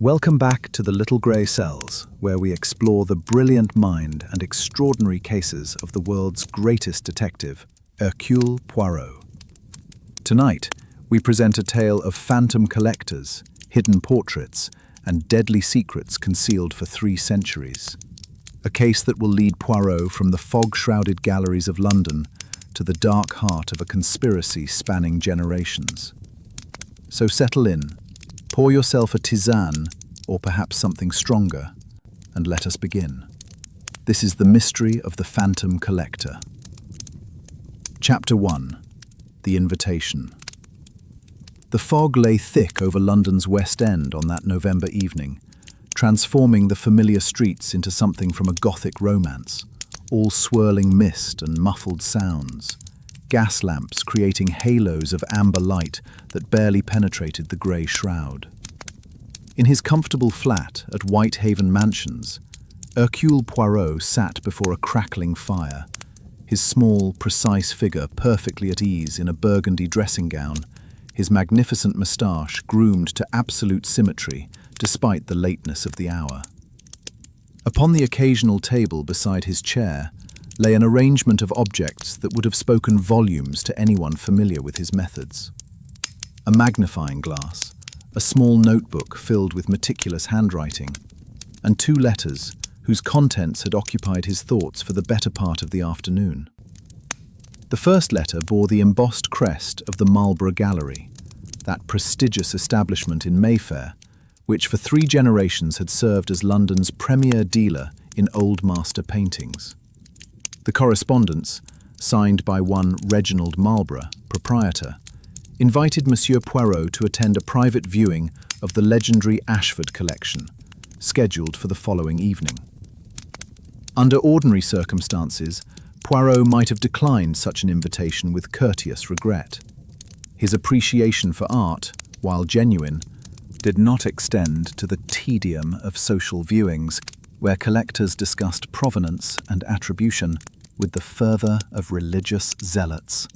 Welcome back to the Little Grey Cells, where we explore the brilliant mind and extraordinary cases of the world's greatest detective, Hercule Poirot. Tonight, we present a tale of phantom collectors, hidden portraits, and deadly secrets concealed for 3 centuries. A case that will lead Poirot from the fog-shrouded galleries of London to the dark heart of a conspiracy spanning generations. So settle in. Pour yourself a tisane, or perhaps something stronger, and let us begin. This is the mystery of the Phantom Collector. Chapter 1. The Invitation. The fog lay thick over London's West End on that November evening, transforming the familiar streets into something from a Gothic romance, all swirling mist and muffled sounds, gas lamps creating halos of amber light that barely penetrated the grey shroud. In his comfortable flat at Whitehaven Mansions, Hercule Poirot sat before a crackling fire, his small, precise figure perfectly at ease in a burgundy dressing gown, his magnificent moustache groomed to absolute symmetry despite the lateness of the hour. Upon the occasional table beside his chair lay an arrangement of objects that would have spoken volumes to anyone familiar with his methods. A magnifying glass, a small notebook filled with meticulous handwriting, and 2 letters whose contents had occupied his thoughts for the better part of the afternoon. The first letter bore the embossed crest of the Marlborough Gallery, that prestigious establishment in Mayfair, which for 3 generations had served as London's premier dealer in Old Master paintings. The correspondence, signed by one Reginald Marlborough, proprietor, invited Monsieur Poirot to attend a private viewing of the legendary Ashworth collection, scheduled for the following evening. Under ordinary circumstances, Poirot might have declined such an invitation with courteous regret. His appreciation for art, while genuine, did not extend to the tedium of social viewings, where collectors discussed provenance and attribution with the fervour of religious zealots.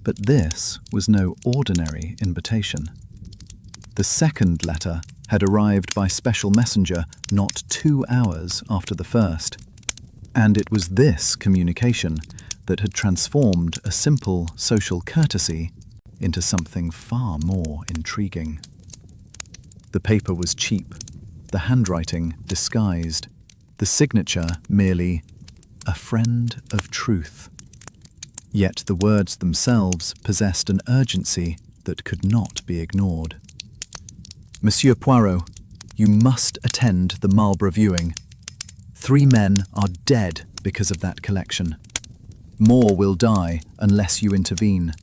But this was no ordinary invitation. The second letter had arrived by special messenger not 2 hours after the first, and it was this communication that had transformed a simple social courtesy into something far more intriguing. The paper was cheap, the handwriting disguised, the signature merely "a friend of truth." Yet the words themselves possessed an urgency that could not be ignored. "Monsieur Poirot, you must attend the Marlborough viewing. 3 men are dead because of that collection. More will die unless you intervene.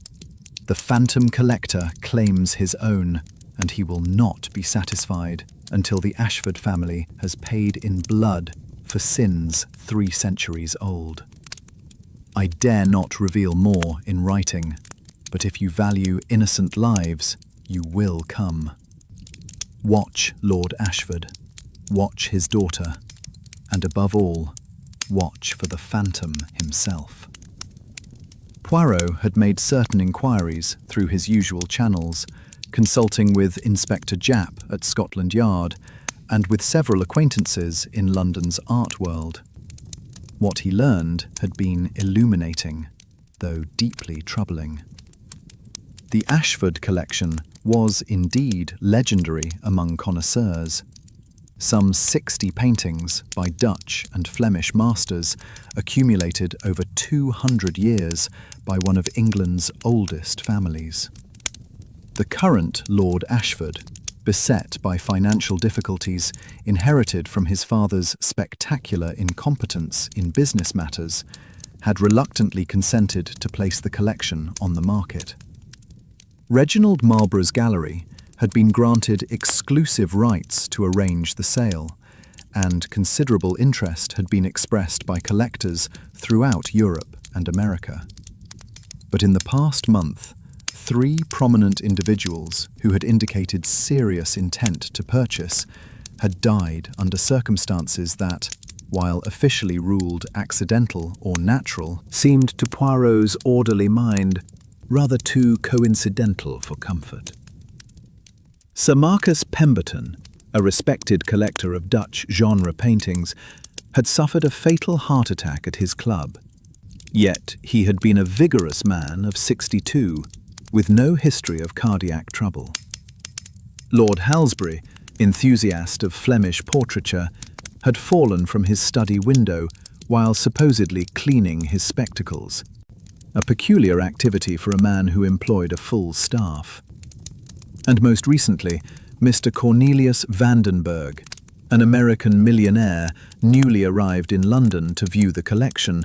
The Phantom Collector claims his own, and he will not be satisfied until the Ashford family has paid in blood for sins 3 centuries old. I dare not reveal more in writing, but if you value innocent lives, you will come. Watch Lord Ashford, watch his daughter, and above all, watch for the Phantom himself." Poirot had made certain inquiries through his usual channels, consulting with Inspector Japp at Scotland Yard and with several acquaintances in London's art world. What he learned had been illuminating, though deeply troubling. The Ashford collection was indeed legendary among connoisseurs. Some 60 paintings by Dutch and Flemish masters accumulated over 200 years by one of England's oldest families. The current Lord Ashford, beset by financial difficulties inherited from his father's spectacular incompetence in business matters, had reluctantly consented to place the collection on the market. Reginald Marlborough's gallery had been granted exclusive rights to arrange the sale, and considerable interest had been expressed by collectors throughout Europe and America. But in the past month, 3 prominent individuals who had indicated serious intent to purchase had died under circumstances that, while officially ruled accidental or natural, seemed to Poirot's orderly mind rather too coincidental for comfort. Sir Marcus Pemberton, a respected collector of Dutch genre paintings, had suffered a fatal heart attack at his club. Yet he had been a vigorous man of 62, with no history of cardiac trouble. Lord Halsbury, enthusiast of Flemish portraiture, had fallen from his study window while supposedly cleaning his spectacles, a peculiar activity for a man who employed a full staff. And most recently, Mr. Cornelius Vandenberg, an American millionaire newly arrived in London to view the collection,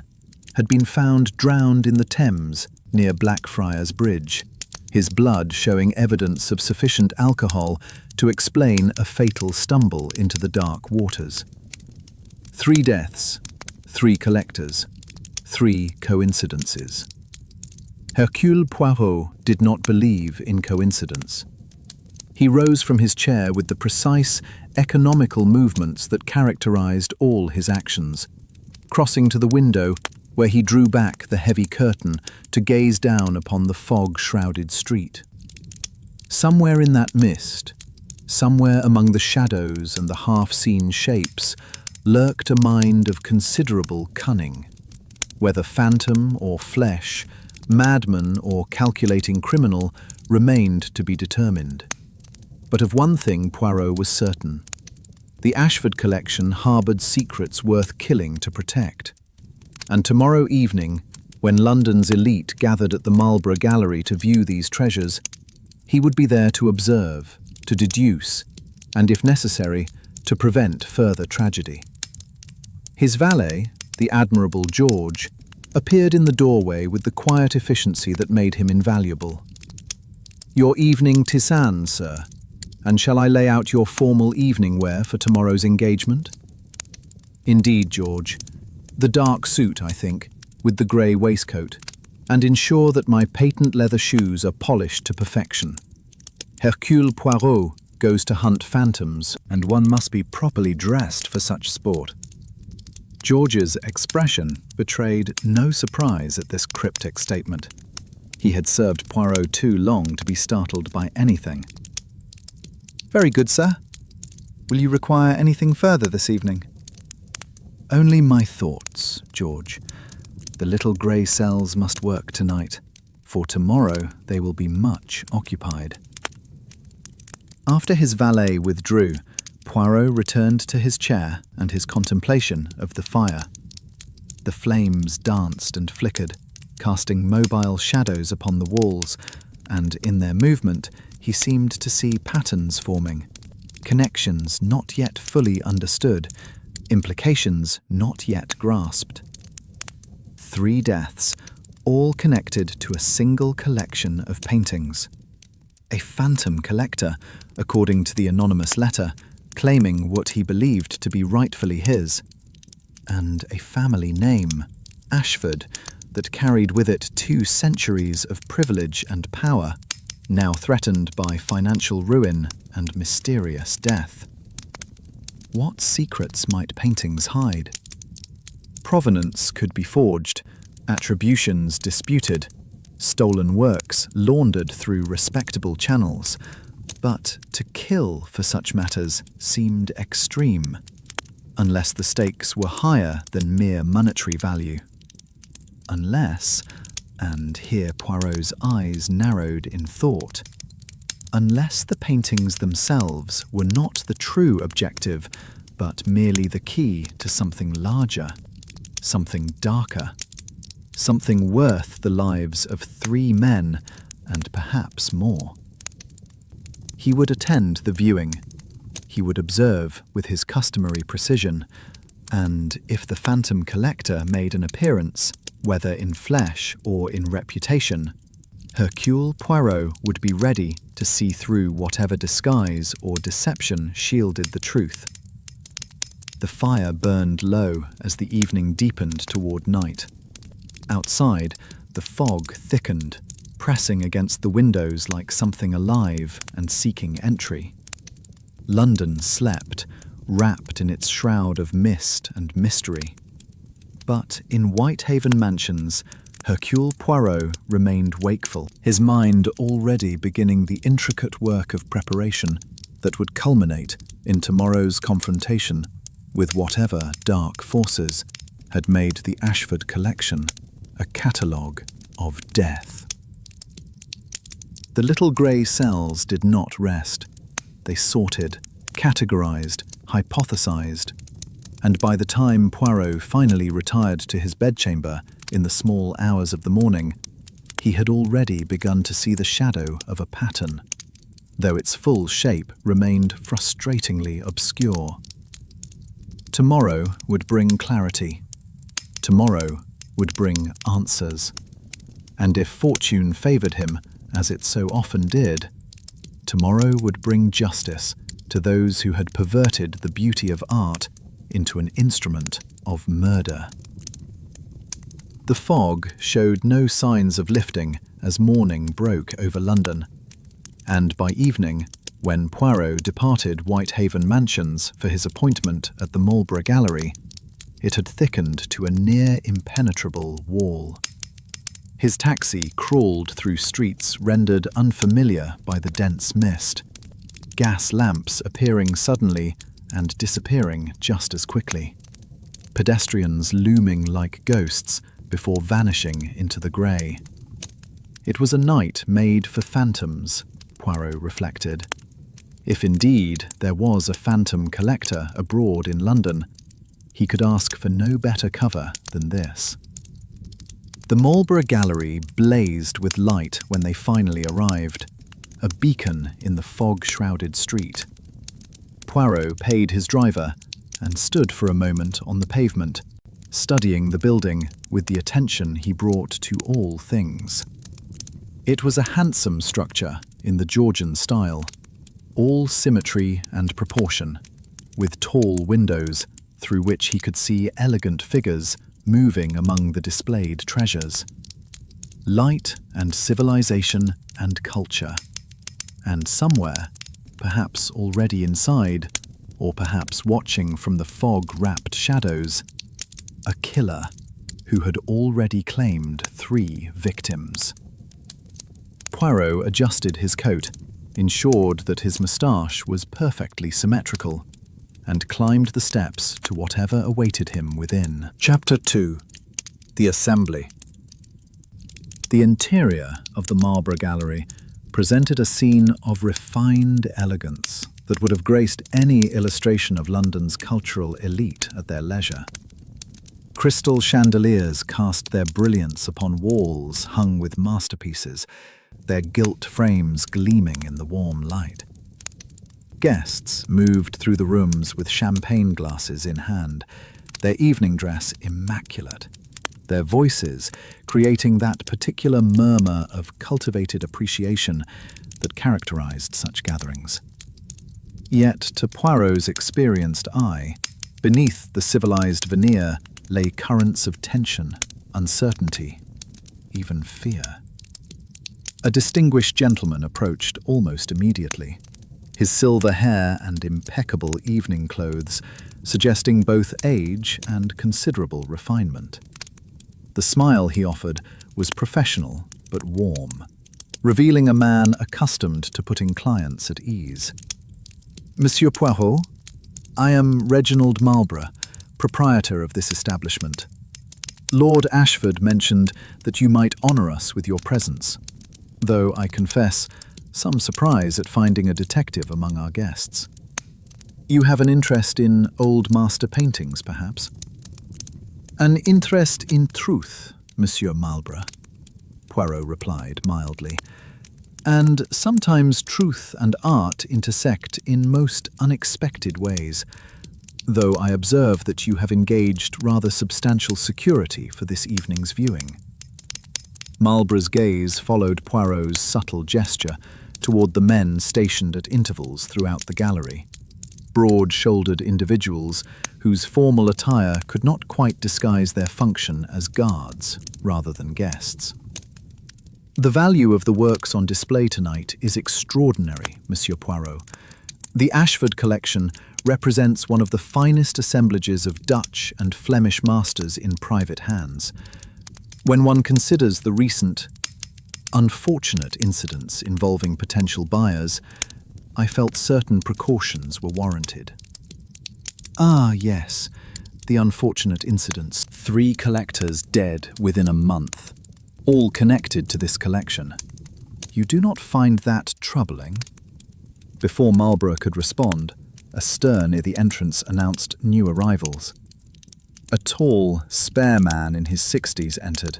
had been found drowned in the Thames near Blackfriars Bridge, his blood showing evidence of sufficient alcohol to explain a fatal stumble into the dark waters. 3 deaths, 3 collectors, 3 coincidences. Hercule Poirot did not believe in coincidence. He rose from his chair with the precise, economical movements that characterized all his actions, crossing to the window where he drew back the heavy curtain to gaze down upon the fog-shrouded street. Somewhere in that mist, somewhere among the shadows and the half-seen shapes, lurked a mind of considerable cunning. Whether phantom or flesh, madman or calculating criminal, remained to be determined. But of one thing Poirot was certain. The Ashford collection harboured secrets worth killing to protect. And tomorrow evening, when London's elite gathered at the Marlborough Gallery to view these treasures, he would be there to observe, to deduce, and if necessary, to prevent further tragedy. His valet, the admirable George, appeared in the doorway with the quiet efficiency that made him invaluable. "Your evening tisane, sir, and shall I lay out your formal evening wear for tomorrow's engagement?" "Indeed, George. The dark suit, I think, with the grey waistcoat, and ensure that my patent leather shoes are polished to perfection. Hercule Poirot goes to hunt phantoms, and one must be properly dressed for such sport." George's expression betrayed no surprise at this cryptic statement. He had served Poirot too long to be startled by anything. "Very good, sir. Will you require anything further this evening?" "Only my thoughts, George. The little grey cells must work tonight, for tomorrow they will be much occupied." After his valet withdrew, Poirot returned to his chair and his contemplation of the fire. The flames danced and flickered, casting mobile shadows upon the walls, and in their movement he seemed to see patterns forming, connections not yet fully understood, implications not yet grasped. 3 deaths, all connected to a single collection of paintings. A phantom collector, according to the anonymous letter, claiming what he believed to be rightfully his. And a family name, Ashford, that carried with it 2 centuries of privilege and power, now threatened by financial ruin and mysterious death. What secrets might paintings hide? Provenance could be forged, attributions disputed, stolen works laundered through respectable channels, but to kill for such matters seemed extreme, unless the stakes were higher than mere monetary value. Unless, and here Poirot's eyes narrowed in thought, unless the paintings themselves were not the true objective, but merely the key to something larger, something darker, something worth the lives of 3 men and perhaps more. He would attend the viewing. He would observe with his customary precision, and if the phantom collector made an appearance, whether in flesh or in reputation, Hercule Poirot would be ready to see through whatever disguise or deception shielded the truth. The fire burned low as the evening deepened toward night. Outside, the fog thickened, pressing against the windows like something alive and seeking entry. London slept, wrapped in its shroud of mist and mystery. But in Whitehaven Mansions, Hercule Poirot remained wakeful, his mind already beginning the intricate work of preparation that would culminate in tomorrow's confrontation with whatever dark forces had made the Ashford collection a catalogue of death. The little grey cells did not rest. They sorted, categorized, hypothesized, and by the time Poirot finally retired to his bedchamber in the small hours of the morning, he had already begun to see the shadow of a pattern, though its full shape remained frustratingly obscure. Tomorrow would bring clarity. Tomorrow would bring answers. And if fortune favoured him, as it so often did, tomorrow would bring justice to those who had perverted the beauty of art into an instrument of murder. The fog showed no signs of lifting as morning broke over London, and by evening, when Poirot departed Whitehaven Mansions for his appointment at the Marlborough Gallery, it had thickened to a near impenetrable wall. His taxi crawled through streets rendered unfamiliar by the dense mist, gas lamps appearing suddenly and disappearing just as quickly, pedestrians looming like ghosts before vanishing into the grey. It was a night made for phantoms, Poirot reflected. If indeed there was a phantom collector abroad in London, he could ask for no better cover than this. The Marlborough Gallery blazed with light when they finally arrived, a beacon in the fog-shrouded street. Poirot paid his driver and stood for a moment on the pavement, studying the building with the attention he brought to all things. It was a handsome structure in the Georgian style, all symmetry and proportion, with tall windows through which he could see elegant figures moving among the displayed treasures. Light and civilization and culture. And somewhere, perhaps already inside, or perhaps watching from the fog-wrapped shadows, a killer who had already claimed 3 victims. Poirot adjusted his coat, ensured that his moustache was perfectly symmetrical, and climbed the steps to whatever awaited him within. Chapter 2. The Assembly. The interior of the Marlborough Gallery presented a scene of refined elegance that would have graced any illustration of London's cultural elite at their leisure. Crystal chandeliers cast their brilliance upon walls hung with masterpieces, their gilt frames gleaming in the warm light. Guests moved through the rooms with champagne glasses in hand, their evening dress immaculate, their voices creating that particular murmur of cultivated appreciation that characterized such gatherings. Yet, to Poirot's experienced eye, beneath the civilized veneer lay currents of tension, uncertainty, even fear. A distinguished gentleman approached almost immediately, his silver hair and impeccable evening clothes suggesting both age and considerable refinement. The smile he offered was professional but warm, revealing a man accustomed to putting clients at ease. "Monsieur Poirot, I am Reginald Marlborough, proprietor of this establishment. Lord Ashford mentioned that you might honour us with your presence, though I confess some surprise at finding a detective among our guests. You have an interest in old master paintings, perhaps?" "An interest in truth, Monsieur Marlborough," Poirot replied mildly. "And sometimes truth and art intersect in most unexpected ways, though I observe that you have engaged rather substantial security for this evening's viewing." Marlborough's gaze followed Poirot's subtle gesture toward the men stationed at intervals throughout the gallery, broad-shouldered individuals whose formal attire could not quite disguise their function as guards rather than guests. "The value of the works on display tonight is extraordinary, Monsieur Poirot. The Ashford collection represents one of the finest assemblages of Dutch and Flemish masters in private hands. When one considers the recent, unfortunate incidents involving potential buyers, I felt certain precautions were warranted. Ah, yes, the unfortunate incidents. 3 collectors dead within a month, all connected to this collection. You do not find that troubling? Before Marlborough could respond, a stir near the entrance announced new arrivals. A tall, spare man in his 60s entered,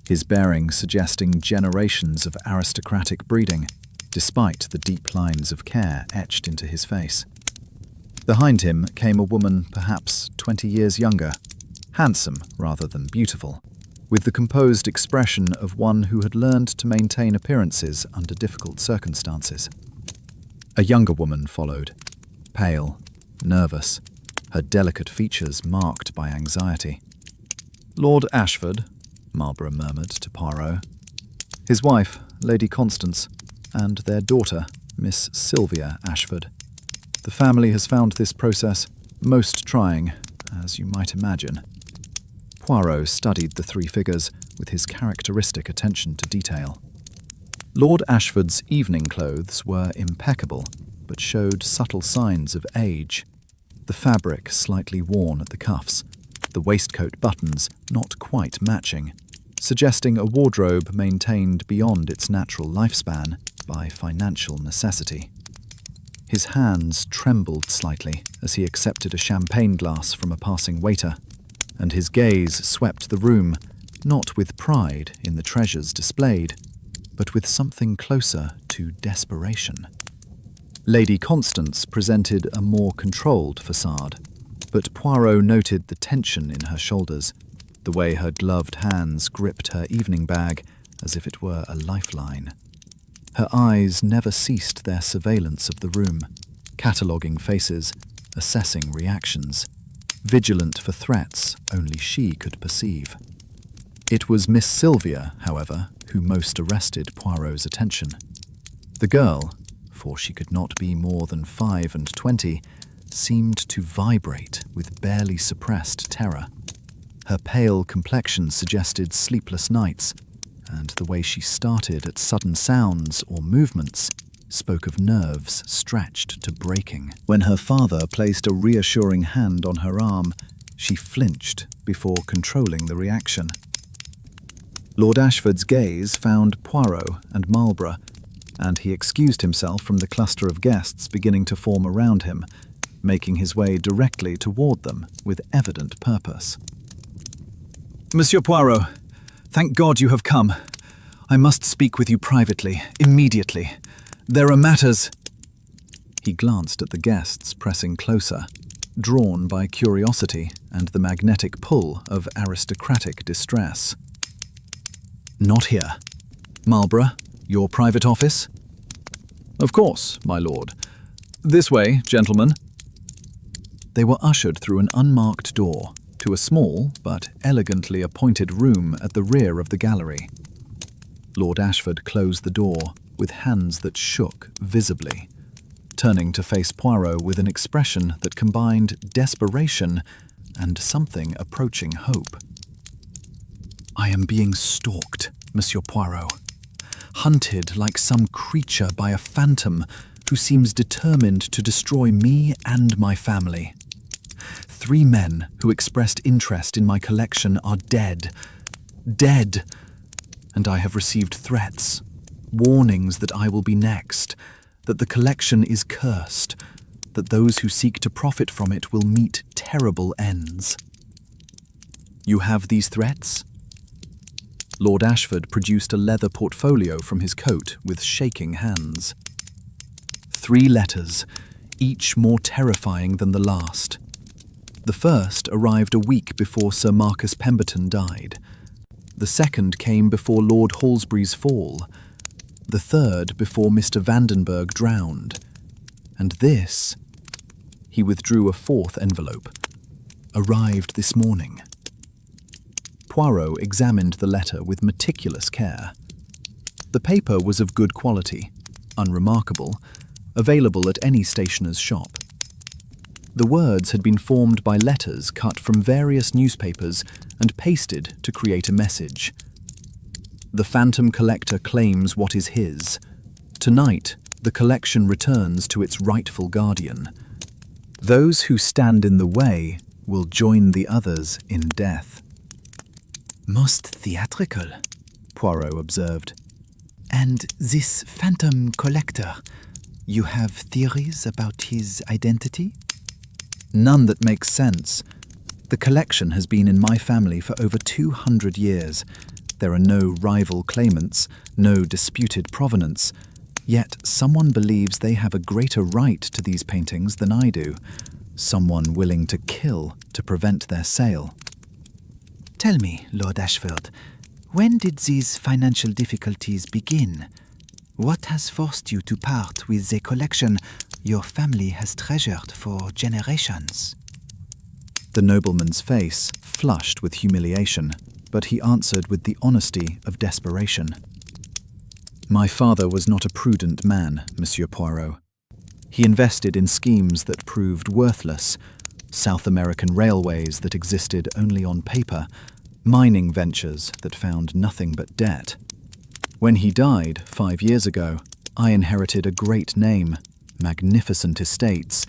his bearing suggesting generations of aristocratic breeding, despite the deep lines of care etched into his face. Behind him came a woman perhaps 20 years younger, handsome rather than beautiful, with the composed expression of one who had learned to maintain appearances under difficult circumstances. A younger woman followed, pale, nervous, her delicate features marked by anxiety. "Lord Ashford," Marlborough murmured to Poirot. "His wife, Lady Constance, and their daughter, Miss Sylvia Ashford. The family has found this process most trying, as you might imagine." Poirot studied the 3 figures with his characteristic attention to detail. Lord Ashford's evening clothes were impeccable, but showed subtle signs of age. The fabric slightly worn at the cuffs, the waistcoat buttons not quite matching, suggesting a wardrobe maintained beyond its natural lifespan by financial necessity. His hands trembled slightly as he accepted a champagne glass from a passing waiter, and his gaze swept the room, not with pride in the treasures displayed, but with something closer to desperation. Lady Constance presented a more controlled facade, but Poirot noted the tension in her shoulders, the way her gloved hands gripped her evening bag as if it were a lifeline. Her eyes never ceased their surveillance of the room, cataloguing faces, assessing reactions, vigilant for threats only she could perceive. It was Miss Sylvia, however, who most arrested Poirot's attention. The girl, for she could not be more than 25, seemed to vibrate with barely suppressed terror. Her pale complexion suggested sleepless nights, and the way she started at sudden sounds or movements spoke of nerves stretched to breaking. When her father placed a reassuring hand on her arm, she flinched before controlling the reaction. Lord Ashford's gaze found Poirot and Marlborough, and he excused himself from the cluster of guests beginning to form around him, making his way directly toward them with evident purpose. "Monsieur Poirot, thank God you have come. I must speak with you privately, immediately. There are matters—" He glanced at the guests pressing closer, drawn by curiosity and the magnetic pull of aristocratic distress. "Not here. Marlborough, your private office?" "Of course, my lord. This way, gentlemen." They were ushered through an unmarked door to a small but elegantly appointed room at the rear of the gallery. Lord Ashford closed the door with hands that shook visibly, turning to face Poirot with an expression that combined desperation and something approaching hope. "I am being stalked, Monsieur Poirot, hunted like some creature by a phantom who seems determined to destroy me and my family. 3 men who expressed interest in my collection are dead. Dead! And I have received threats, warnings that I will be next, that the collection is cursed, that those who seek to profit from it will meet terrible ends." "You have these threats?" Lord Ashford produced a leather portfolio from his coat with shaking hands. 3 letters, each more terrifying than the last. The first arrived a week before Sir Marcus Pemberton died. The second came before Lord Halsbury's fall. The third before Mr. Vandenberg drowned. And this, he withdrew a 4th envelope, arrived this morning. Poirot examined the letter with meticulous care. The paper was of good quality, unremarkable, available at any stationer's shop. The words had been formed by letters cut from various newspapers and pasted to create a message, The phantom collector claims what is his. Tonight, the collection returns to its rightful guardian. Those who stand in the way will join the others in death. Most theatrical, Poirot observed. And this phantom collector, you have theories about his identity? None that makes sense. The collection has been in my family for over 200 years. There are no rival claimants, no disputed provenance. Yet someone believes they have a greater right to these paintings than I do. Someone willing to kill to prevent their sale. Tell me, Lord Ashford, when did these financial difficulties begin? What has forced you to part with a collection your family has treasured for generations? The nobleman's face flushed with humiliation, but he answered with the honesty of desperation. My father was not a prudent man, Monsieur Poirot. He invested in schemes that proved worthless, South American railways that existed only on paper, mining ventures that found nothing but debt. When he died 5 years ago, I inherited a great name, magnificent estates,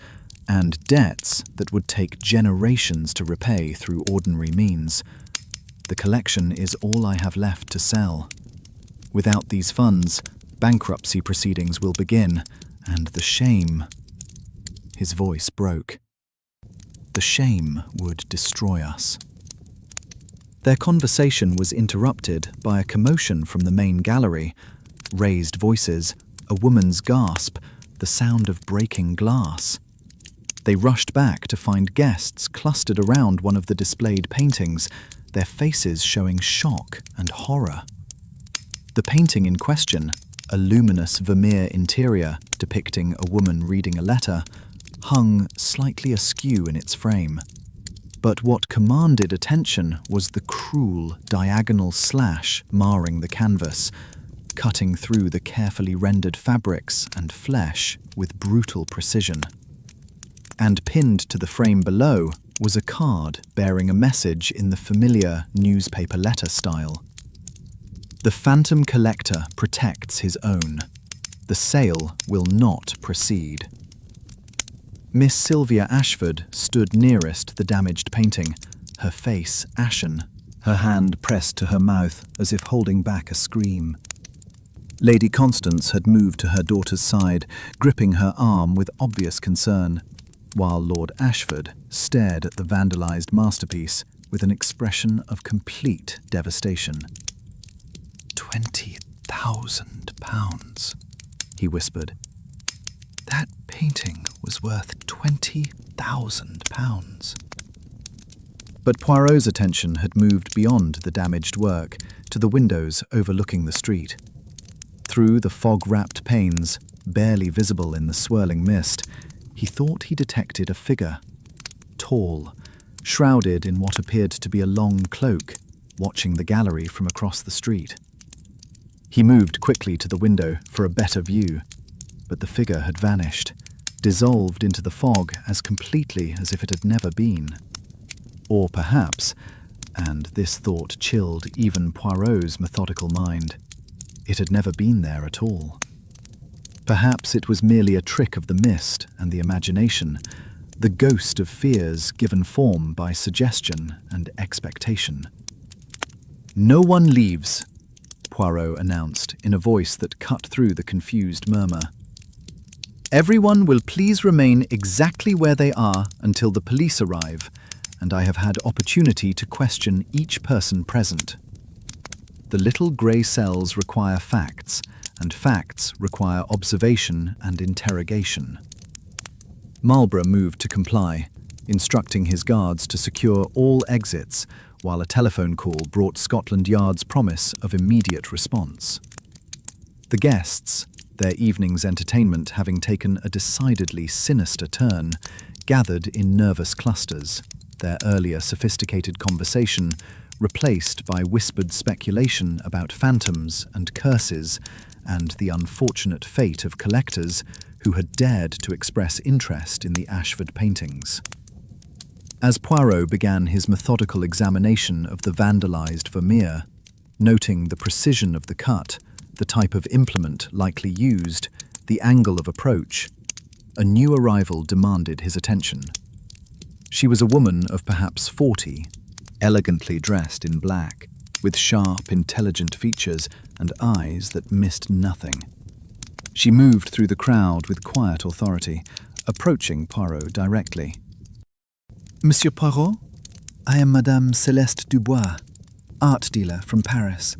and debts that would take generations to repay through ordinary means. The collection is all I have left to sell. Without these funds, bankruptcy proceedings will begin, and the shame... His voice broke. The shame would destroy us. Their conversation was interrupted by a commotion from the main gallery. Raised voices, a woman's gasp, the sound of breaking glass. They rushed back to find guests clustered around one of the displayed paintings, their faces showing shock and horror. The painting in question, a luminous Vermeer interior depicting a woman reading a letter, hung slightly askew in its frame. But what commanded attention was the cruel diagonal slash marring the canvas, cutting through the carefully rendered fabrics and flesh with brutal precision. And pinned to the frame below was a card bearing a message in the familiar newspaper letter style. The phantom collector protects his own. The sale will not proceed. Miss Sylvia Ashford stood nearest the damaged painting, her face ashen, her hand pressed to her mouth as if holding back a scream. Lady Constance had moved to her daughter's side, gripping her arm with obvious concern, while Lord Ashford stared at the vandalized masterpiece with an expression of complete devastation. £20,000, he whispered. That painting was worth £20,000. But Poirot's attention had moved beyond the damaged work to the windows overlooking the street. Through the fog-wrapped panes, barely visible in the swirling mist, he thought he detected a figure, tall, shrouded in what appeared to be a long cloak, watching the gallery from across the street. He moved quickly to the window for a better view, but the figure had vanished, dissolved into the fog as completely as if it had never been. Or perhaps, and this thought chilled even Poirot's methodical mind, it had never been there at all. Perhaps it was merely a trick of the mist and the imagination, the ghost of fears given form by suggestion and expectation. "No one leaves," Poirot announced in a voice that cut through the confused murmur. "Everyone will please remain exactly where they are until the police arrive, and I have had opportunity to question each person present. The little grey cells require facts, and facts require observation and interrogation." Marlborough moved to comply, instructing his guards to secure all exits, while a telephone call brought Scotland Yard's promise of immediate response. The guests, their evening's entertainment having taken a decidedly sinister turn, gathered in nervous clusters, their earlier sophisticated conversation replaced by whispered speculation about phantoms and curses and the unfortunate fate of collectors who had dared to express interest in the Ashford paintings. As Poirot began his methodical examination of the vandalized Vermeer, noting the precision of the cut, the type of implement likely used, the angle of approach. A new arrival demanded his attention. She was a woman of perhaps 40, elegantly dressed in black, with sharp, intelligent features and eyes that missed nothing. She moved through the crowd with quiet authority, approaching Poirot directly. Monsieur Poirot, I am Madame Céleste Dubois, art dealer from Paris.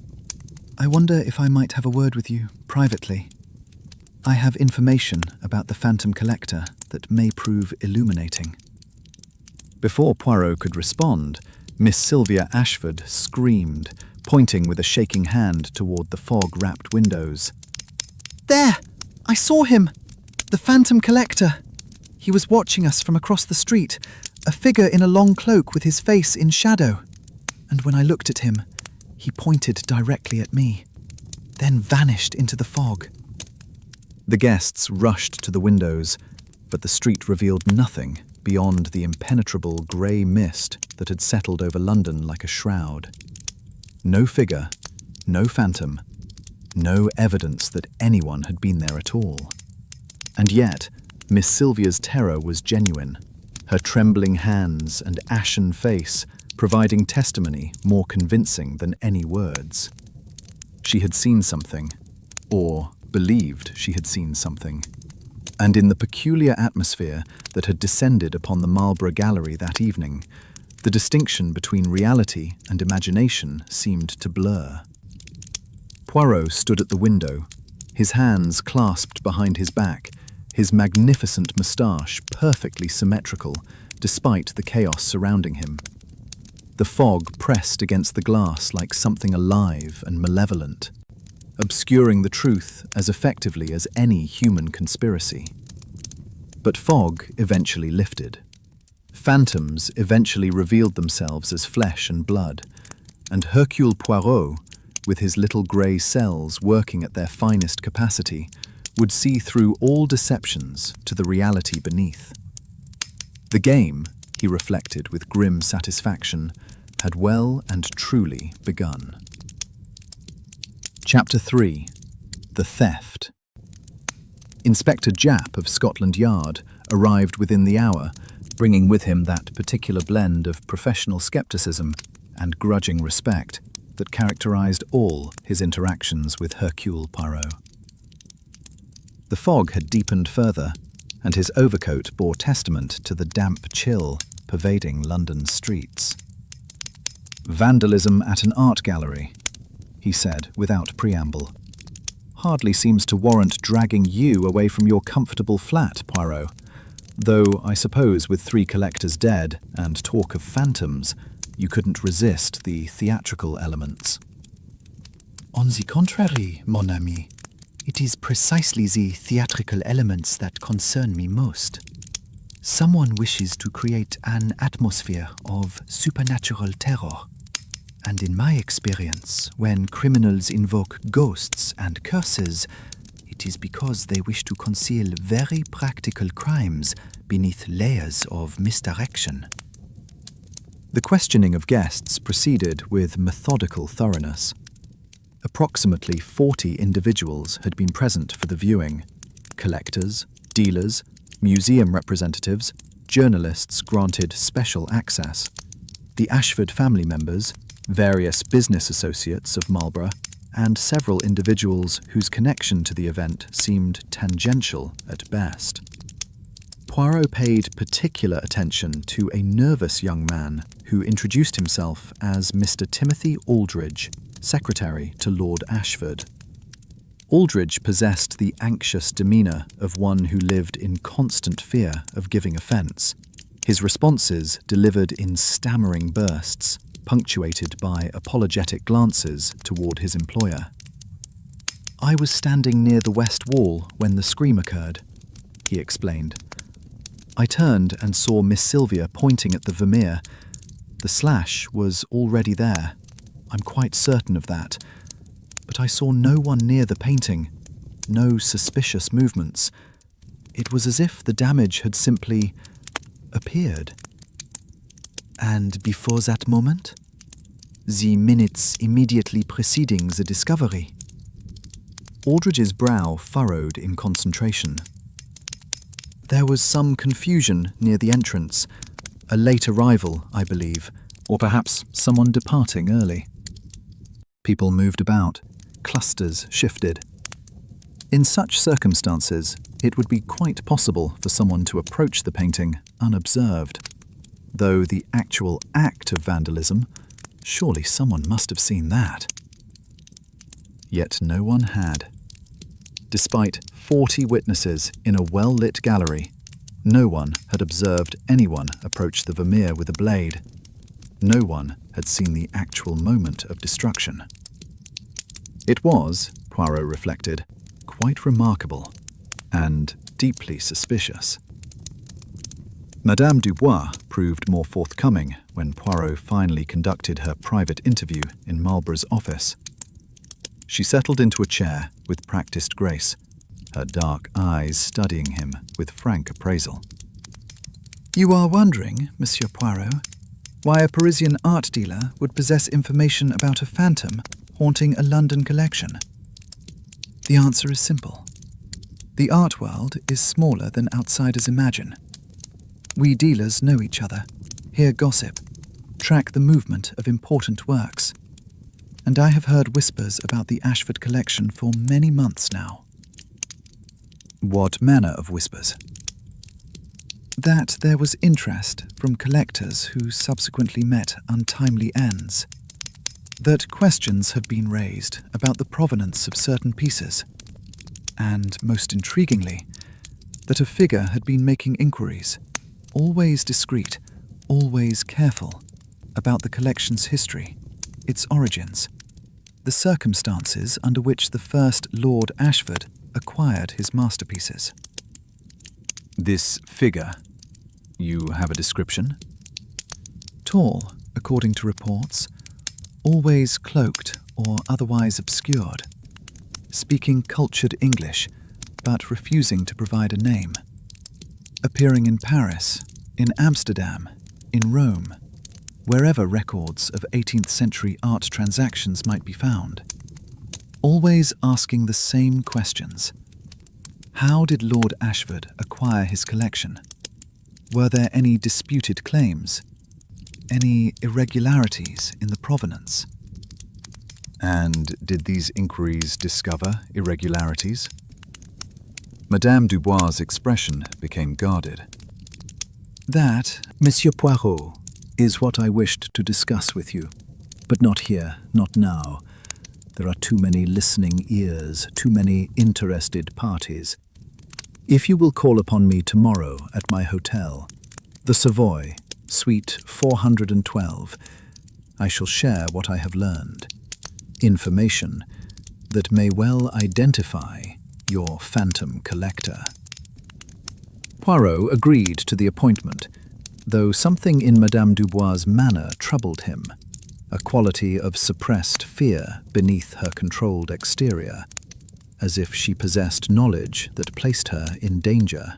I wonder if I might have a word with you privately. I have information about the Phantom Collector that may prove illuminating. Before Poirot could respond, Miss Sylvia Ashford screamed, pointing with a shaking hand toward the fog-wrapped windows. There! I saw him! The Phantom Collector! He was watching us from across the street, a figure in a long cloak with his face in shadow. And when I looked at him, he pointed directly at me, then vanished into the fog. The guests rushed to the windows, but the street revealed nothing beyond the impenetrable grey mist that had settled over London like a shroud. No figure, no phantom, no evidence that anyone had been there at all. And yet, Miss Sylvia's terror was genuine, her trembling hands and ashen face providing testimony more convincing than any words. She had seen something, or believed she had seen something. And in the peculiar atmosphere that had descended upon the Marlborough Gallery that evening, the distinction between reality and imagination seemed to blur. Poirot stood at the window, his hands clasped behind his back, his magnificent moustache perfectly symmetrical despite the chaos surrounding him. The fog pressed against the glass like something alive and malevolent, obscuring the truth as effectively as any human conspiracy. But fog eventually lifted. Phantoms eventually revealed themselves as flesh and blood, and Hercule Poirot, with his little grey cells working at their finest capacity, would see through all deceptions to the reality beneath. The game, he reflected with grim satisfaction, had well and truly begun. Chapter 3. The Theft. Inspector Japp of Scotland Yard arrived within the hour, bringing with him that particular blend of professional scepticism and grudging respect that characterized all his interactions with Hercule Poirot. The fog had deepened further, and his overcoat bore testament to the damp chill pervading London's streets. "Vandalism at an art gallery," he said without preamble. "Hardly seems to warrant dragging you away from your comfortable flat, Poirot. Though I suppose with 3 collectors dead and talk of phantoms, you couldn't resist the theatrical elements." On the contrary, mon ami, it is precisely the theatrical elements that concern me most. Someone wishes to create an atmosphere of supernatural terror. And in my experience, when criminals invoke ghosts and curses, it is because they wish to conceal very practical crimes beneath layers of misdirection. The questioning of guests proceeded with methodical thoroughness. Approximately 40 individuals had been present for the viewing: collectors, dealers, museum representatives, journalists granted special access, the Ashford family members, various business associates of Marlborough, and several individuals whose connection to the event seemed tangential at best. Poirot paid particular attention to a nervous young man who introduced himself as Mr. Timothy Aldridge, secretary to Lord Ashford. Aldridge possessed the anxious demeanour of one who lived in constant fear of giving offence, his responses delivered in stammering bursts, punctuated by apologetic glances toward his employer. "I was standing near the west wall when the scream occurred," he explained. "I turned and saw Miss Sylvia pointing at the Vermeer. The slash was already there. I'm quite certain of that. But I saw no one near the painting, no suspicious movements. It was as if the damage had simply appeared." "And before that moment?" The minutes immediately preceding the discovery. Aldridge's brow furrowed in concentration. There was some confusion near the entrance. A late arrival, I believe. Or perhaps someone departing early. People moved about. Clusters shifted. In such circumstances, it would be quite possible for someone to approach the painting unobserved. Though the actual act of vandalism, surely someone must have seen that. Yet no one had. Despite 40 witnesses in a well-lit gallery, no one had observed anyone approach the Vermeer with a blade. No one had seen the actual moment of destruction. It was, Poirot reflected, quite remarkable and deeply suspicious. Madame Dubois proved more forthcoming when Poirot finally conducted her private interview in Marlborough's office. She settled into a chair with practiced grace, her dark eyes studying him with frank appraisal. You are wondering, Monsieur Poirot, why a Parisian art dealer would possess information about a phantom haunting a London collection? The answer is simple. The art world is smaller than outsiders imagine. We dealers know each other, hear gossip, track the movement of important works. And I have heard whispers about the Ashford collection for many months now. What manner of whispers? That there was interest from collectors who subsequently met untimely ends. That questions have been raised about the provenance of certain pieces. And, most intriguingly, that a figure had been making inquiries, always discreet, always careful, about the collection's history, its origins, the circumstances under which the first Lord Ashford acquired his masterpieces. This figure, you have a description? Tall, according to reports, always cloaked or otherwise obscured, speaking cultured English, but refusing to provide a name, appearing in Paris, in Amsterdam, in Rome, wherever records of 18th century art transactions might be found, always asking the same questions. How did Lord Ashford acquire his collection? Were there any disputed claims? Any irregularities in the provenance? And did these inquiries discover irregularities? Madame Dubois' expression became guarded. That, Monsieur Poirot, is what I wished to discuss with you. But not here, not now. There are too many listening ears, too many interested parties. If you will call upon me tomorrow at my hotel, the Savoy, Suite 412, I shall share what I have learned. Information that may well identify your phantom collector. Poirot agreed to the appointment, though something in Madame Dubois' manner troubled him, a quality of suppressed fear beneath her controlled exterior, as if she possessed knowledge that placed her in danger.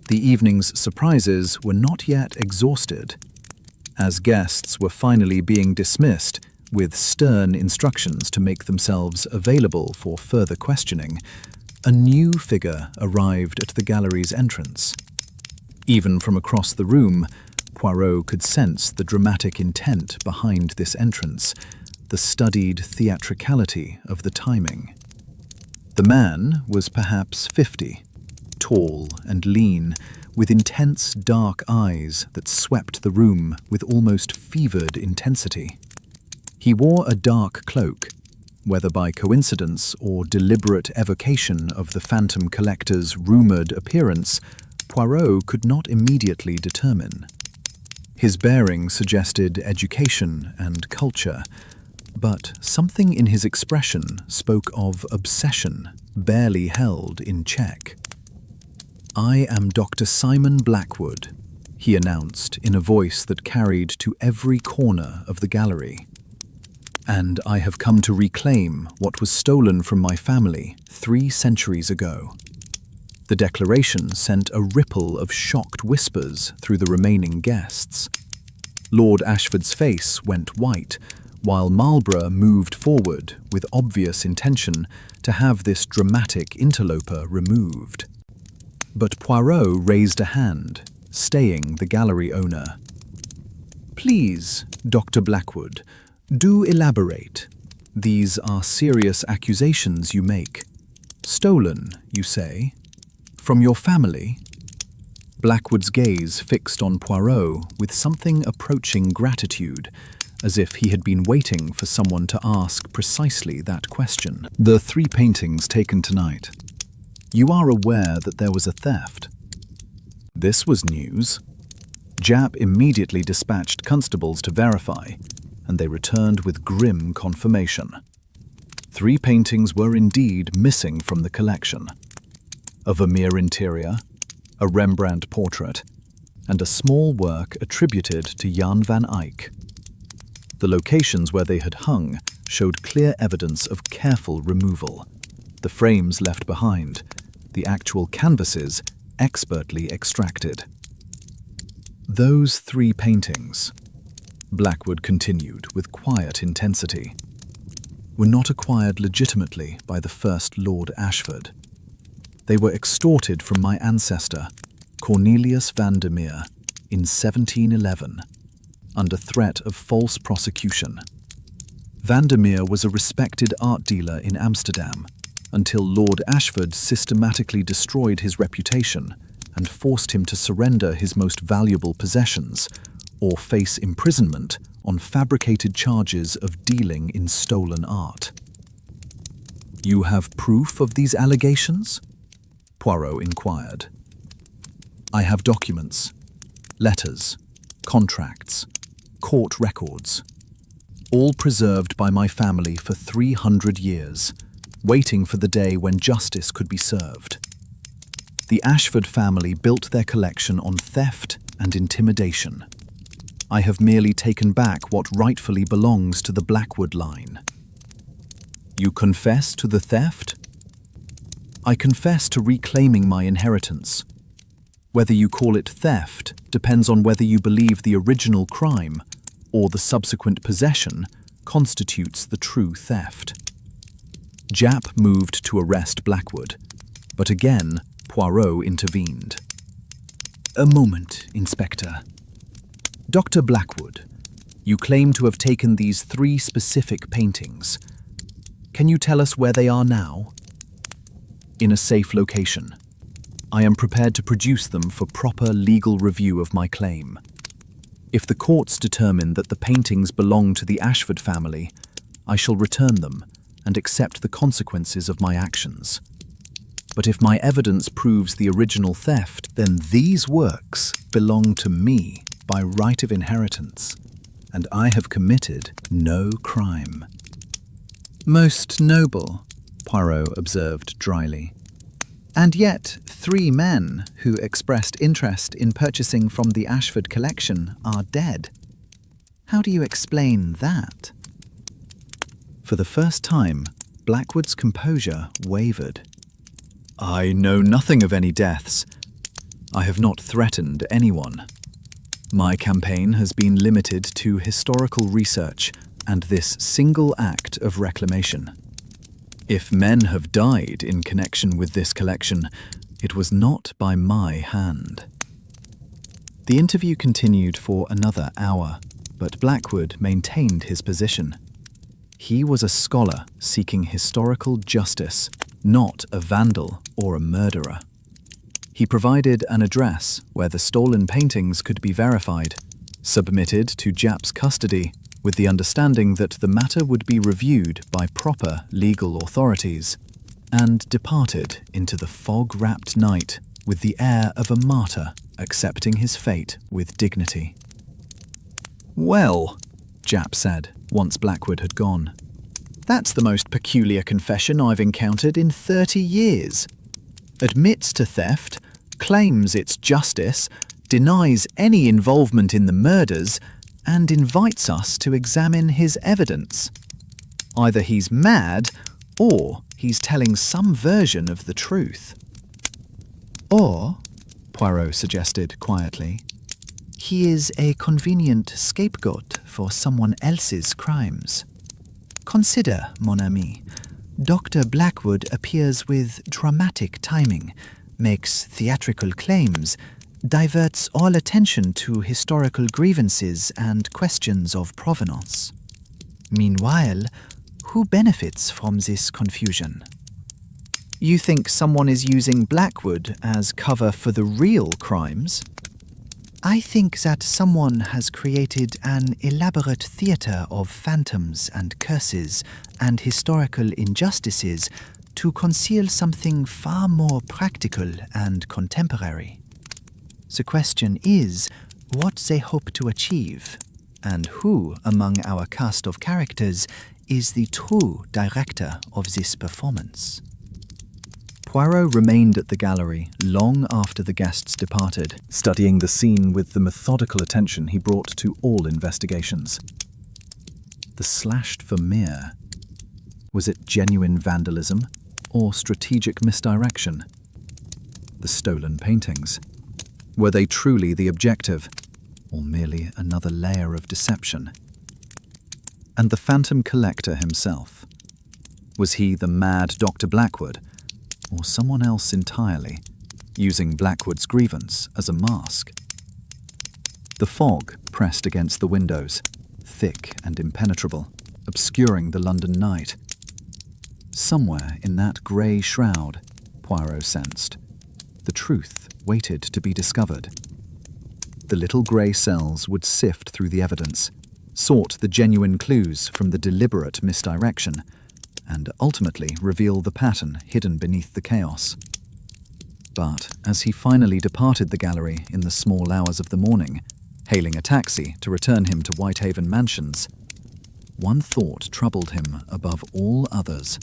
The evening's surprises were not yet exhausted. As guests were finally being dismissed, with stern instructions to make themselves available for further questioning, a new figure arrived at the gallery's entrance. Even from across the room, Poirot could sense the dramatic intent behind this entrance, the studied theatricality of the timing. The man was perhaps 50, tall and lean, with intense dark eyes that swept the room with almost fevered intensity. He wore a dark cloak, whether by coincidence or deliberate evocation of the phantom collector's rumoured appearance, Poirot could not immediately determine. His bearing suggested education and culture, but something in his expression spoke of obsession, barely held in check. "I am Dr. Simon Blackwood," he announced in a voice that carried to every corner of the gallery. "And I have come to reclaim what was stolen from my family 3 centuries ago." The declaration sent a ripple of shocked whispers through the remaining guests. Lord Ashford's face went white, while Marlborough moved forward with obvious intention to have this dramatic interloper removed. But Poirot raised a hand, staying the gallery owner. "Please, Dr. Blackwood, do elaborate. These are serious accusations you make. Stolen, you say? From your family?" Blackwood's gaze fixed on Poirot with something approaching gratitude, as if he had been waiting for someone to ask precisely that question. "The 3 paintings taken tonight. You are aware that there was a theft?" This was news. Japp immediately dispatched constables to verify, and they returned with grim confirmation. 3 paintings were indeed missing from the collection. A Vermeer interior, a Rembrandt portrait, and a small work attributed to Jan van Eyck. The locations where they had hung showed clear evidence of careful removal. The frames left behind, the actual canvases expertly extracted. "Those 3 paintings," Blackwood continued with quiet intensity, "were not acquired legitimately by the first Lord Ashford. They were extorted from my ancestor, Cornelius Vandermeer, in 1711, under threat of false prosecution. Vandermeer was a respected art dealer in Amsterdam until Lord Ashford systematically destroyed his reputation and forced him to surrender his most valuable possessions or face imprisonment on fabricated charges of dealing in stolen art." "You have proof of these allegations?" Poirot inquired. "I have documents, letters, contracts, court records, all preserved by my family for 300 years, waiting for the day when justice could be served. The Ashford family built their collection on theft and intimidation. I have merely taken back what rightfully belongs to the Blackwood line." "You confess to the theft?" "I confess to reclaiming my inheritance. Whether you call it theft depends on whether you believe the original crime or the subsequent possession constitutes the true theft." Japp moved to arrest Blackwood, but again Poirot intervened. "A moment, Inspector. Dr. Blackwood, you claim to have taken these 3 specific paintings. Can you tell us where they are now?" "In a safe location. I am prepared to produce them for proper legal review of my claim. If the courts determine that the paintings belong to the Ashford family, I shall return them and accept the consequences of my actions. But if my evidence proves the original theft, then these works belong to me by right of inheritance, and I have committed no crime." "Most noble," Poirot observed dryly. "And yet 3 men who expressed interest in purchasing from the Ashford collection are dead. How do you explain that?" For the first time, Blackwood's composure wavered. "I know nothing of any deaths. I have not threatened anyone. My campaign has been limited to historical research and this single act of reclamation. If men have died in connection with this collection, it was not by my hand." The interview continued for another hour, but Blackwood maintained his position. He was a scholar seeking historical justice, not a vandal or a murderer. He provided an address where the stolen paintings could be verified, submitted to Japp's custody with the understanding that the matter would be reviewed by proper legal authorities, and departed into the fog-wrapped night with the air of a martyr accepting his fate with dignity. "Well," Japp said, once Blackwood had gone, "that's the most peculiar confession I've encountered in 30 years. Admits to theft, claims it's justice, denies any involvement in the murders, and invites us to examine his evidence. Either he's mad, or he's telling some version of the truth." "Or," Poirot suggested quietly, He is a convenient scapegoat for someone else's crimes. Consider, mon ami, Dr. Blackwood appears with dramatic timing, makes theatrical claims, diverts all attention to historical grievances and questions of provenance. Meanwhile, who benefits from this confusion? You think someone is using Blackwood as cover for the real crimes? I think that someone has created an elaborate theatre of phantoms and curses and historical injustices to conceal something far more practical and contemporary. The question is what they hope to achieve, and who among our cast of characters is the true director of this performance. Poirot remained at the gallery long after the guests departed, studying the scene with the methodical attention he brought to all investigations. The slashed vermeer. Was it genuine vandalism or strategic misdirection? The stolen paintings. Were they truly the objective, or merely another layer of deception? And the phantom collector himself. Was he the mad Dr. Blackwood, or someone else entirely, using Blackwood's grievance as a mask? The fog pressed against the windows, thick and impenetrable, obscuring the London night. Somewhere in that grey shroud, Poirot sensed, the truth waited to be discovered. The little grey cells would sift through the evidence, sort the genuine clues from the deliberate misdirection, and ultimately reveal the pattern hidden beneath the chaos. But as he finally departed the gallery in the small hours of the morning, hailing a taxi to return him to Whitehaven Mansions, one thought troubled him above all others.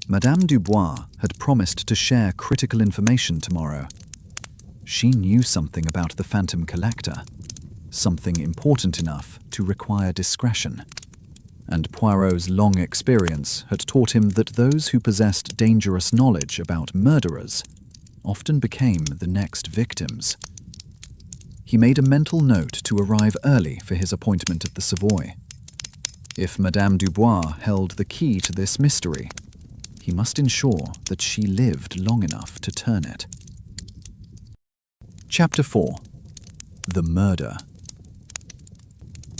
Madame Dubois had promised to share critical information tomorrow. She knew something about the phantom collector, something important enough to require discretion. And Poirot's long experience had taught him that those who possessed dangerous knowledge about murderers often became the next victims. He made a mental note to arrive early for his appointment at the Savoy. If Madame Dubois held the key to this mystery, he must ensure that she lived long enough to turn it. Chapter 4. The Murder.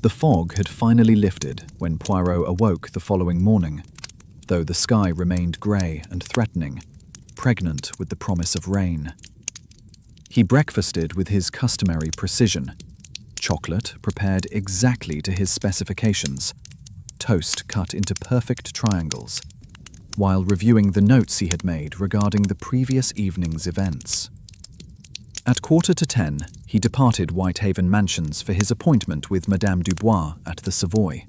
The fog had finally lifted when Poirot awoke the following morning, though the sky remained grey and threatening, pregnant with the promise of rain. He breakfasted with his customary precision, chocolate prepared exactly to his specifications, toast cut into perfect triangles, while reviewing the notes he had made regarding the previous evening's events. At 9:45, he departed Whitehaven Mansions for his appointment with Madame Dubois at the Savoy.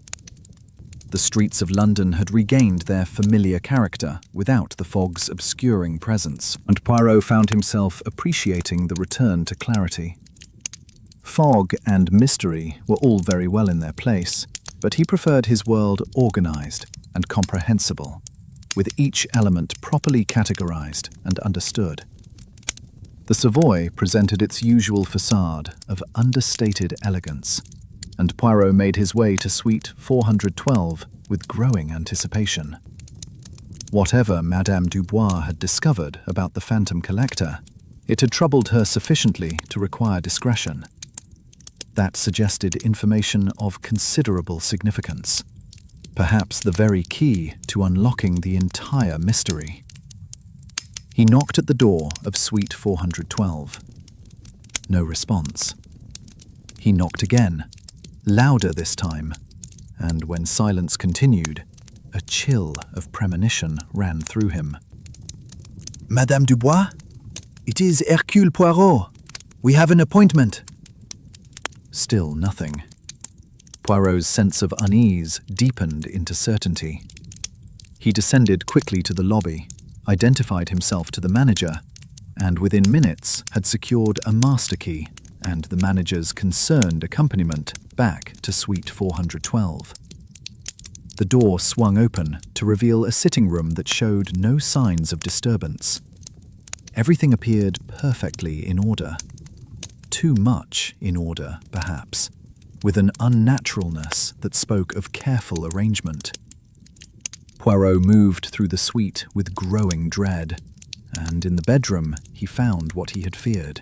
The streets of London had regained their familiar character without the fog's obscuring presence, and Poirot found himself appreciating the return to clarity. Fog and mystery were all very well in their place, but he preferred his world organized and comprehensible, with each element properly categorized and understood. The Savoy presented its usual facade of understated elegance, and Poirot made his way to suite 412 with growing anticipation. Whatever Madame Dubois had discovered about the phantom collector, it had troubled her sufficiently to require discretion. That suggested information of considerable significance, perhaps the very key to unlocking the entire mystery. He knocked at the door of suite 412. No response. He knocked again, louder this time, and when silence continued, a chill of premonition ran through him. Madame Dubois? It is Hercule Poirot. We have an appointment. Still nothing. Poirot's sense of unease deepened into certainty. He descended quickly to the lobby, identified himself to the manager, and within minutes had secured a master key and the manager's concerned accompaniment back to suite 412. The door swung open to reveal a sitting room that showed no signs of disturbance. Everything appeared perfectly in order. too much in order, perhaps, with an unnaturalness that spoke of careful arrangement. Poirot moved through the suite with growing dread, and in the bedroom he found what he had feared.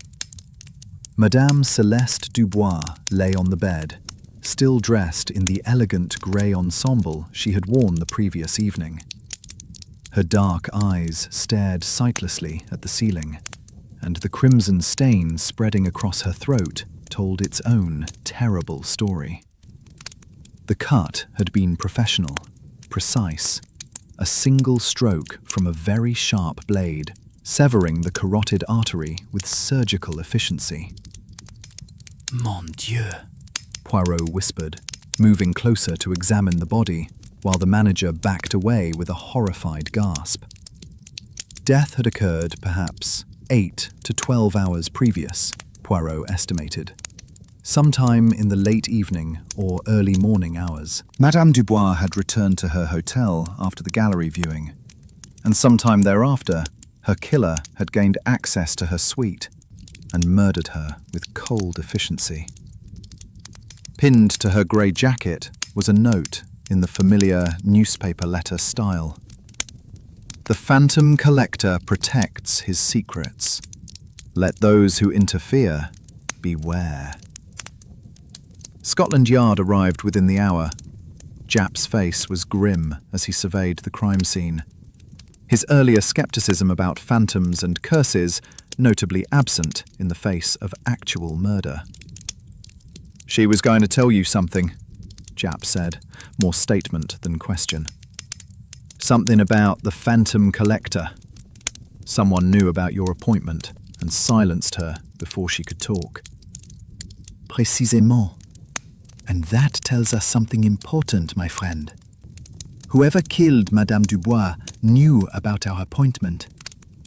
Madame Celeste Dubois lay on the bed, still dressed in the elegant grey ensemble she had worn the previous evening. Her dark eyes stared sightlessly at the ceiling, and the crimson stain spreading across her throat told its own terrible story. The cut had been professional, precise, a single stroke from a very sharp blade, severing the carotid artery with surgical efficiency. Mon Dieu, Poirot whispered, moving closer to examine the body, while the manager backed away with a horrified gasp. Death had occurred, perhaps, 8 to 12 hours previous, Poirot estimated. Sometime in the late evening or early morning hours, Madame Dubois had returned to her hotel after the gallery viewing, and sometime thereafter, her killer had gained access to her suite and murdered her with cold efficiency. Pinned to her grey jacket was a note in the familiar newspaper letter style. The phantom collector protects his secrets. Let those who interfere beware. Scotland Yard arrived within the hour. Japp's face was grim as he surveyed the crime scene. His earlier scepticism about phantoms and curses notably absent in the face of actual murder. "She was going to tell you something," Japp said, more statement than question. "Something about the phantom collector. Someone knew about your appointment and silenced her before she could talk." Précisément. And that tells us something important, my friend. Whoever killed Madame Dubois knew about our appointment,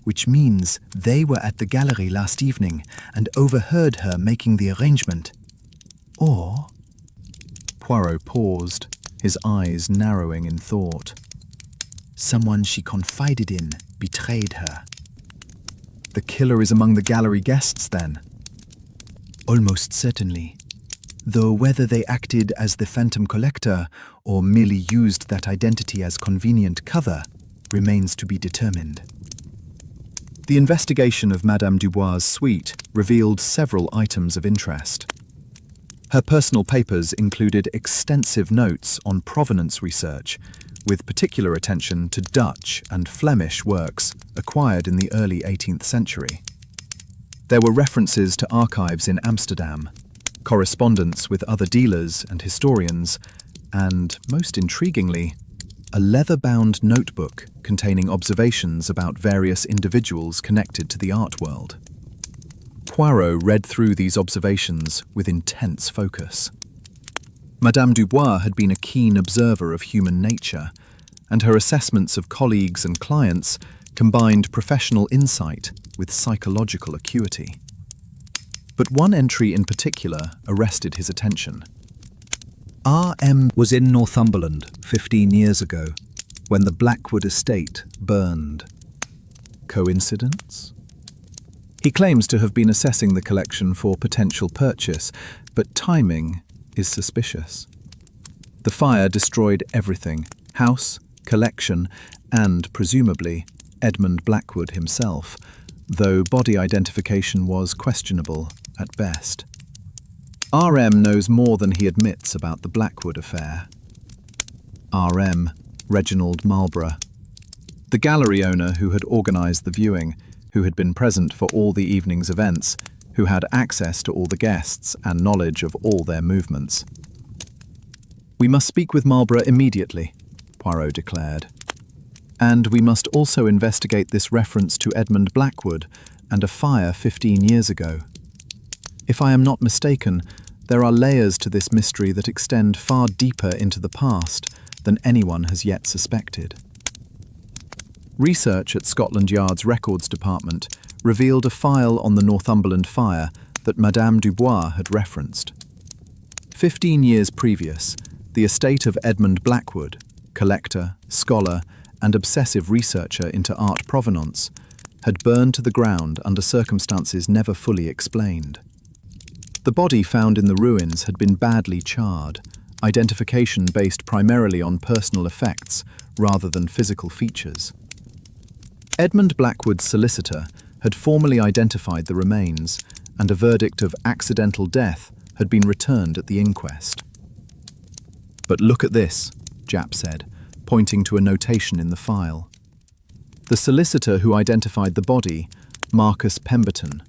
which means they were at the gallery last evening and overheard her making the arrangement. Or... Poirot paused, his eyes narrowing in thought. Someone she confided in betrayed her. The killer is among the gallery guests, then? Almost certainly. Though whether they acted as the phantom collector or merely used that identity as convenient cover remains to be determined. The investigation of Madame Dubois' suite revealed several items of interest. Her personal papers included extensive notes on provenance research, with particular attention to Dutch and Flemish works acquired in the early 18th century. There were references to archives in Amsterdam, correspondence with other dealers and historians, and, most intriguingly, a leather-bound notebook containing observations about various individuals connected to the art world. Poirot read through these observations with intense focus. Madame Dubois had been a keen observer of human nature, and her assessments of colleagues and clients combined professional insight with psychological acuity. But one entry in particular arrested his attention. R.M. was in Northumberland 15 years ago, when the Blackwood estate burned. Coincidence? He claims to have been assessing the collection for potential purchase, but timing is suspicious. The fire destroyed everything: house, collection, and, presumably, Edmund Blackwood himself, though body identification was questionable at best. R.M. knows more than he admits about the Blackwood affair. R.M., Reginald Marlborough, the gallery owner who had organised the viewing, who had been present for all the evening's events, who had access to all the guests and knowledge of all their movements. "We must speak with Marlborough immediately," Poirot declared. "And we must also investigate this reference to Edmund Blackwood and a fire 15 years ago. If I am not mistaken, there are layers to this mystery that extend far deeper into the past than anyone has yet suspected." Research at Scotland Yard's Records Department revealed a file on the Northumberland fire that Madame Dubois had referenced. 15 years previous, the estate of Edmund Blackwood, collector, scholar, and obsessive researcher into art provenance, had burned to the ground under circumstances never fully explained. The body found in the ruins had been badly charred, identification based primarily on personal effects rather than physical features. Edmund Blackwood's solicitor had formally identified the remains, and a verdict of accidental death had been returned at the inquest. "But look at this," Japp said, pointing to a notation in the file. The solicitor who identified the body, Marcus Pemberton,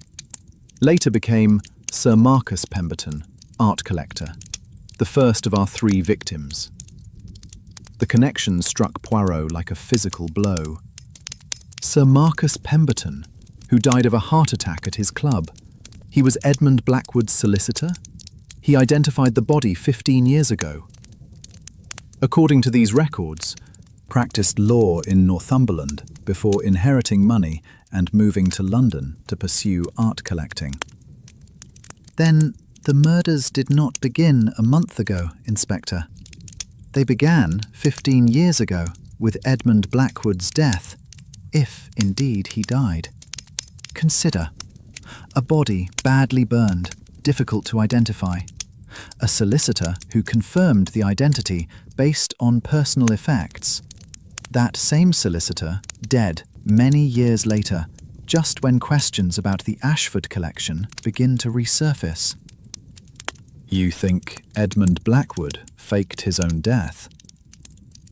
later became Sir Marcus Pemberton, art collector, the first of our 3 victims. The connection struck Poirot like a physical blow. Sir Marcus Pemberton, who died of a heart attack at his club. He was Edmund Blackwood's solicitor? He identified the body 15 years ago. According to these records, practiced law in Northumberland before inheriting money and moving to London to pursue art collecting. Then the murders did not begin a month ago, Inspector. They began 15 years ago with Edmund Blackwood's death, if indeed he died. Consider, a body badly burned, difficult to identify. A solicitor who confirmed the identity based on personal effects. That same solicitor dead many years later, just when questions about the Ashford collection begin to resurface. You think Edmund Blackwood faked his own death?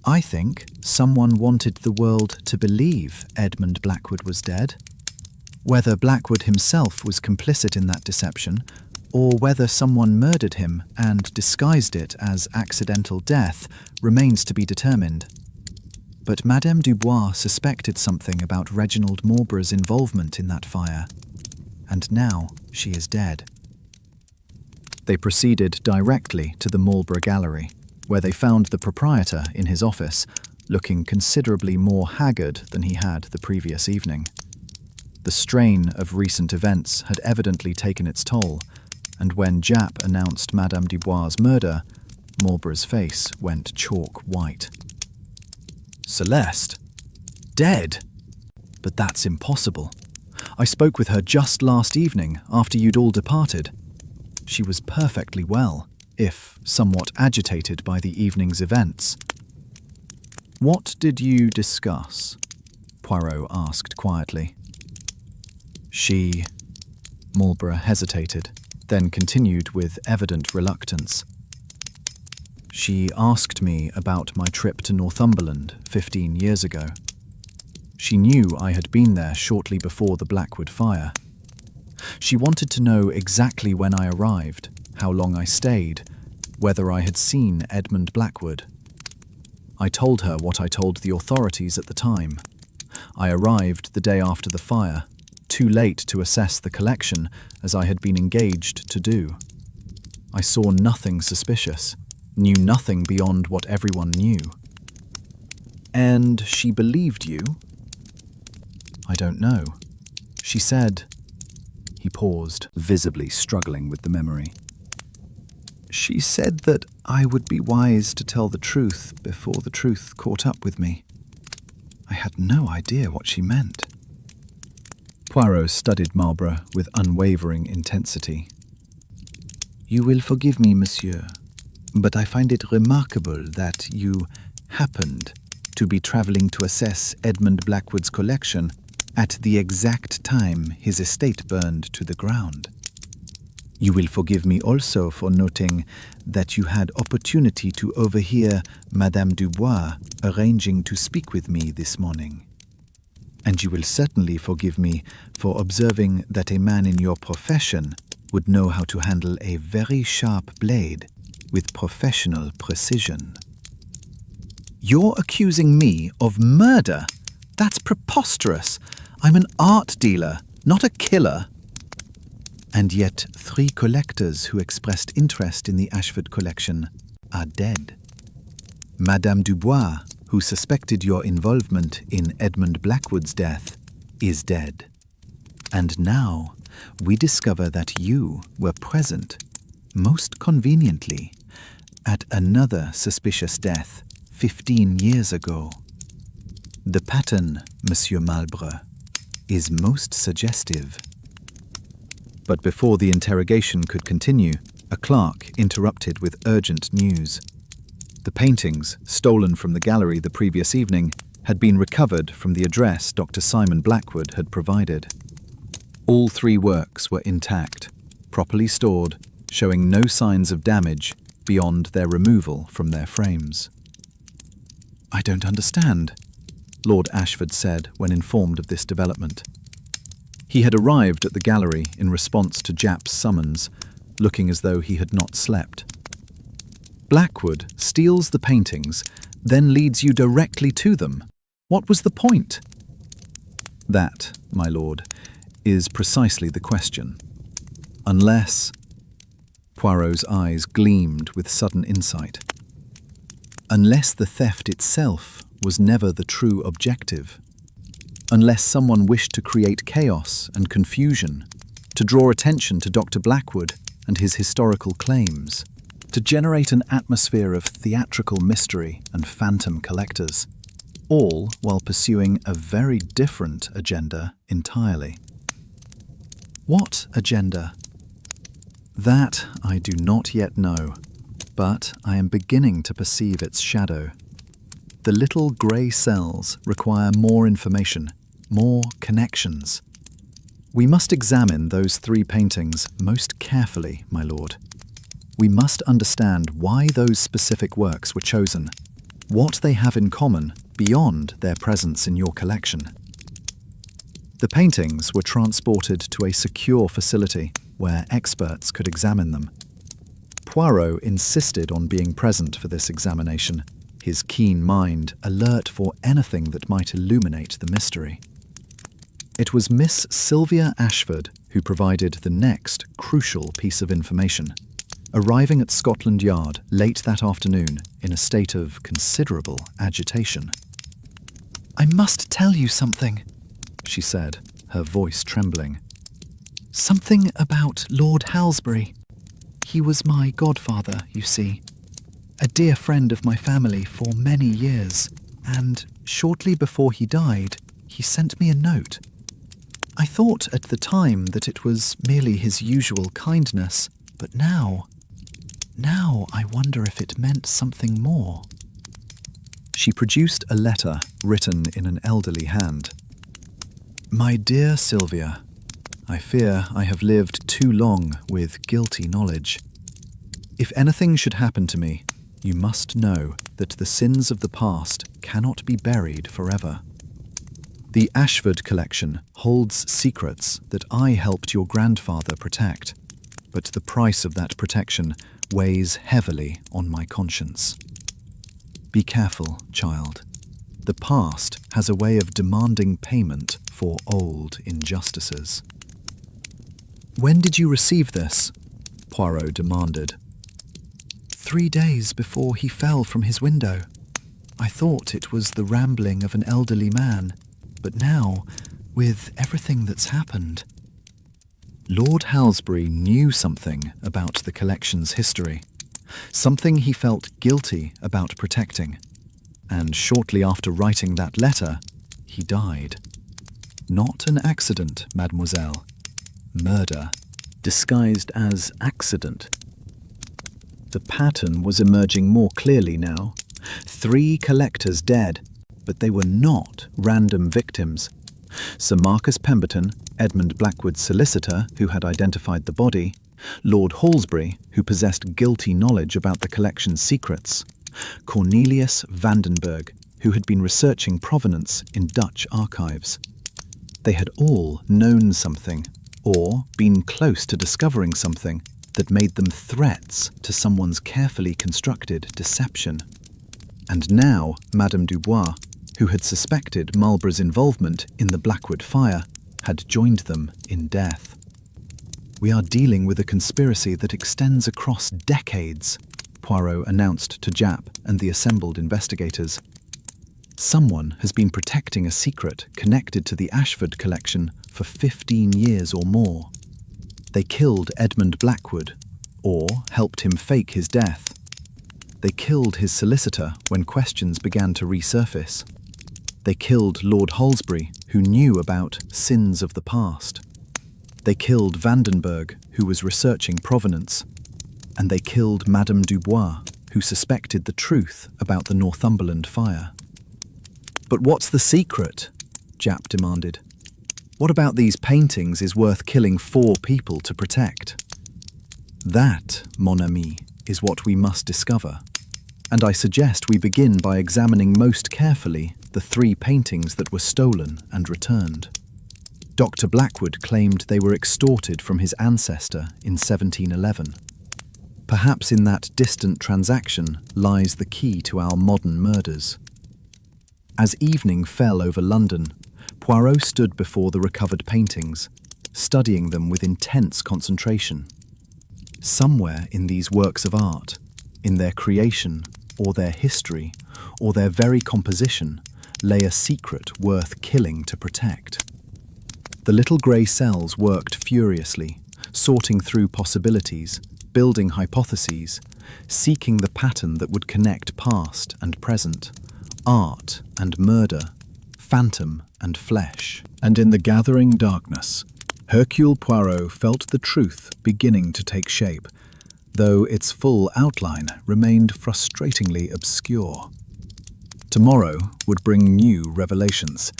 I think someone wanted the world to believe Edmund Blackwood was dead. Whether Blackwood himself was complicit in that deception, or whether someone murdered him and disguised it as accidental death, remains to be determined. But Madame Dubois suspected something about Reginald Marlborough's involvement in that fire, and now she is dead. They proceeded directly to the Marlborough Gallery, where they found the proprietor in his office, looking considerably more haggard than he had the previous evening. The strain of recent events had evidently taken its toll, and when Japp announced Madame Dubois' murder, Marlborough's face went chalk white. "Celeste? Dead? But that's impossible. I spoke with her just last evening after you'd all departed. She was perfectly well, if somewhat agitated by the evening's events." "What did you discuss?" Poirot asked quietly. Marlborough hesitated, then continued with evident reluctance. "She asked me about my trip to Northumberland 15 years ago. She knew I had been there shortly before the Blackwood fire. She wanted to know exactly when I arrived, how long I stayed, whether I had seen Edmund Blackwood. I told her what I told the authorities at the time. I arrived the day after the fire, too late to assess the collection as I had been engaged to do. I saw nothing suspicious, knew nothing beyond what everyone knew." "And she believed you?" "I don't know. She said..." He paused, visibly struggling with the memory. "She said that I would be wise to tell the truth before the truth caught up with me. I had no idea what she meant." Poirot studied Marlborough with unwavering intensity. "You will forgive me, monsieur, but I find it remarkable that you happened to be travelling to assess Edmund Blackwood's collection at the exact time his estate burned to the ground. You will forgive me also for noting that you had opportunity to overhear Madame Dubois arranging to speak with me this morning. And you will certainly forgive me for observing that a man in your profession would know how to handle a very sharp blade with professional precision." "You're accusing me of murder? That's preposterous. I'm an art dealer, not a killer." "And yet 3 collectors who expressed interest in the Ashford collection are dead. Madame Dubois, who suspected your involvement in Edmund Blackwood's death, is dead. And now we discover that you were present, most conveniently, at another suspicious death 15 years ago. The pattern, Monsieur Marlborough, is most suggestive." But before the interrogation could continue, a clerk interrupted with urgent news. The paintings, stolen from the gallery the previous evening, had been recovered from the address Dr. Simon Blackwood had provided. All three works were intact, properly stored, showing no signs of damage beyond their removal from their frames. "I don't understand," Lord Ashford said when informed of this development. He had arrived at the gallery in response to Japp's summons, looking as though he had not slept. "Blackwood steals the paintings, then leads you directly to them. What was the point?" "That, my lord, is precisely the question. Unless—" Poirot's eyes gleamed with sudden insight. "Unless the theft itself was never the true objective. Unless someone wished to create chaos and confusion, to draw attention to Dr. Blackwood and his historical claims, to generate an atmosphere of theatrical mystery and phantom collectors, all while pursuing a very different agenda entirely." "What agenda?" "That I do not yet know, but I am beginning to perceive its shadow. The little grey cells require more information, more connections. We must examine those three paintings most carefully, my lord. We must understand why those specific works were chosen, what they have in common beyond their presence in your collection." The paintings were transported to a secure facility where experts could examine them. Poirot insisted on being present for this examination, his keen mind alert for anything that might illuminate the mystery. It was Miss Sylvia Ashford who provided the next crucial piece of information, arriving at Scotland Yard late that afternoon in a state of considerable agitation. "I must tell you something," she said, her voice trembling. "Something about Lord Halsbury. He was my godfather, you see. A dear friend of my family for many years, and shortly before he died, he sent me a note. I thought at the time that it was merely his usual kindness, but now I wonder if it meant something more." She produced a letter written in an elderly hand. "My dear Sylvia, I fear I have lived too long with guilty knowledge. If anything should happen to me, you must know that the sins of the past cannot be buried forever. The Ashford collection holds secrets that I helped your grandfather protect, but the price of that protection weighs heavily on my conscience. Be careful, child. The past has a way of demanding payment for old injustices." "When did you receive this?" Poirot demanded. 3 days before he fell from his window. I thought it was the rambling of an elderly man, but now, with everything that's happened..." Lord Halsbury knew something about the collection's history, something he felt guilty about protecting, and shortly after writing that letter, he died. Not an accident, mademoiselle. Murder, disguised as accident. The pattern was emerging more clearly now. 3 collectors dead, but they were not random victims. Sir Marcus Pemberton, Edmund Blackwood's solicitor, who had identified the body, Lord Halsbury, who possessed guilty knowledge about the collection's secrets, Cornelius Vandenberg, who had been researching provenance in Dutch archives. They had all known something, or been close to discovering something, that made them threats to someone's carefully constructed deception. And now Madame Dubois, who had suspected Marlborough's involvement in the Blackwood fire, had joined them in death. "We are dealing with a conspiracy that extends across decades," Poirot announced to Japp and the assembled investigators. "Someone has been protecting a secret connected to the Ashford collection for 15 years or more. They killed Edmund Blackwood, or helped him fake his death. They killed his solicitor when questions began to resurface. They killed Lord Halsbury, who knew about sins of the past. They killed Vandenberg, who was researching provenance. And they killed Madame Dubois, who suspected the truth about the Northumberland fire. "But what's the secret?" Japp demanded. "What about these paintings is worth killing 4 people to protect?" "That, mon ami, is what we must discover. And I suggest we begin by examining most carefully the 3 paintings that were stolen and returned. Dr. Blackwood claimed they were extorted from his ancestor in 1711. Perhaps in that distant transaction lies the key to our modern murders." As evening fell over London, Poirot stood before the recovered paintings, studying them with intense concentration. Somewhere in these works of art, in their creation, or their history, or their very composition, lay a secret worth killing to protect. The little grey cells worked furiously, sorting through possibilities, building hypotheses, seeking the pattern that would connect past and present, art and murder, phantom and flesh. And in the gathering darkness, Hercule Poirot felt the truth beginning to take shape, though its full outline remained frustratingly obscure. Tomorrow would bring new revelations.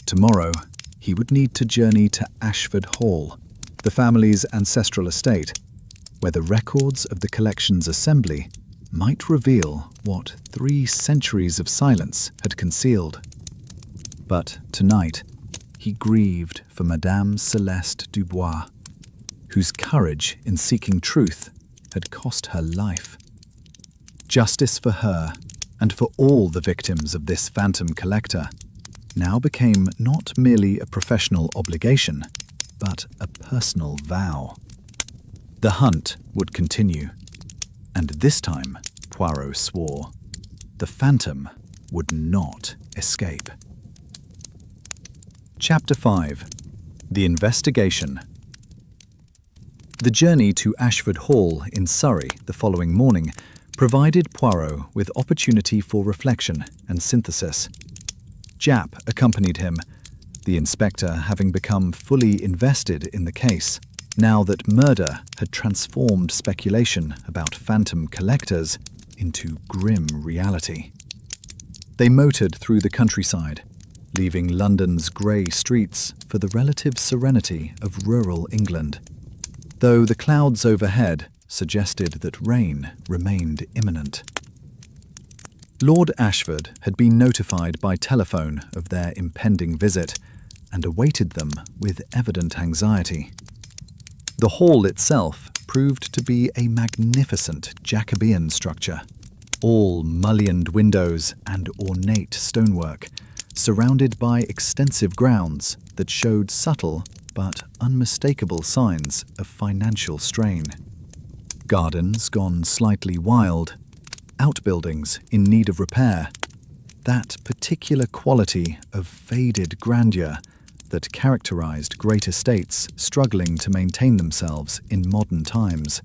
Tomorrow, he would need to journey to Ashworth Hall, the family's ancestral estate, where the records of the collection's assembly might reveal what 3 centuries of silence had concealed. But tonight, he grieved for Madame Celeste Dubois, whose courage in seeking truth had cost her life. Justice for her, and for all the victims of this phantom collector, now became not merely a professional obligation, but a personal vow. The hunt would continue, and this time, Poirot swore, the phantom would not escape. Chapter 5. The Investigation. The journey to Ashford Hall in Surrey the following morning provided Poirot with opportunity for reflection and synthesis. Japp accompanied him, the inspector having become fully invested in the case, now that murder had transformed speculation about phantom collectors into grim reality. They motored through the countryside, leaving London's grey streets for the relative serenity of rural England, though the clouds overhead suggested that rain remained imminent. Lord Ashford had been notified by telephone of their impending visit and awaited them with evident anxiety. The hall itself proved to be a magnificent Jacobean structure, all mullioned windows and ornate stonework, surrounded by extensive grounds that showed subtle but unmistakable signs of financial strain. Gardens gone slightly wild, outbuildings in need of repair, that particular quality of faded grandeur that characterized great estates struggling to maintain themselves in modern times.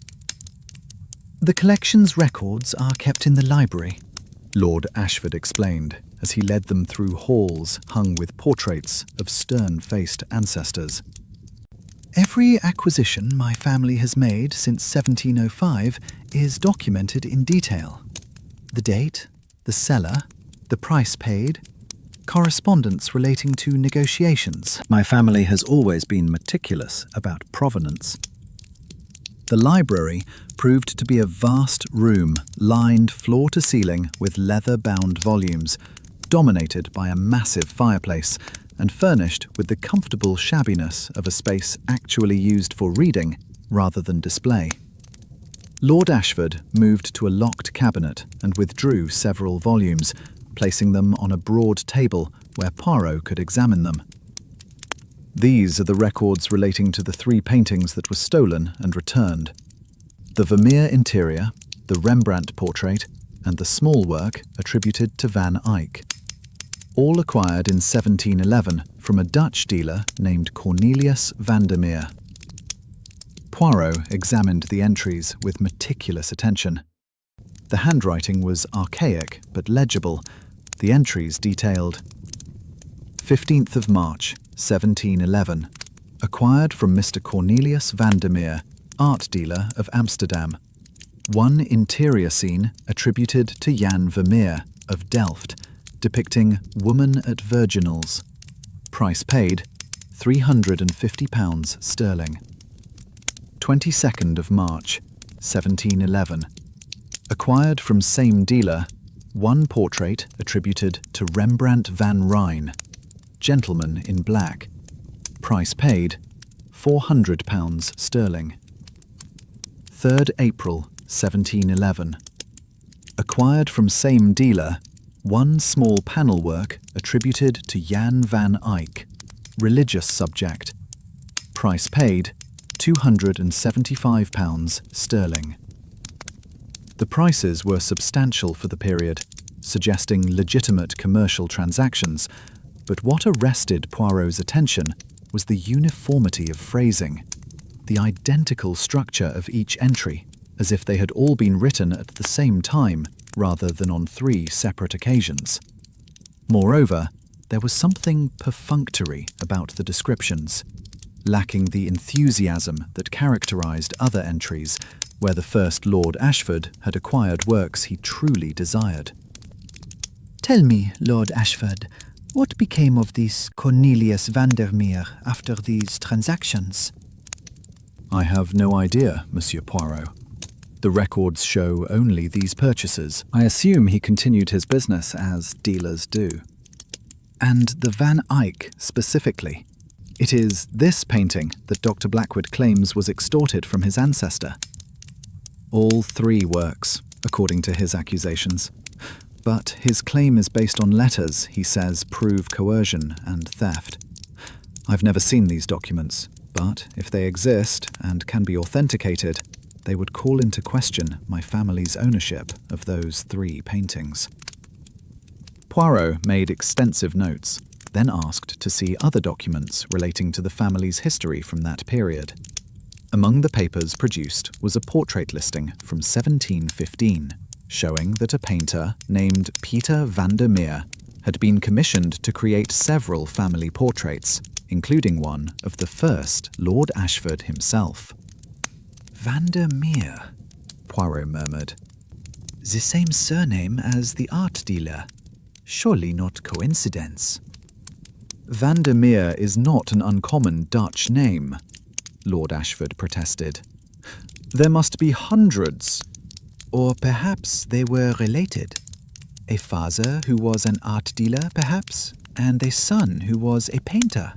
"The collection's records are kept in the library," Lord Ashford explained as he led them through halls hung with portraits of stern-faced ancestors. "Every acquisition my family has made since 1705 is documented in detail. The date, the seller, the price paid, correspondence relating to negotiations." My family has always been meticulous about provenance. The library proved to be a vast room lined floor to ceiling with leather-bound volumes, dominated by a massive fireplace and furnished with the comfortable shabbiness of a space actually used for reading rather than display. Lord Ashford moved to a locked cabinet and withdrew several volumes, placing them on a broad table where Poirot could examine them. These are the records relating to the 3 paintings that were stolen and returned. The Vermeer interior, the Rembrandt portrait, and the small work attributed to Van Eyck. All acquired in 1711 from a Dutch dealer named Cornelius Vandermeer. Poirot examined the entries with meticulous attention. The handwriting was archaic but legible. The entries detailed 15th of March, 1711, Acquired from Mr. Cornelius Vandermeer, art dealer of Amsterdam. One interior scene attributed to Jan Vermeer of Delft, depicting Woman at Virginals. Price paid, £350 sterling. 22nd of March, 1711. Acquired from same dealer, one portrait attributed to Rembrandt van Rijn, Gentleman in Black. Price paid, £400 sterling. 3rd April, 1711. Acquired from same dealer, one small panel work attributed to Jan van Eyck, religious subject. Price paid, £275 sterling. The prices were substantial for the period, suggesting legitimate commercial transactions, but what arrested Poirot's attention was the uniformity of phrasing, the identical structure of each entry, as if they had all been written at the same time rather than on 3 separate occasions. Moreover, there was something perfunctory about the descriptions, lacking the enthusiasm that characterized other entries where the first Lord Ashford had acquired works he truly desired. Tell me, Lord Ashford, what became of this Cornelius Vandermeer after these transactions? I have no idea, Monsieur Poirot. The records show only these purchases. I assume he continued his business as dealers do. And the Van Eyck specifically. It is this painting that Dr. Blackwood claims was extorted from his ancestor. All 3 works, according to his accusations. But his claim is based on letters he says prove coercion and theft. I've never seen these documents, but if they exist and can be authenticated, they would call into question my family's ownership of those 3 paintings. Poirot made extensive notes, then asked to see other documents relating to the family's history from that period. Among the papers produced was a portrait listing from 1715, showing that a painter named Peter Vandermeer had been commissioned to create several family portraits, including one of the first Lord Ashford himself. Vandermeer, Poirot murmured. The same surname as the art dealer. Surely not coincidence. Vandermeer is not an uncommon Dutch name, Lord Ashford protested. There must be hundreds. Or perhaps they were related. A father who was an art dealer, perhaps, and a son who was a painter.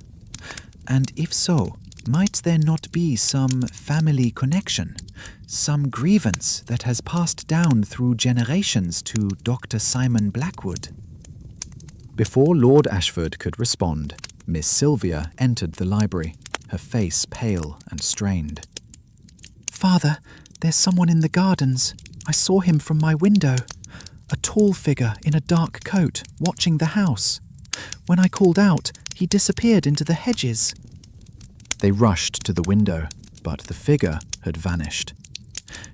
And if so, might there not be some family connection, some grievance that has passed down through generations to Dr. Simon Blackwood? Before Lord Ashford could respond, Miss Sylvia entered the library, her face pale and strained. Father, there's someone in the gardens. I saw him from my window. A tall figure in a dark coat, watching the house. When I called out, he disappeared into the hedges. They rushed to the window, but the figure had vanished.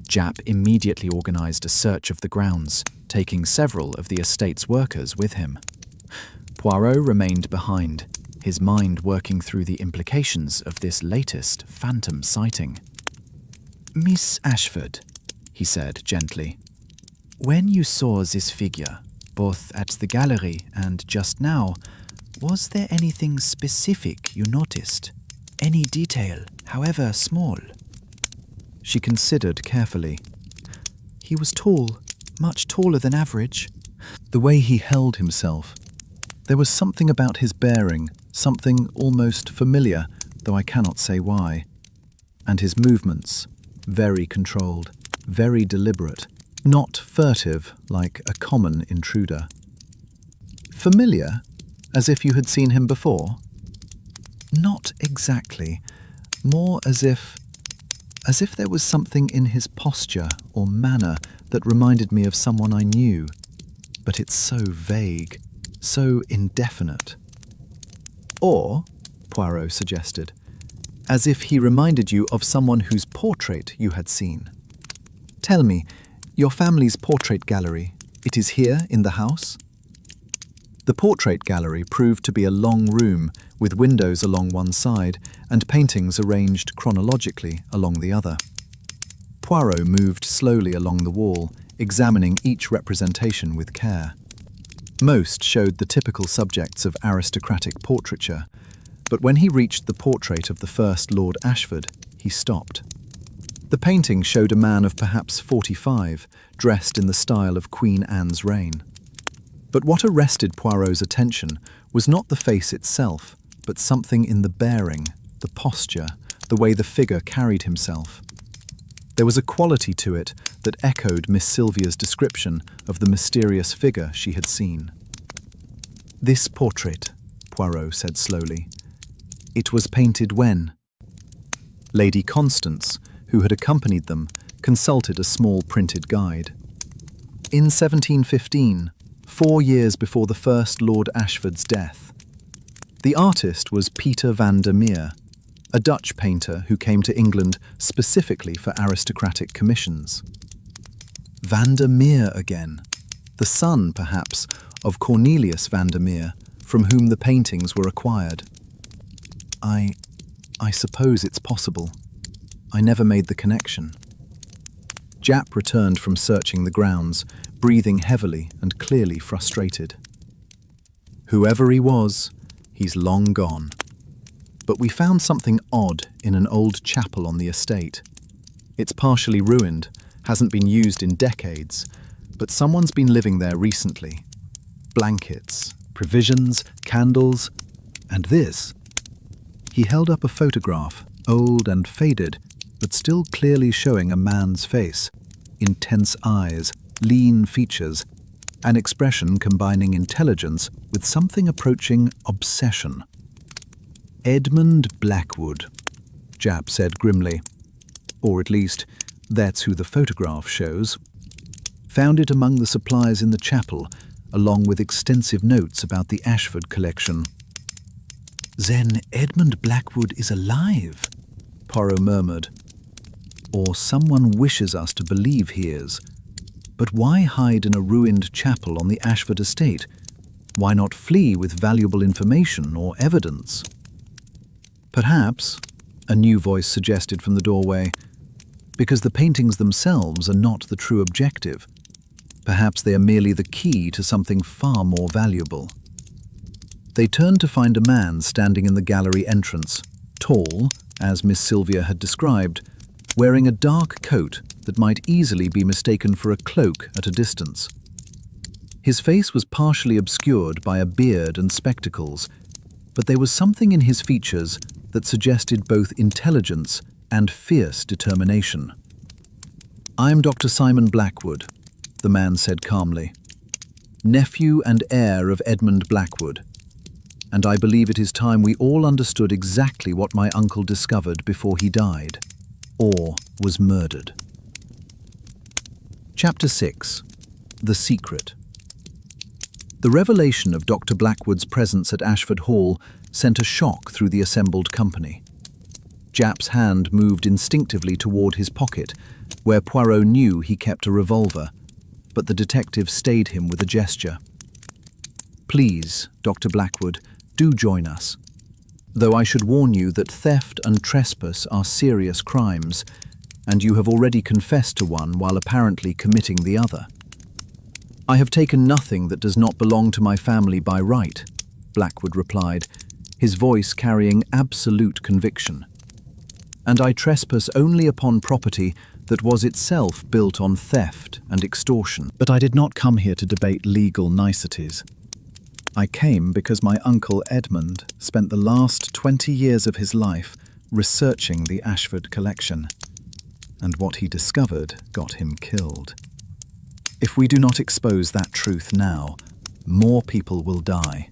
Japp immediately organised a search of the grounds, taking several of the estate's workers with him. Poirot remained behind, his mind working through the implications of this latest phantom sighting. Miss Ashford, he said gently, when you saw this figure, both at the gallery and just now, was there anything specific you noticed? Any detail, however small? She considered carefully. He was tall, much taller than average. The way he held himself. There was something about his bearing, something almost familiar, though I cannot say why. And his movements, very controlled, very deliberate, not furtive like a common intruder. Familiar, as if you had seen him before? Not exactly, more as if there was something in his posture or manner that reminded me of someone I knew, but it's so vague, so indefinite. Or, Poirot suggested, as if he reminded you of someone whose portrait you had seen. Tell me, your family's portrait gallery, it is here in the house? The portrait gallery proved to be a long room with windows along one side and paintings arranged chronologically along the other. Poirot moved slowly along the wall, examining each representation with care. Most showed the typical subjects of aristocratic portraiture, but when he reached the portrait of the first Lord Ashford, he stopped. The painting showed a man of perhaps 45, dressed in the style of Queen Anne's reign. But what arrested Poirot's attention was not the face itself, but something in the bearing, the posture, the way the figure carried himself. There was a quality to it that echoed Miss Sylvia's description of the mysterious figure she had seen. "This portrait," Poirot said slowly. "It was painted when?" Lady Constance, who had accompanied them, consulted a small printed guide. "In 1715, 4 years before the first Lord Ashford's death. The artist was Peter van der Meer, a Dutch painter who came to England specifically for aristocratic commissions." Van der Meer again, the son, perhaps, of Cornelius van der Meer, from whom the paintings were acquired. I suppose it's possible. I never made the connection." Japp returned from searching the grounds, breathing heavily and clearly frustrated. "Whoever he was, he's long gone. But we found something odd in an old chapel on the estate. It's partially ruined, hasn't been used in decades, but someone's been living there recently. Blankets, provisions, candles, and this." He held up a photograph, old and faded, but still clearly showing a man's face, intense eyes, lean features, an expression combining intelligence with something approaching obsession. "Edmund Blackwood," Japp said grimly. "Or at least, that's who the photograph shows. Found it among the supplies in the chapel, along with extensive notes about the Ashford collection." "Then Edmund Blackwood is alive," Poirot murmured. "Or someone wishes us to believe he is. But why hide in a ruined chapel on the Ashford estate? Why not flee with valuable information or evidence?" "Perhaps," a new voice suggested from the doorway, "because the paintings themselves are not the true objective. Perhaps they are merely the key to something far more valuable." They turned to find a man standing in the gallery entrance, tall, as Miss Sylvia had described, wearing a dark coat that might easily be mistaken for a cloak at a distance. His face was partially obscured by a beard and spectacles, but there was something in his features that suggested both intelligence and fierce determination. "I'm Dr. Simon Blackwood," the man said calmly, "nephew and heir of Edmund Blackwood, and I believe it is time we all understood exactly what my uncle discovered before he died, or was murdered." Chapter 6. The Secret. The revelation of Dr. Blackwood's presence at Ashford Hall sent a shock through the assembled company. Japp's hand moved instinctively toward his pocket, where Poirot knew he kept a revolver, but the detective stayed him with a gesture. "Please, Dr. Blackwood, do join us. Though I should warn you that theft and trespass are serious crimes, and you have already confessed to one while apparently committing the other." "I have taken nothing that does not belong to my family by right," Blackwood replied, his voice carrying absolute conviction. "And I trespass only upon property that was itself built on theft and extortion. But I did not come here to debate legal niceties. I came because my uncle Edmund spent the last 20 years of his life researching the Ashford collection, and what he discovered got him killed. If we do not expose that truth now, more people will die."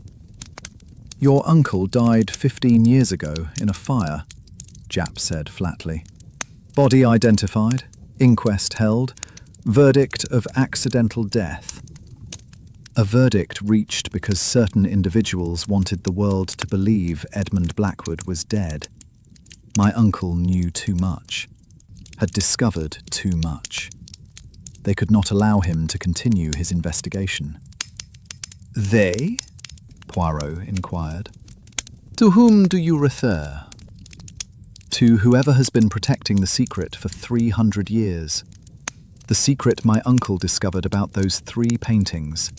"Your uncle died 15 years ago in a fire," Japp said flatly. "Body identified, inquest held, verdict of accidental death." A verdict reached because certain individuals wanted the world to believe Edmund Blackwood was dead. My uncle knew too much, had discovered too much. They could not allow him to continue his investigation. "They?" Poirot inquired. To whom do you refer? To whoever has been protecting the secret for 300 years. The secret my uncle discovered about those 3 paintings,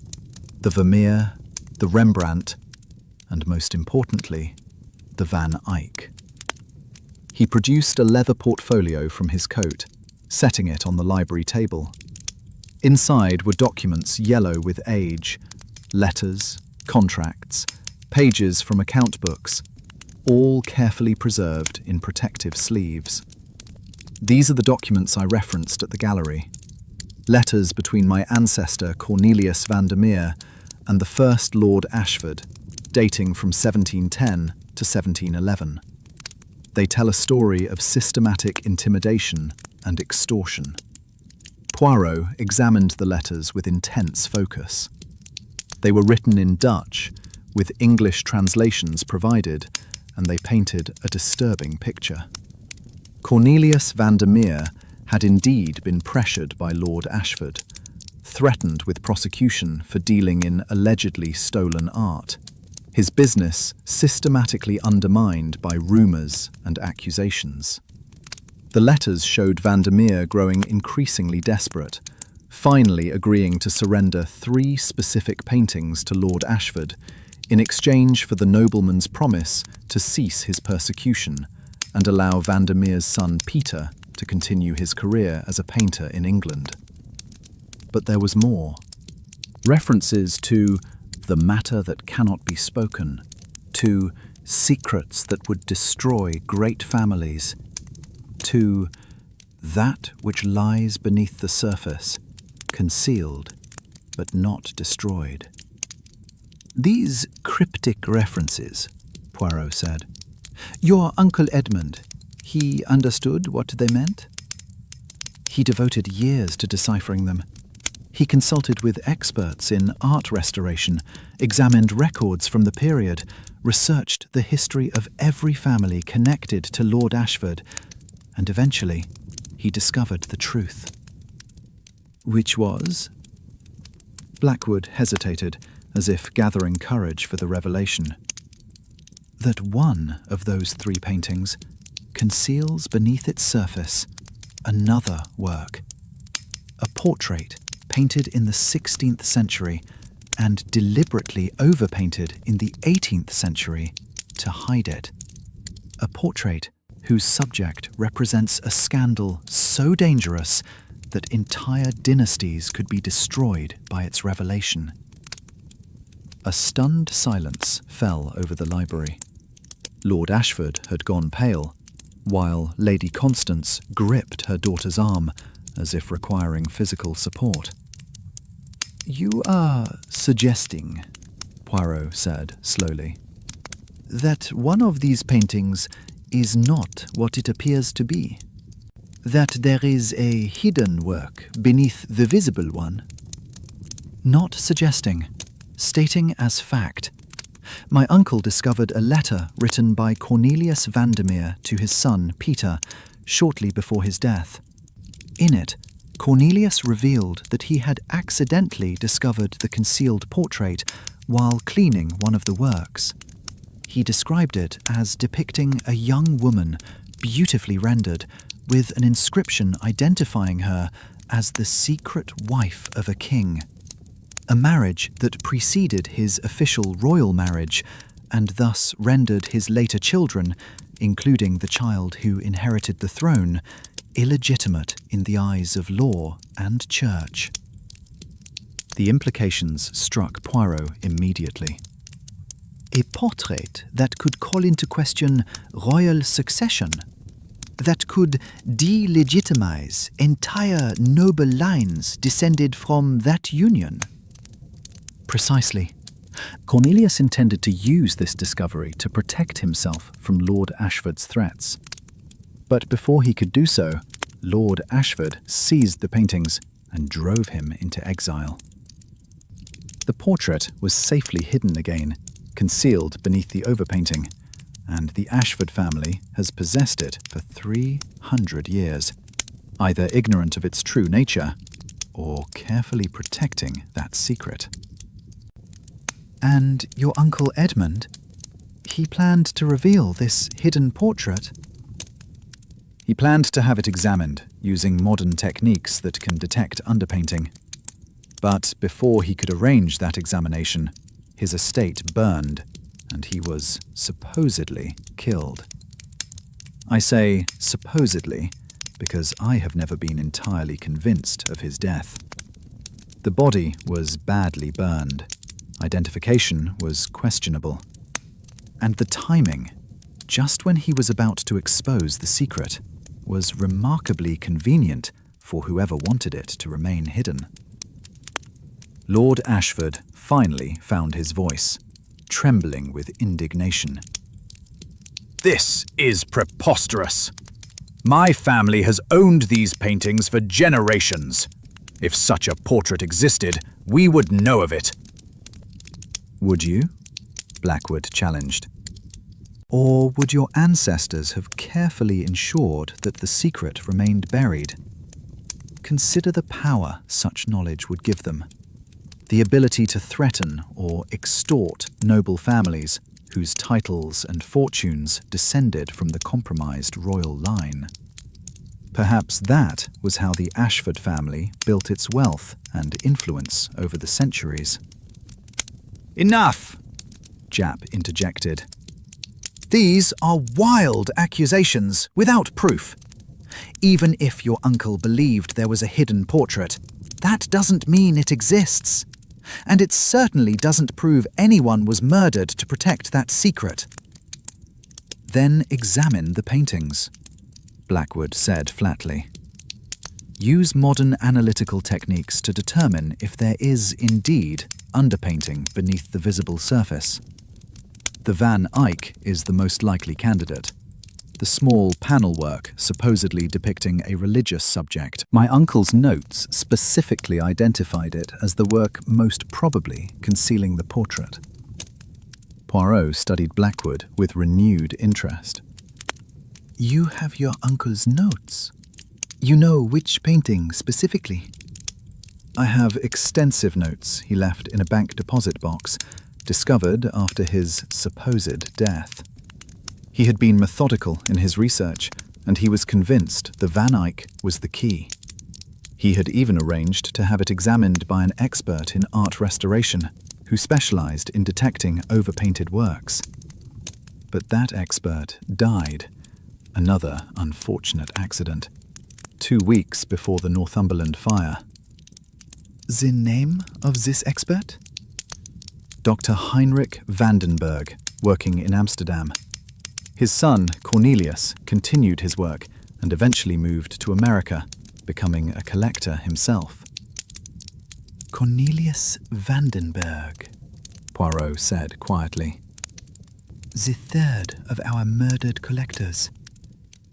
the Vermeer, the Rembrandt, and most importantly, the Van Eyck. He produced a leather portfolio from his coat, setting it on the library table. Inside were documents yellow with age, letters, contracts, pages from account books, all carefully preserved in protective sleeves. These are the documents I referenced at the gallery. Letters between my ancestor Cornelius Vandermeer and the first Lord Ashford, dating from 1710 to 1711. They tell a story of systematic intimidation and extortion. Poirot examined the letters with intense focus. They were written in Dutch, with English translations provided, and they painted a disturbing picture. Cornelius Vandermeer had indeed been pressured by Lord Ashford, threatened with prosecution for dealing in allegedly stolen art. His business systematically undermined by rumours and accusations. The letters showed Vandermeer growing increasingly desperate, finally agreeing to surrender 3 specific paintings to Lord Ashford in exchange for the nobleman's promise to cease his persecution and allow Vandermeer's son Peter to continue his career as a painter in England. But there was more. References to the matter that cannot be spoken, to secrets that would destroy great families, to that which lies beneath the surface, concealed but not destroyed. These cryptic references, Poirot said. Your Uncle Edmund, he understood what they meant? He devoted years to deciphering them. He consulted with experts in art restoration, examined records from the period, researched the history of every family connected to Lord Ashford, and eventually he discovered the truth. Which was? Blackwood hesitated, as if gathering courage for the revelation. That one of those 3 paintings conceals beneath its surface another work, a portrait painted in the 16th century and deliberately overpainted in the 18th century to hide it. A portrait whose subject represents a scandal so dangerous that entire dynasties could be destroyed by its revelation. A stunned silence fell over the library. Lord Ashford had gone pale, while Lady Constance gripped her daughter's arm, as if requiring physical support. You are suggesting, Poirot said slowly, that one of these paintings is not what it appears to be, that there is a hidden work beneath the visible one. Not suggesting, stating as fact. My uncle discovered a letter written by Cornelius Vandermeer to his son Peter shortly before his death. In it, Cornelius revealed that he had accidentally discovered the concealed portrait while cleaning one of the works. He described it as depicting a young woman, beautifully rendered, with an inscription identifying her as the secret wife of a king. A marriage that preceded his official royal marriage and thus rendered his later children, including the child who inherited the throne, illegitimate in the eyes of law and church. The implications struck Poirot immediately. A portrait that could call into question royal succession, that could delegitimize entire noble lines descended from that union. Precisely. Cornelius intended to use this discovery to protect himself from Lord Ashford's threats. But before he could do so, Lord Ashford seized the paintings and drove him into exile. The portrait was safely hidden again, concealed beneath the overpainting, and the Ashford family has possessed it for 300 years, either ignorant of its true nature or carefully protecting that secret. And your Uncle Edmund? he planned to reveal this hidden portrait? He planned to have it examined using modern techniques that can detect underpainting. But before he could arrange that examination, his estate burned, and he was supposedly killed. I say supposedly because I have never been entirely convinced of his death. The body was badly burned. Identification was questionable. And the timing, just when he was about to expose the secret, was remarkably convenient for whoever wanted it to remain hidden. Lord Ashford finally found his voice, trembling with indignation. This is preposterous. My family has owned these paintings for generations. If such a portrait existed, we would know of it. Would you? Blackwood challenged. Or would your ancestors have carefully ensured that the secret remained buried? Consider the power such knowledge would give them. The ability to threaten or extort noble families whose titles and fortunes descended from the compromised royal line. Perhaps that was how the Ashford family built its wealth and influence over the centuries. Enough! Japp interjected. These are wild accusations without proof. Even if your uncle believed there was a hidden portrait, that doesn't mean it exists. And it certainly doesn't prove anyone was murdered to protect that secret. Then examine the paintings, Blackwood said flatly. Use modern analytical techniques to determine if there is indeed underpainting beneath the visible surface. The Van Eyck is the most likely candidate. The small panel work supposedly depicting a religious subject. My uncle's notes specifically identified it as the work most probably concealing the portrait. Poirot studied Blackwood with renewed interest. You have your uncle's notes. You know which painting specifically? I have extensive notes he left in a bank deposit box, discovered after his supposed death. He had been methodical in his research, and he was convinced the Van Eyck was the key. He had even arranged to have it examined by an expert in art restoration, who specialized in detecting overpainted works. But that expert died, another unfortunate accident, 2 weeks before the Northumberland fire. The name of this expert? Dr. Heinrich Vandenberg, working in Amsterdam. His son, Cornelius, continued his work and eventually moved to America, becoming a collector himself. Cornelius Vandenberg, Poirot said quietly. The third of our murdered collectors.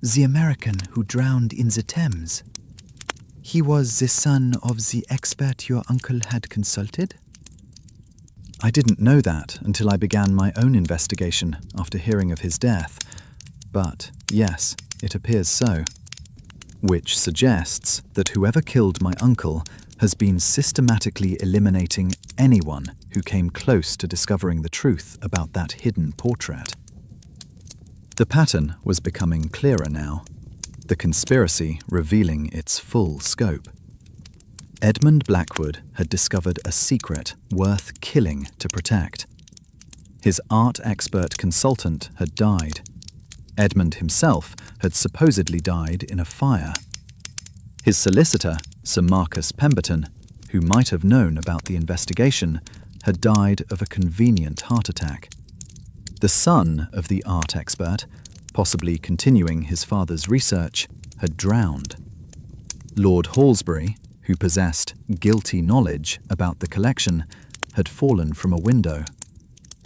The American who drowned in the Thames. He was the son of the expert your uncle had consulted? I didn't know that until I began my own investigation after hearing of his death. But, yes, it appears so. Which suggests that whoever killed my uncle has been systematically eliminating anyone who came close to discovering the truth about that hidden portrait. The pattern was becoming clearer now, the conspiracy revealing its full scope. Edmund Blackwood had discovered a secret worth killing to protect. His art expert consultant had died. Edmund himself had supposedly died in a fire. His solicitor, Sir Marcus Pemberton, who might have known about the investigation, had died of a convenient heart attack. The son of the art expert, possibly continuing his father's research, had drowned. Lord Halsbury, who possessed guilty knowledge about the collection, had fallen from a window.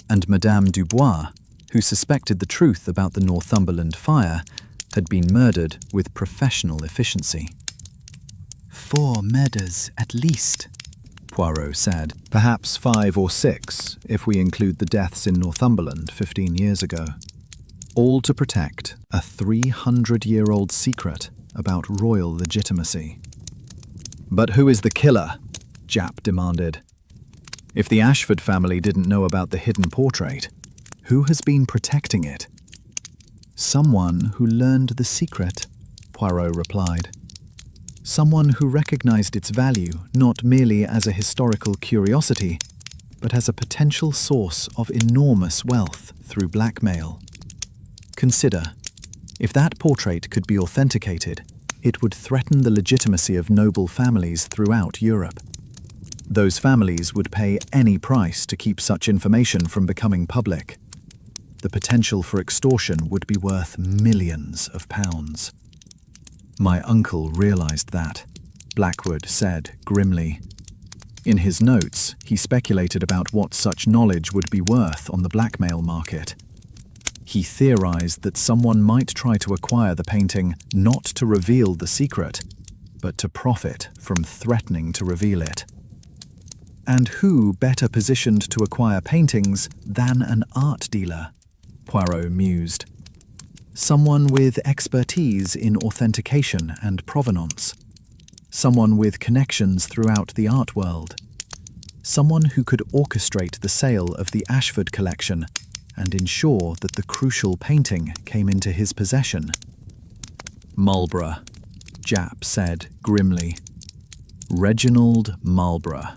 And Madame Dubois, who suspected the truth about the Northumberland fire, had been murdered with professional efficiency. 4 murders at least, Poirot said. Perhaps 5 or 6, if we include the deaths in Northumberland 15 years ago. All to protect a 300-year-old secret about royal legitimacy. But who is the killer? Japp demanded. If the Ashford family didn't know about the hidden portrait, Who has been protecting it? Someone who learned the secret, Poirot replied. Someone who recognized its value not merely as a historical curiosity, but as a potential source of enormous wealth through blackmail. Consider, if that portrait could be authenticated, it would threaten the legitimacy of noble families throughout Europe. Those families would pay any price to keep such information from becoming public. The potential for extortion would be worth millions of pounds. My uncle realized that, Blackwood said grimly. In his notes, he speculated about what such knowledge would be worth on the blackmail market. He theorized that someone might try to acquire the painting not to reveal the secret, but to profit from threatening to reveal it. And who better positioned to acquire paintings than an art dealer? Poirot mused. Someone with expertise in authentication and provenance. Someone with connections throughout the art world. Someone who could orchestrate the sale of the Ashford collection and ensure that the crucial painting came into his possession. Marlborough, Japp said grimly. Reginald Marlborough,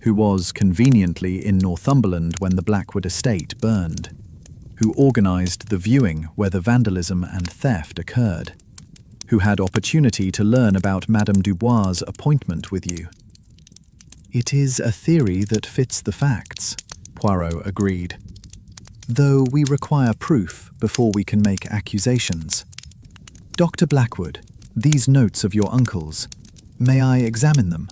who was conveniently in Northumberland when the Blackwood estate burned, who organised the viewing where the vandalism and theft occurred, who had opportunity to learn about Madame Dubois' appointment with you. It is a theory that fits the facts, Poirot agreed. Though we require proof before we can make accusations. Dr. Blackwood, these notes of your uncle's, may I examine them?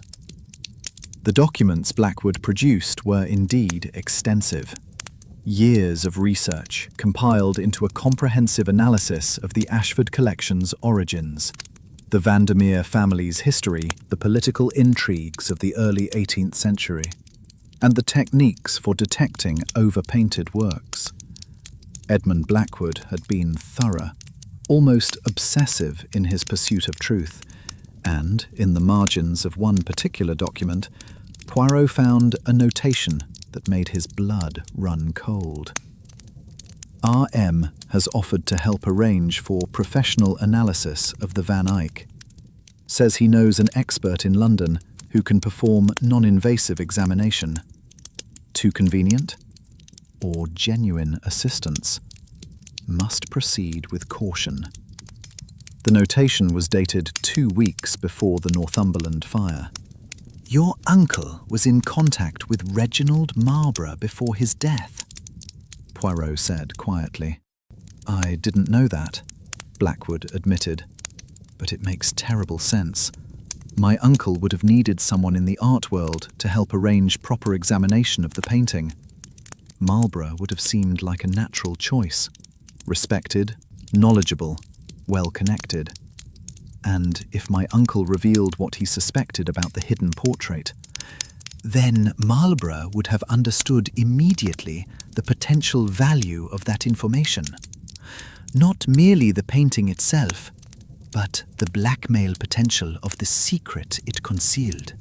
The documents Blackwood produced were indeed extensive. Years of research compiled into a comprehensive analysis of the Ashford collection's origins, the Wintermere family's history, the political intrigues of the early 18th century, and the techniques for detecting overpainted works. Edmund Blackwood had been thorough, almost obsessive in his pursuit of truth, and in the margins of one particular document, Poirot found a notation that made his blood run cold. R.M. has offered to help arrange for professional analysis of the Van Eyck. Says he knows an expert in London who can perform non-invasive examination. Too convenient? Or genuine assistance? Must proceed with caution. The notation was dated 2 weeks before the Northumberland fire. Your uncle was in contact with Reginald Marlborough before his death, Poirot said quietly. I didn't know that, Blackwood admitted. But it makes terrible sense. My uncle would have needed someone in the art world to help arrange proper examination of the painting. Marlborough would have seemed like a natural choice. Respected, knowledgeable, well-connected. And if my uncle revealed what he suspected about the hidden portrait, then Marlborough would have understood immediately the potential value of that information. Not merely the painting itself, but the blackmail potential of the secret it concealed.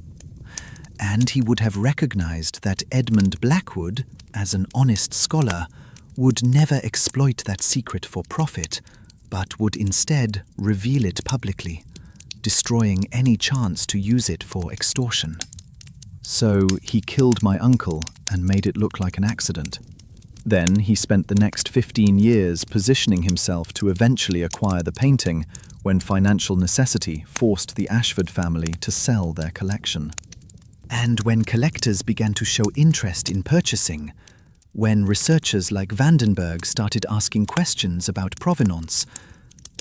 And he would have recognized that Edmund Blackwood, as an honest scholar, would never exploit that secret for profit, but would instead reveal it publicly, destroying any chance to use it for extortion. So he killed my uncle and made it look like an accident. Then he spent the next 15 years positioning himself to eventually acquire the painting when financial necessity forced the Ashford family to sell their collection. And when collectors began to show interest in purchasing, when researchers like Vandenberg started asking questions about provenance,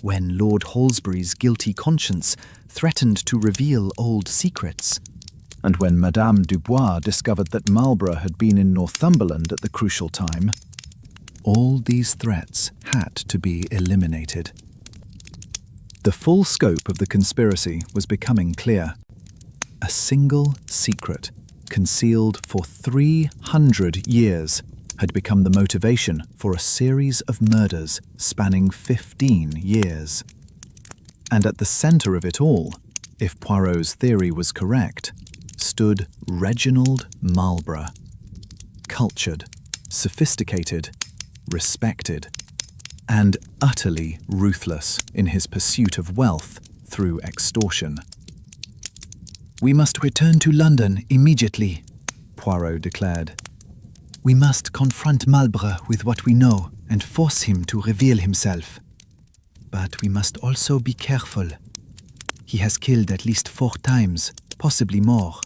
when Lord Halsbury's guilty conscience threatened to reveal old secrets, and when Madame Dubois discovered that Marlborough had been in Northumberland at the crucial time, all these threats had to be eliminated. The full scope of the conspiracy was becoming clear. A single secret, concealed for 300 years, had become the motivation for a series of murders spanning 15 years. And at the centre of it all, if Poirot's theory was correct, stood Reginald Marlborough. Cultured, sophisticated, respected, and utterly ruthless in his pursuit of wealth through extortion. "We must return to London immediately," Poirot declared. "We must confront Marlborough with what we know and force him to reveal himself. But we must also be careful. He has killed at least 4 times, possibly more.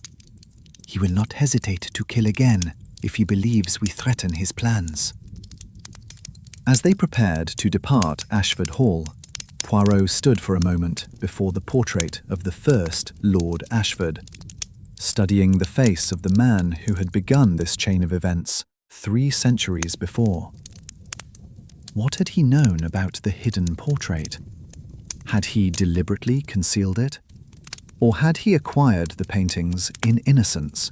He will not hesitate to kill again if he believes we threaten his plans." As they prepared to depart Ashford Hall, Poirot stood for a moment before the portrait of the first Lord Ashford, studying the face of the man who had begun this chain of events 3 centuries before. What had he known about the hidden portrait? Had he deliberately concealed it? Or had he acquired the paintings in innocence,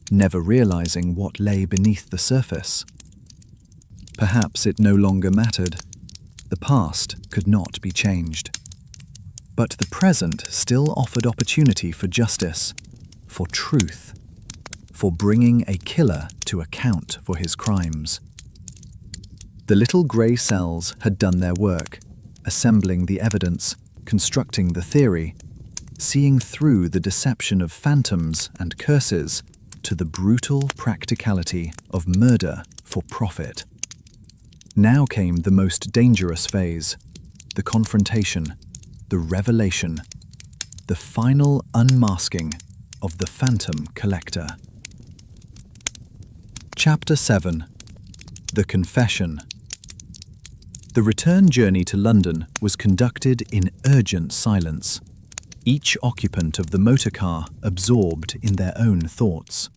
never realizing what lay beneath the surface? Perhaps it no longer mattered. The past could not be changed. But the present still offered opportunity for justice, for truth, for bringing a killer to account for his crimes. The little grey cells had done their work, assembling the evidence, constructing the theory, seeing through the deception of phantoms and curses to the brutal practicality of murder for profit. Now came the most dangerous phase, the confrontation, the revelation, the final unmasking of the phantom collector. Chapter 7. The Confession. The return journey to London was conducted in urgent silence, each occupant of the motor car absorbed in their own thoughts.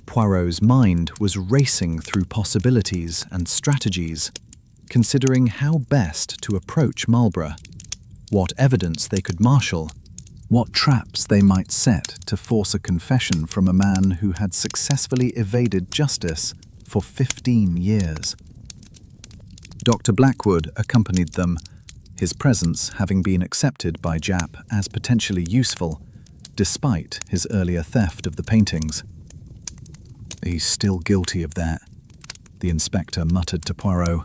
Poirot's mind was racing through possibilities and strategies, considering how best to approach Marlborough, what evidence they could marshal, what traps they might set to force a confession from a man who had successfully evaded justice for 15 years. Dr. Blackwood accompanied them, his presence having been accepted by Japp as potentially useful, despite his earlier theft of the paintings. "He's still guilty of that," the inspector muttered to Poirot.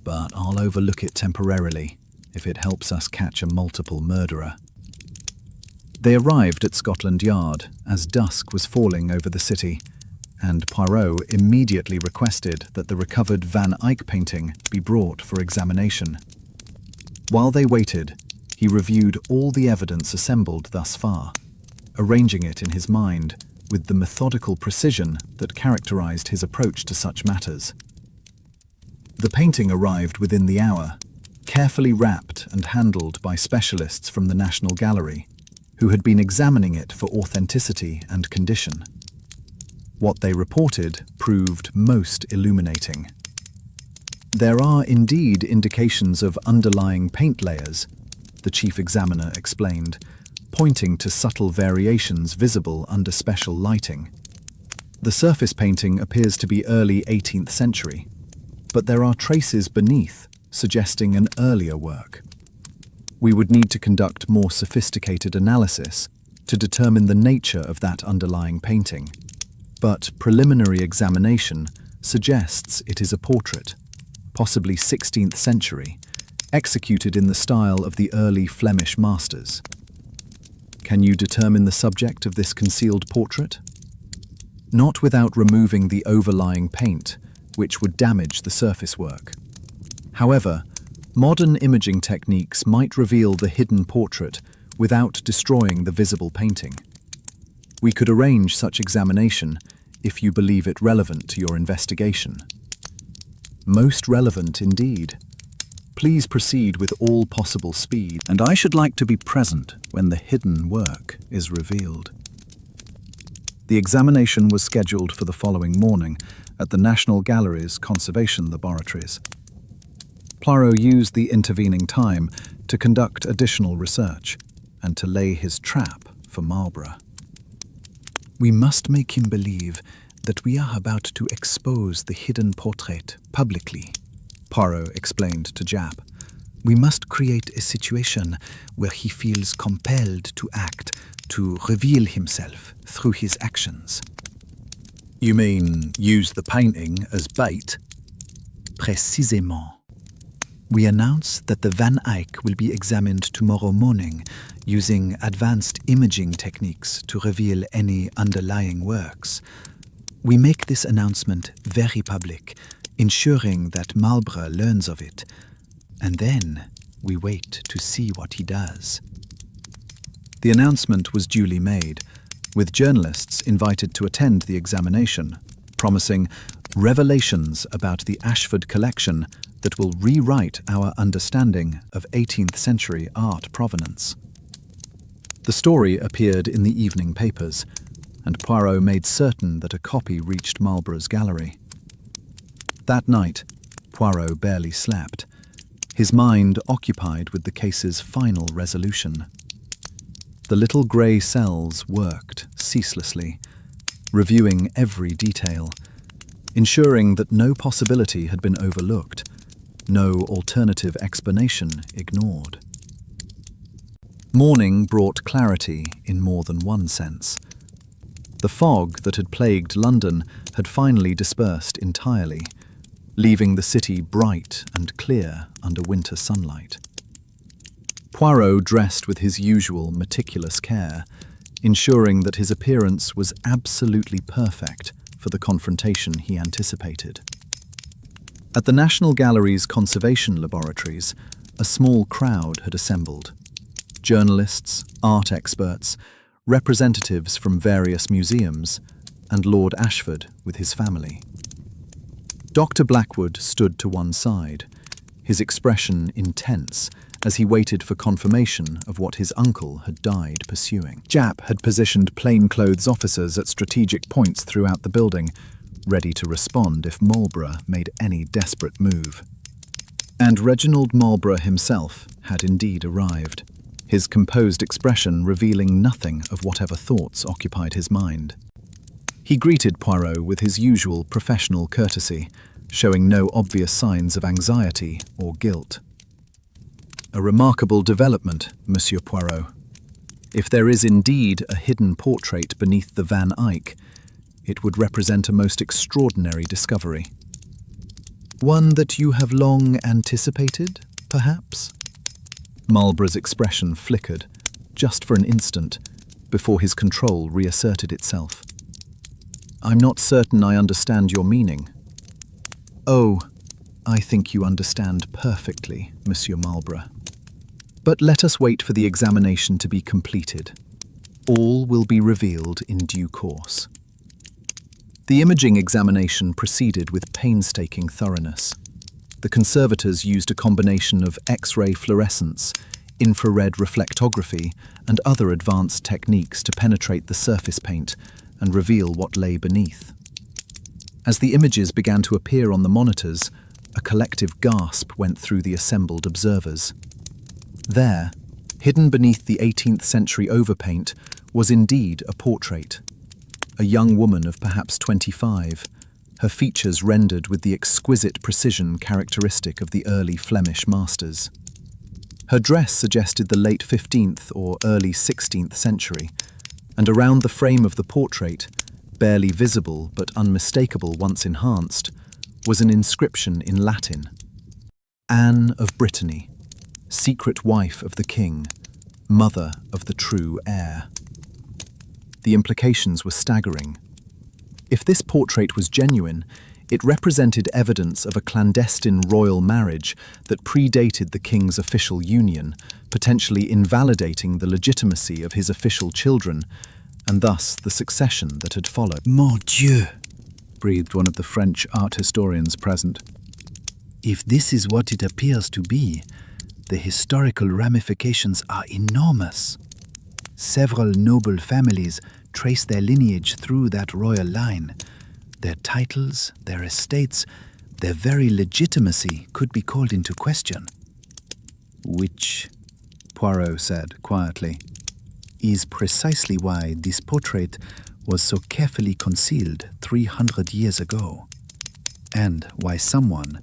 "But I'll overlook it temporarily, if it helps us catch a multiple murderer." They arrived at Scotland Yard as dusk was falling over the city, and Poirot immediately requested that the recovered Van Eyck painting be brought for examination. While they waited, he reviewed all the evidence assembled thus far, arranging it in his mind with the methodical precision that characterized his approach to such matters. The painting arrived within the hour, carefully wrapped and handled by specialists from the National Gallery, who had been examining it for authenticity and condition. What they reported proved most illuminating. "There are indeed indications of underlying paint layers," the chief examiner explained, pointing to subtle variations visible under special lighting. "The surface painting appears to be early 18th century, but there are traces beneath suggesting an earlier work. We would need to conduct more sophisticated analysis to determine the nature of that underlying painting, but preliminary examination suggests it is a portrait, possibly 16th century, executed in the style of the early Flemish masters. Can you determine the subject of this concealed portrait? Not without removing the overlying paint, which would damage the surface work. However, modern imaging techniques might reveal the hidden portrait without destroying the visible painting. We could arrange such examination if you believe it relevant to your investigation." "Most relevant indeed. Please proceed with all possible speed, and I should like to be present when the hidden work is revealed." The examination was scheduled for the following morning at the National Gallery's conservation laboratories. Poirot used the intervening time to conduct additional research and to lay his trap for Marlborough. "We must make him believe that we are about to expose the hidden portrait publicly," Poirot explained to Japp. "We must create a situation where he feels compelled to act, to reveal himself through his actions." "You mean use the painting as bait?" Précisément. We announce that the Van Eyck will be examined tomorrow morning using advanced imaging techniques to reveal any underlying works. We make this announcement very public, ensuring that Marlborough learns of it, and then we wait to see what he does. The announcement was duly made, with journalists invited to attend the examination, promising revelations about the Ashford collection that will rewrite our understanding of 18th century art provenance. The story appeared in the evening papers, and Poirot made certain that a copy reached Marlborough's gallery. That night, Poirot barely slept, his mind occupied with the case's final resolution. The little grey cells worked ceaselessly, reviewing every detail, ensuring that no possibility had been overlooked, no alternative explanation ignored. Morning brought clarity in more than one sense. The fog that had plagued London had finally dispersed entirely, leaving the city bright and clear under winter sunlight. Poirot dressed with his usual meticulous care, ensuring that his appearance was absolutely perfect for the confrontation he anticipated. At the National Gallery's conservation laboratories, a small crowd had assembled. Journalists, art experts, representatives from various museums, and Lord Ashford with his family. Dr. Blackwood stood to one side, his expression intense as he waited for confirmation of what his uncle had died pursuing. Japp had positioned plainclothes officers at strategic points throughout the building, ready to respond if Marlborough made any desperate move. And Reginald Marlborough himself had indeed arrived, his composed expression revealing nothing of whatever thoughts occupied his mind. He greeted Poirot with his usual professional courtesy, showing no obvious signs of anxiety or guilt. A remarkable development, Monsieur Poirot. If there is indeed a hidden portrait beneath the Van Eyck, it would represent a most extraordinary discovery. One that you have long anticipated, perhaps? Marlborough's expression flickered, just for an instant, before his control reasserted itself. I'm not certain I understand your meaning. Oh, I think you understand perfectly, Monsieur Marlborough. But let us wait for the examination to be completed. All will be revealed in due course. The imaging examination proceeded with painstaking thoroughness. The conservators used a combination of X-ray fluorescence, infrared reflectography, and other advanced techniques to penetrate the surface paint and reveal what lay beneath. As the images began to appear on the monitors, a collective gasp went through the assembled observers. There, hidden beneath the 18th century overpaint, was indeed a portrait. A young woman of perhaps 25, her features rendered with the exquisite precision characteristic of the early Flemish masters. Her dress suggested the late 15th or early 16th century, and around the frame of the portrait, barely visible but unmistakable once enhanced, was an inscription in Latin. Anne of Brittany, secret wife of the king, mother of the true heir. The implications were staggering. If this portrait was genuine, it represented evidence of a clandestine royal marriage that predated the king's official union, potentially invalidating the legitimacy of his official children, and thus the succession that had followed. Mon Dieu, breathed one of the French art historians present. if this is what it appears to be, the historical ramifications are enormous. Several noble families trace their lineage through that royal line. Their titles, their estates, their very legitimacy could be called into question. Which, Poirot said quietly, is precisely why this portrait was so carefully concealed 300 years ago, and why someone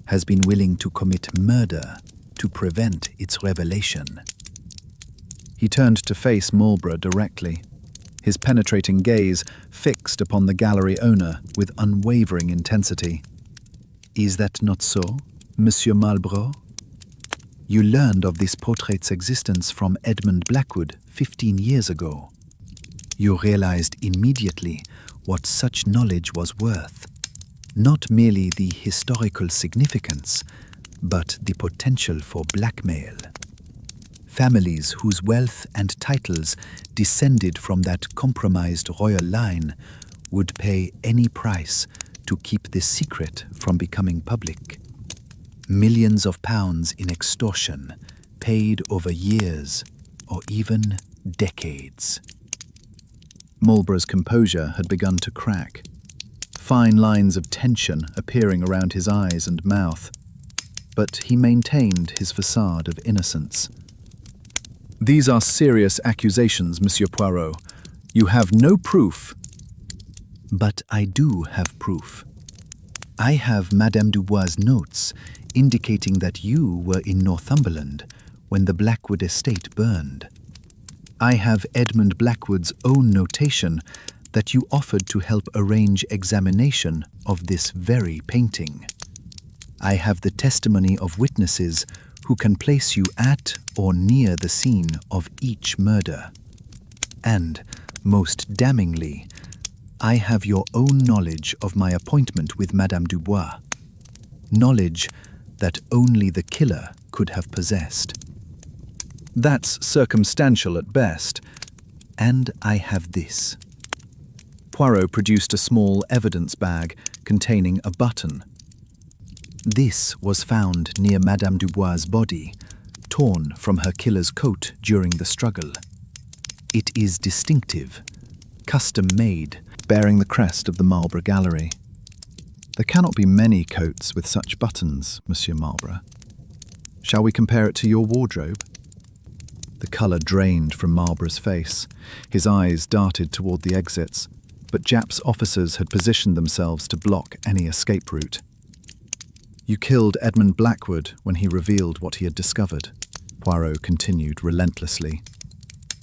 has been willing to commit murder to prevent its revelation. He turned to face Marlborough directly, his penetrating gaze fixed upon the gallery owner with unwavering intensity. Is that not so, Monsieur Marlborough? You learned of this portrait's existence from Edmund Blackwood 15 years ago. You realized immediately what such knowledge was worth. Not merely the historical significance, but the potential for blackmail. Families whose wealth and titles descended from that compromised royal line would pay any price to keep this secret from becoming public. Millions of pounds in extortion, paid over years or even decades. Marlborough's composure had begun to crack, fine lines of tension appearing around his eyes and mouth, but he maintained his facade of innocence. These are serious accusations, Monsieur Poirot. You have no proof. But I do have proof. I have Madame Dubois' notes indicating that you were in Northumberland when the Blackwood estate burned. I have Edmund Blackwood's own notation that you offered to help arrange examination of this very painting. I have the testimony of witnesses who can place you at or near the scene of each murder. And, most damningly, I have your own knowledge of my appointment with Madame Dubois. Knowledge that only the killer could have possessed. That's circumstantial at best. And I have this. Poirot produced a small evidence bag containing a button. This was found near Madame Dubois' body, torn from her killer's coat during the struggle. It is distinctive, custom-made, bearing the crest of the Marlborough Gallery. There cannot be many coats with such buttons, Monsieur Marlborough. Shall we compare it to your wardrobe? The colour drained from Marlborough's face. His eyes darted toward the exits, but Japp's officers had positioned themselves to block any escape route. You killed Edmund Blackwood when he revealed what he had discovered, Poirot continued relentlessly.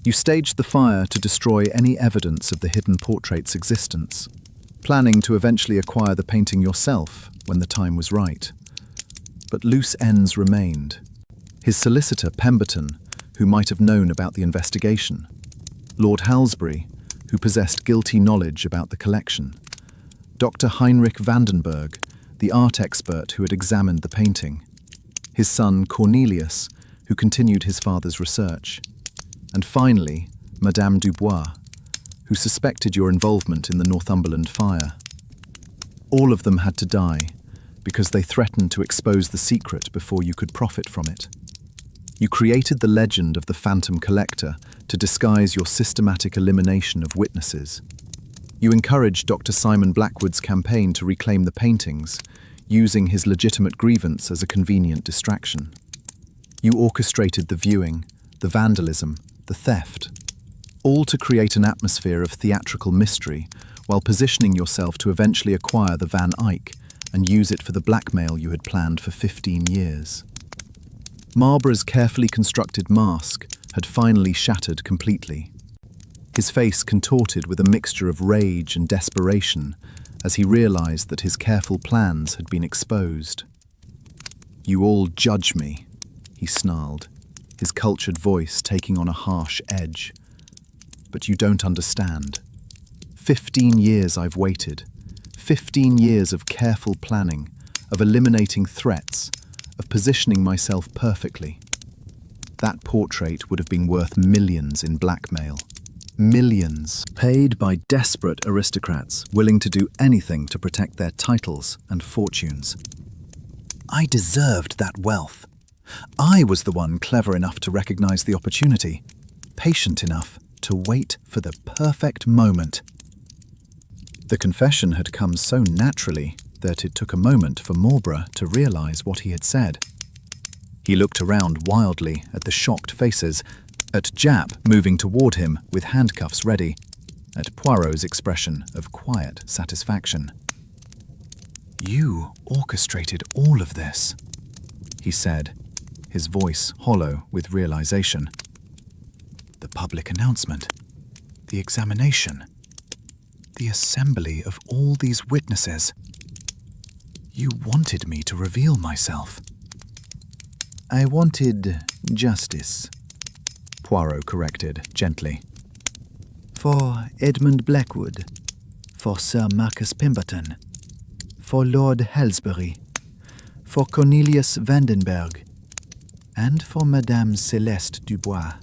You staged the fire to destroy any evidence of the hidden portrait's existence, planning to eventually acquire the painting yourself when the time was right. But loose ends remained. His solicitor, Pemberton, who might have known about the investigation, Lord Halsbury, who possessed guilty knowledge about the collection, Dr. Heinrich Vandenberg, the art expert who had examined the painting, his son Cornelius, who continued his father's research, and finally, Madame Dubois, who suspected your involvement in the Northumberland fire. All of them had to die because they threatened to expose the secret before you could profit from it. You created the legend of the Phantom Collector to disguise your systematic elimination of witnesses. You encouraged Dr. Simon Blackwood's campaign to reclaim the paintings, using his legitimate grievance as a convenient distraction. You orchestrated the viewing, the vandalism, the theft, all to create an atmosphere of theatrical mystery while positioning yourself to eventually acquire the Van Eyck and use it for the blackmail you had planned for 15 years. Marlborough's carefully constructed mask had finally shattered completely. His face contorted with a mixture of rage and desperation as he realized that his careful plans had been exposed. "You all judge me," he snarled, his cultured voice taking on a harsh edge. "But you don't understand. 15 years I've waited. 15 years of careful planning, of eliminating threats, of positioning myself perfectly. That portrait would have been worth millions in blackmail. Millions, paid by desperate aristocrats willing to do anything to protect their titles and fortunes. I deserved that wealth. I was the one clever enough to recognize the opportunity, patient enough to wait for the perfect moment." The confession had come so naturally that it took a moment for Marlborough to realize what he had said. He looked around wildly at the shocked faces, at Japp moving toward him with handcuffs ready, at Poirot's expression of quiet satisfaction. "You orchestrated all of this," he said, his voice hollow with realization. "The public announcement, the examination, the assembly of all these witnesses. You wanted me to reveal myself. I wanted justice, Poirot corrected gently. For Edmund Blackwood, for Sir Marcus Pemberton, for Lord Halsbury, for Cornelius Vandenberg, and for Madame Céleste Dubois.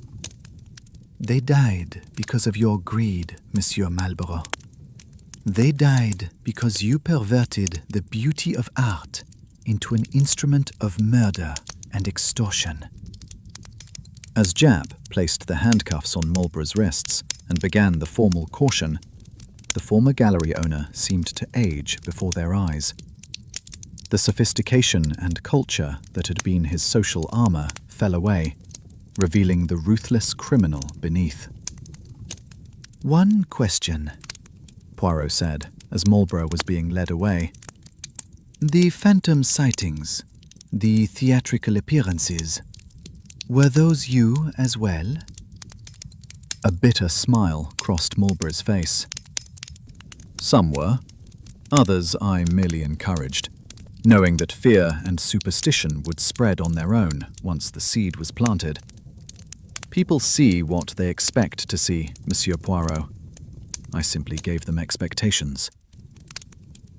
They died because of your greed, Monsieur Marlborough. They died because you perverted the beauty of art into an instrument of murder and extortion. As Japp placed the handcuffs on Marlborough's wrists and began the formal caution, the former gallery owner seemed to age before their eyes. The sophistication and culture that had been his social armor fell away, revealing the ruthless criminal beneath. One question, Poirot said, as Marlborough was being led away. The phantom sightings, the theatrical appearances, were those you as well? A bitter smile crossed Marlborough's face. Some were. Others I merely encouraged, knowing that fear and superstition would spread on their own once the seed was planted. People see what they expect to see, Monsieur Poirot. I simply gave them expectations.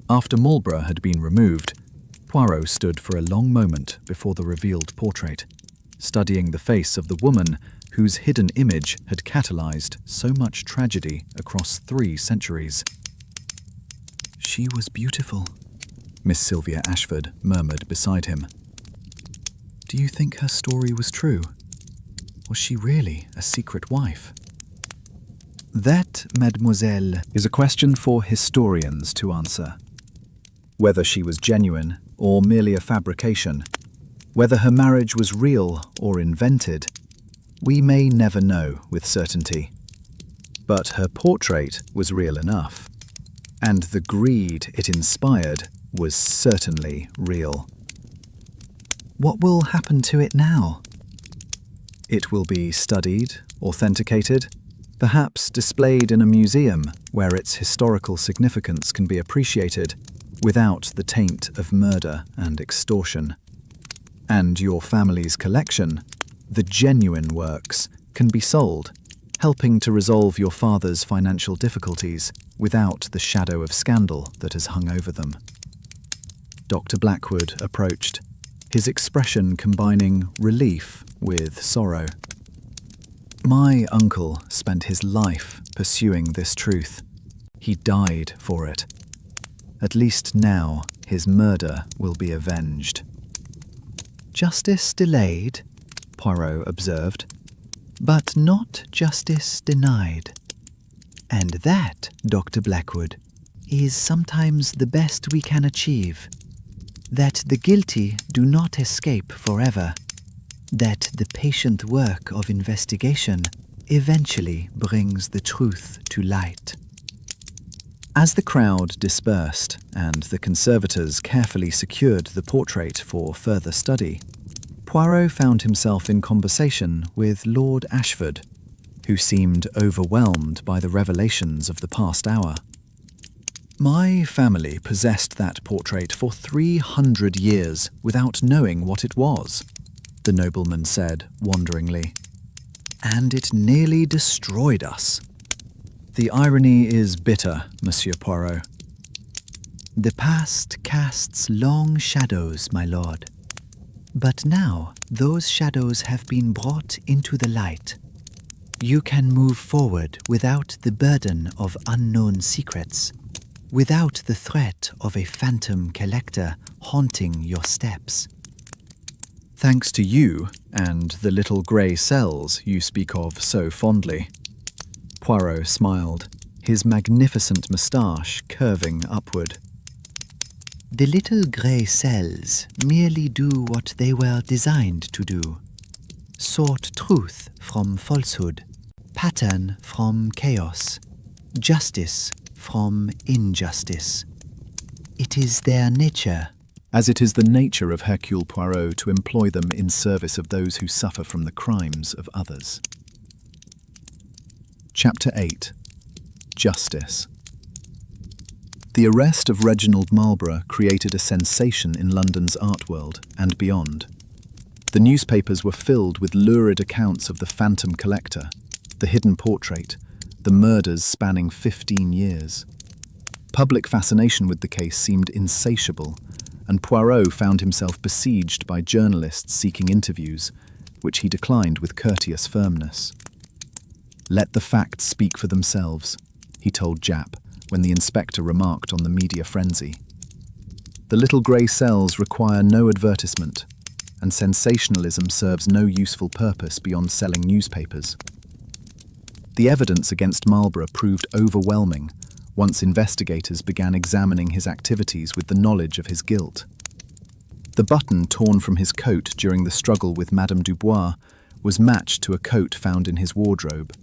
After Marlborough had been removed, Poirot stood for a long moment before the revealed portrait, studying the face of the woman whose hidden image had catalyzed so much tragedy across 3 centuries. She was beautiful, Miss Sylvia Ashford murmured beside him. Do you think her story was true? Was she really a secret wife? That, mademoiselle, is a question for historians to answer. Whether she was genuine or merely a fabrication, whether her marriage was real or invented, we may never know with certainty. But her portrait was real enough, and the greed it inspired was certainly real. What will happen to it now? It will be studied, authenticated, perhaps displayed in a museum where its historical significance can be appreciated without the taint of murder and extortion. And your family's collection, the genuine works, can be sold, helping to resolve your father's financial difficulties without the shadow of scandal that has hung over them. Dr. Blackwood approached, his expression combining relief with sorrow. My uncle spent his life pursuing this truth. He died for it. At least now his murder will be avenged. Justice delayed, Poirot observed, but not justice denied. And that, Dr. Blackwood, is sometimes the best we can achieve. That the guilty do not escape forever. That the patient work of investigation eventually brings the truth to light. As the crowd dispersed and the conservators carefully secured the portrait for further study, Poirot found himself in conversation with Lord Ashford, who seemed overwhelmed by the revelations of the past hour. My family possessed that portrait for 300 years without knowing what it was, the nobleman said wonderingly. And it nearly destroyed us. The irony is bitter, Monsieur Poirot. The past casts long shadows, my lord. But now those shadows have been brought into the light. You can move forward without the burden of unknown secrets, without the threat of a phantom collector haunting your steps. Thanks to you and the little grey cells you speak of so fondly. Poirot smiled, his magnificent moustache curving upward. The little grey cells merely do what they were designed to do. Sort truth from falsehood, pattern from chaos, justice from injustice. It is their nature. As it is the nature of Hercule Poirot to employ them in service of those who suffer from the crimes of others. Chapter 8. Justice. The arrest of Reginald Marlborough created a sensation in London's art world and beyond. The newspapers were filled with lurid accounts of the phantom collector, the hidden portrait, the murders spanning 15 years. Public fascination with the case seemed insatiable, and Poirot found himself besieged by journalists seeking interviews, which he declined with courteous firmness. "Let the facts speak for themselves," he told Japp when the inspector remarked on the media frenzy. "The little grey cells require no advertisement, and sensationalism serves no useful purpose beyond selling newspapers." The evidence against Marlborough proved overwhelming once investigators began examining his activities with the knowledge of his guilt. The button torn from his coat during the struggle with Madame Dubois was matched to a coat found in his wardrobe,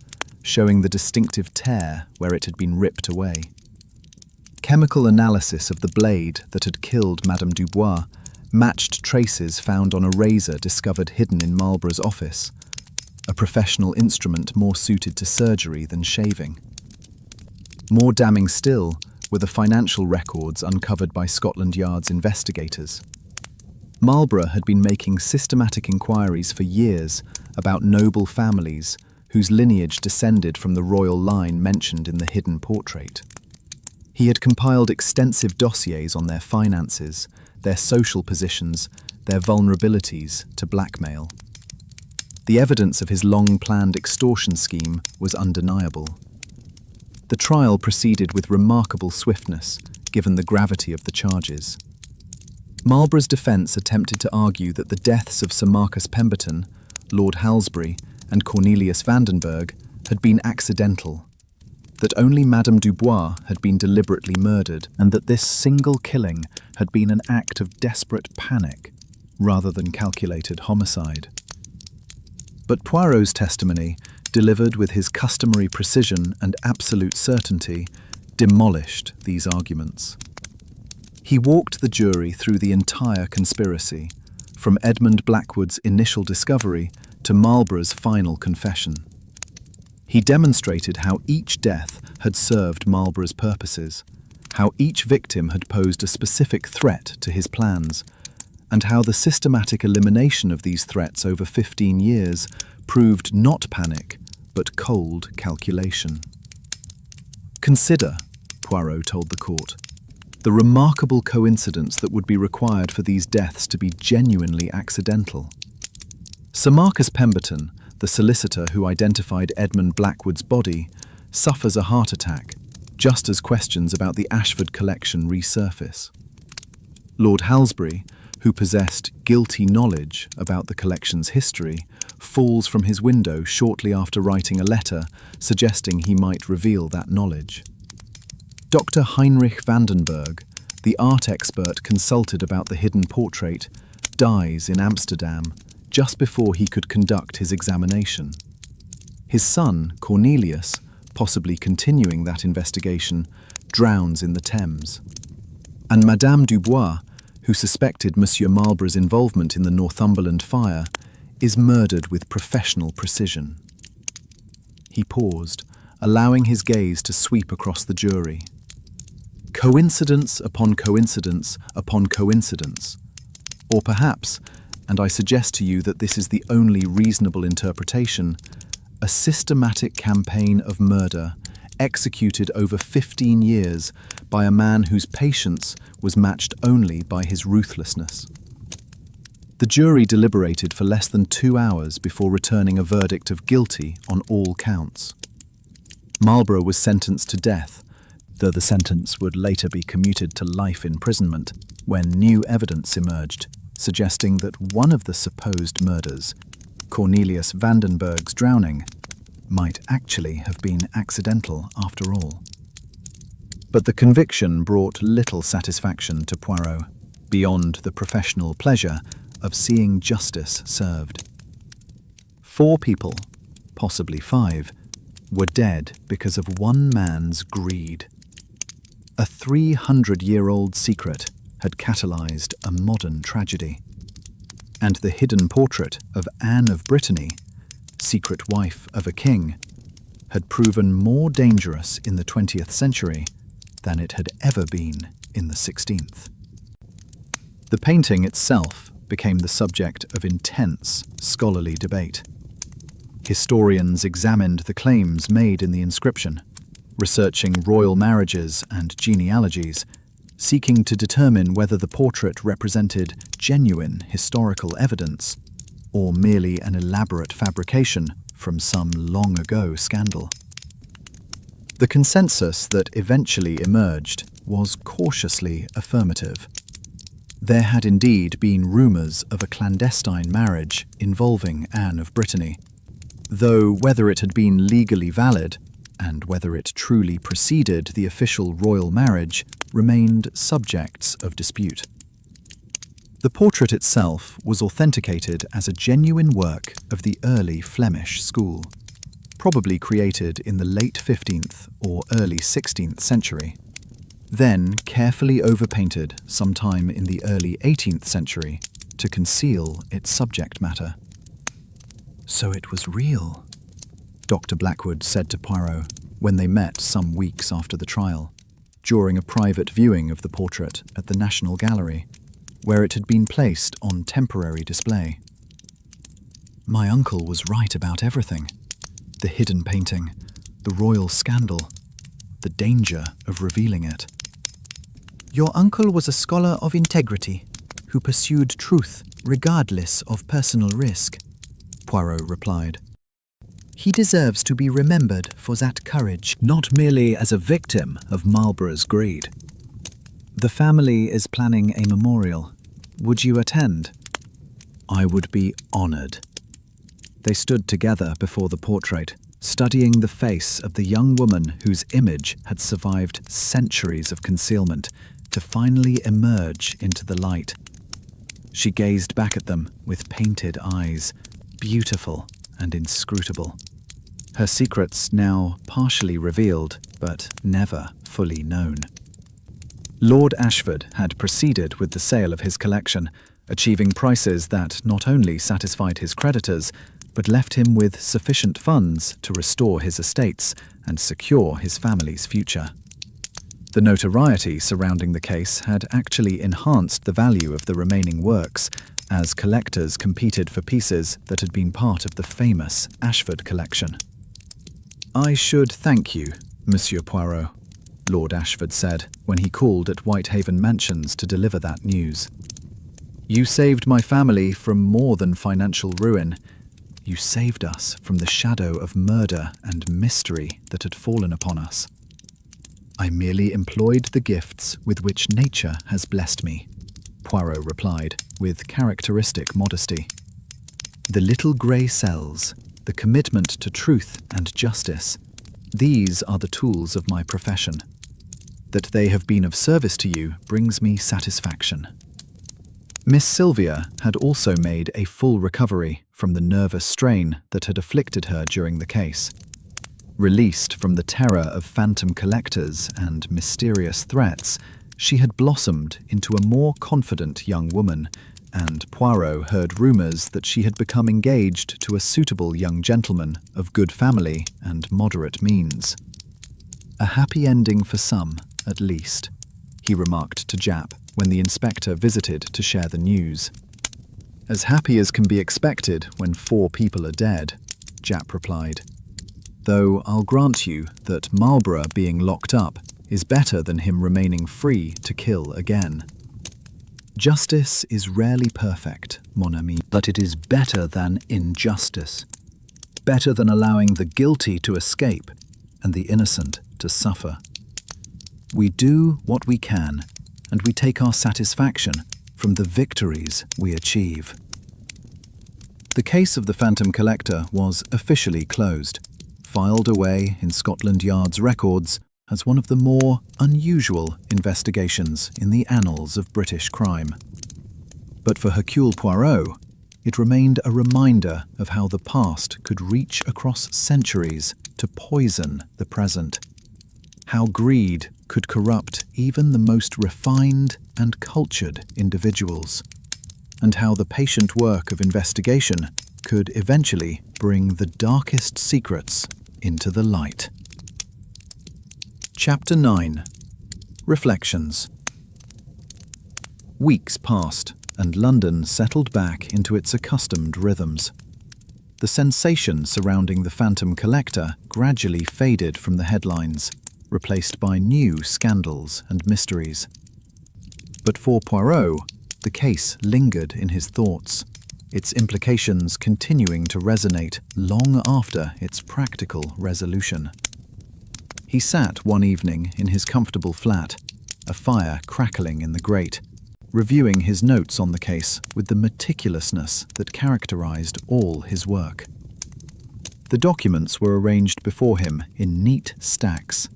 showing the distinctive tear where it had been ripped away. Chemical analysis of the blade that had killed Madame Dubois matched traces found on a razor discovered hidden in Marlborough's office, a professional instrument more suited to surgery than shaving. More damning still were the financial records uncovered by Scotland Yard's investigators. Marlborough had been making systematic inquiries for years about noble families whose lineage descended from the royal line mentioned in the hidden portrait. He had compiled extensive dossiers on their finances, their social positions, their vulnerabilities to blackmail. The evidence of his long-planned extortion scheme was undeniable. The trial proceeded with remarkable swiftness, given the gravity of the charges. Marlborough's defence attempted to argue that the deaths of Sir Marcus Pemberton, Lord Halsbury, and Cornelius Vandenberg had been accidental, that only Madame Dubois had been deliberately murdered, and that this single killing had been an act of desperate panic rather than calculated homicide. But Poirot's testimony, delivered with his customary precision and absolute certainty, demolished these arguments. He walked the jury through the entire conspiracy, from Edmund Blackwood's initial discovery to Marlborough's final confession. He demonstrated how each death had served Marlborough's purposes, how each victim had posed a specific threat to his plans, and how the systematic elimination of these threats over 15 years proved not panic, but cold calculation. "Consider," Poirot told the court, "the remarkable coincidence that would be required for these deaths to be genuinely accidental. Sir Marcus Pemberton, the solicitor who identified Edmund Blackwood's body, suffers a heart attack, just as questions about the Ashford collection resurface. Lord Halsbury, who possessed guilty knowledge about the collection's history, falls from his window shortly after writing a letter suggesting he might reveal that knowledge. Dr. Heinrich Vandenberg, the art expert consulted about the hidden portrait, dies in Amsterdam just before he could conduct his examination. His son, Cornelius, possibly continuing that investigation, drowns in the Thames. And Madame Dubois, who suspected Monsieur Marlborough's involvement in the Northumberland fire, is murdered with professional precision." He paused, allowing his gaze to sweep across the jury. Coincidence upon coincidence upon coincidence. Or perhaps, and I suggest to you that this is the only reasonable interpretation, a systematic campaign of murder executed over 15 years by a man whose patience was matched only by his ruthlessness. The jury deliberated for less than 2 hours before returning a verdict of guilty on all counts. Marlborough was sentenced to death, though the sentence would later be commuted to life imprisonment when new evidence emerged, suggesting that one of the supposed murders, Cornelius Vandenberg's drowning, might actually have been accidental after all. But the conviction brought little satisfaction to Poirot, beyond the professional pleasure of seeing justice served. 4 people, possibly 5, were dead because of one man's greed. A 300-year-old secret had catalyzed a modern tragedy. And the hidden portrait of Anne of Brittany, secret wife of a king, had proven more dangerous in the 20th century than it had ever been in the 16th. The painting itself became the subject of intense scholarly debate. Historians examined the claims made in the inscription, researching royal marriages and genealogies, seeking to determine whether the portrait represented genuine historical evidence or merely an elaborate fabrication from some long-ago scandal. The consensus that eventually emerged was cautiously affirmative. There had indeed been rumours of a clandestine marriage involving Anne of Brittany, though whether it had been legally valid and whether it truly preceded the official royal marriage remained subjects of dispute. The portrait itself was authenticated as a genuine work of the early Flemish school, probably created in the late 15th or early 16th century, then carefully overpainted sometime in the early 18th century to conceal its subject matter. "So it was real," Dr. Blackwood said to Poirot when they met some weeks after the trial, during a private viewing of the portrait at the National Gallery, where it had been placed on temporary display. "My uncle was right about everything. The hidden painting, the royal scandal, the danger of revealing it." "Your uncle was a scholar of integrity, who pursued truth regardless of personal risk," Poirot replied. "He deserves to be remembered for that courage." Not merely as a victim of Marlborough's greed. "The family is planning a memorial. Would you attend?" "I would be honoured." They stood together before the portrait, studying the face of the young woman whose image had survived centuries of concealment to finally emerge into the light. She gazed back at them with painted eyes, beautiful and inscrutable. Her secrets now partially revealed, but never fully known. Lord Ashford had proceeded with the sale of his collection, achieving prices that not only satisfied his creditors, but left him with sufficient funds to restore his estates and secure his family's future. The notoriety surrounding the case had actually enhanced the value of the remaining works, as collectors competed for pieces that had been part of the famous Ashford collection. "I should thank you, Monsieur Poirot," Lord Ashford said when he called at Whitehaven Mansions to deliver that news. "You saved my family from more than financial ruin. You saved us from the shadow of murder and mystery that had fallen upon us." "I merely employed the gifts with which nature has blessed me," Poirot replied, with characteristic modesty. "The little grey cells, the commitment to truth and justice, these are the tools of my profession. That they have been of service to you brings me satisfaction." Miss Sylvia had also made a full recovery from the nervous strain that had afflicted her during the case. Released from the terror of phantom collectors and mysterious threats, she had blossomed into a more confident young woman, and Poirot heard rumours that she had become engaged to a suitable young gentleman of good family and moderate means. "A happy ending for some, at least," he remarked to Japp when the inspector visited to share the news. "As happy as can be expected when 4 people are dead," Japp replied. "Though I'll grant you that Marlborough being locked up is better than him remaining free to kill again. Justice is rarely perfect, mon ami, but it is better than injustice. Better than allowing the guilty to escape and the innocent to suffer. We do what we can, and we take our satisfaction from the victories we achieve." The case of the Phantom Collector was officially closed, filed away in Scotland Yard's records as one of the more unusual investigations in the annals of British crime. But for Hercule Poirot, it remained a reminder of how the past could reach across centuries to poison the present, how greed could corrupt even the most refined and cultured individuals, and how the patient work of investigation could eventually bring the darkest secrets into the light. Chapter 9. Reflections. Weeks passed, and London settled back into its accustomed rhythms. The sensation surrounding the Phantom Collector gradually faded from the headlines, replaced by new scandals and mysteries. But for Poirot, the case lingered in his thoughts, its implications continuing to resonate long after its practical resolution. He sat one evening in his comfortable flat, a fire crackling in the grate, reviewing his notes on the case with the meticulousness that characterized all his work. The documents were arranged before him in neat stacks: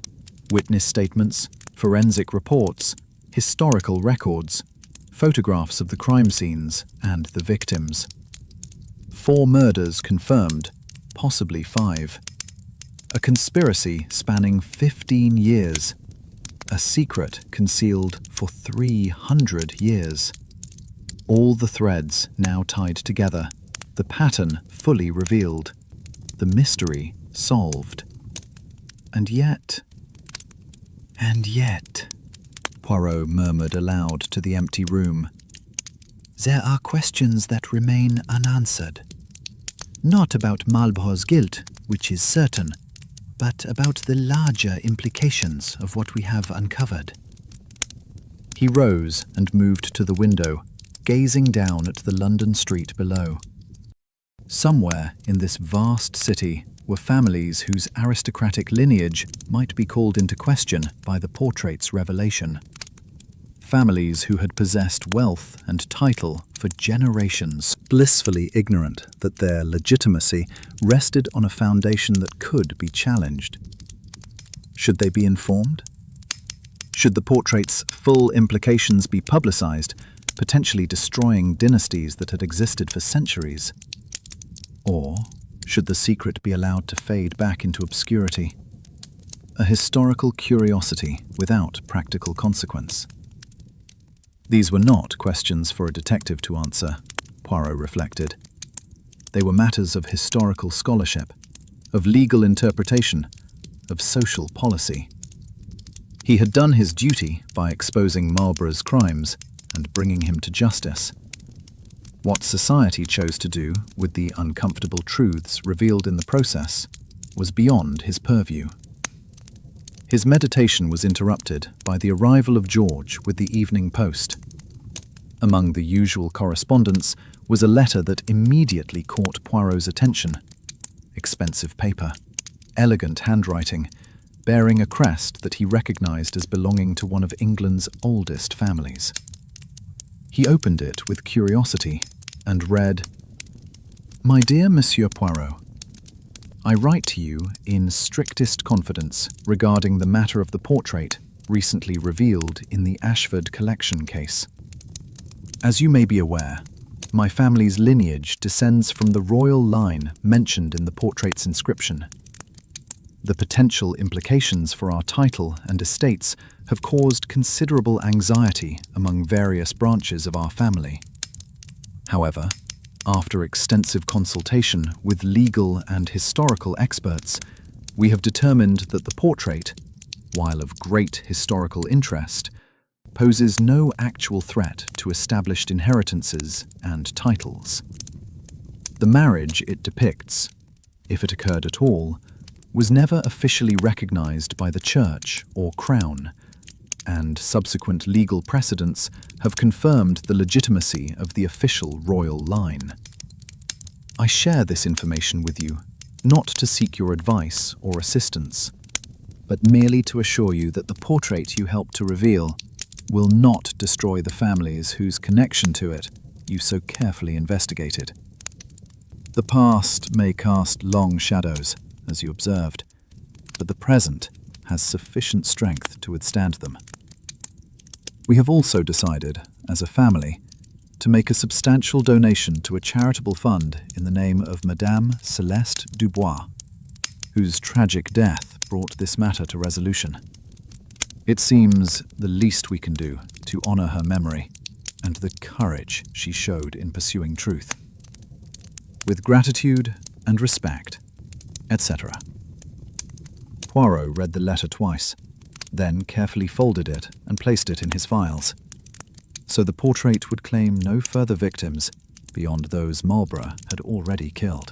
witness statements, forensic reports, historical records, photographs of the crime scenes and the victims. 4 murders confirmed, possibly 5. A conspiracy spanning 15 years. A secret concealed for 300 years. All the threads now tied together, the pattern fully revealed, the mystery solved. And yet, Poirot murmured aloud to the empty room, there are questions that remain unanswered. Not about Marlborough's guilt, which is certain, but about the larger implications of what we have uncovered. He rose and moved to the window, gazing down at the London street below. Somewhere in this vast city were families whose aristocratic lineage might be called into question by the portrait's revelation. Families who had possessed wealth and title for generations, blissfully ignorant that their legitimacy rested on a foundation that could be challenged. Should they be informed? Should the portrait's full implications be publicized, potentially destroying dynasties that had existed for centuries? Or should the secret be allowed to fade back into obscurity? A historical curiosity without practical consequence. These were not questions for a detective to answer, Poirot reflected. They were matters of historical scholarship, of legal interpretation, of social policy. He had done his duty by exposing Marlborough's crimes and bringing him to justice. What society chose to do with the uncomfortable truths revealed in the process was beyond his purview. His meditation was interrupted by the arrival of George with the Evening Post. Among the usual correspondence was a letter that immediately caught Poirot's attention. Expensive paper, elegant handwriting, bearing a crest that he recognized as belonging to one of England's oldest families. He opened it with curiosity and read, "My dear Monsieur Poirot, I write to you in strictest confidence regarding the matter of the portrait recently revealed in the Ashworth collection case. As you may be aware, my family's lineage descends from the royal line mentioned in the portrait's inscription. The potential implications for our title and estates have caused considerable anxiety among various branches of our family. However, after extensive consultation with legal and historical experts, we have determined that the portrait, while of great historical interest, poses no actual threat to established inheritances and titles. The marriage it depicts, if it occurred at all, was never officially recognized by the Church or Crown, and subsequent legal precedents have confirmed the legitimacy of the official royal line. I share this information with you, not to seek your advice or assistance, but merely to assure you that the portrait you help to reveal will not destroy the families whose connection to it you so carefully investigated. The past may cast long shadows, as you observed, but the present has sufficient strength to withstand them. We have also decided, as a family, to make a substantial donation to a charitable fund in the name of Madame Celeste Dubois, whose tragic death brought this matter to resolution. It seems the least we can do to honor her memory and the courage she showed in pursuing truth. With gratitude and respect, etc." Poirot read the letter twice, then carefully folded it and placed it in his files, so the portrait would claim no further victims beyond those Marlborough had already killed.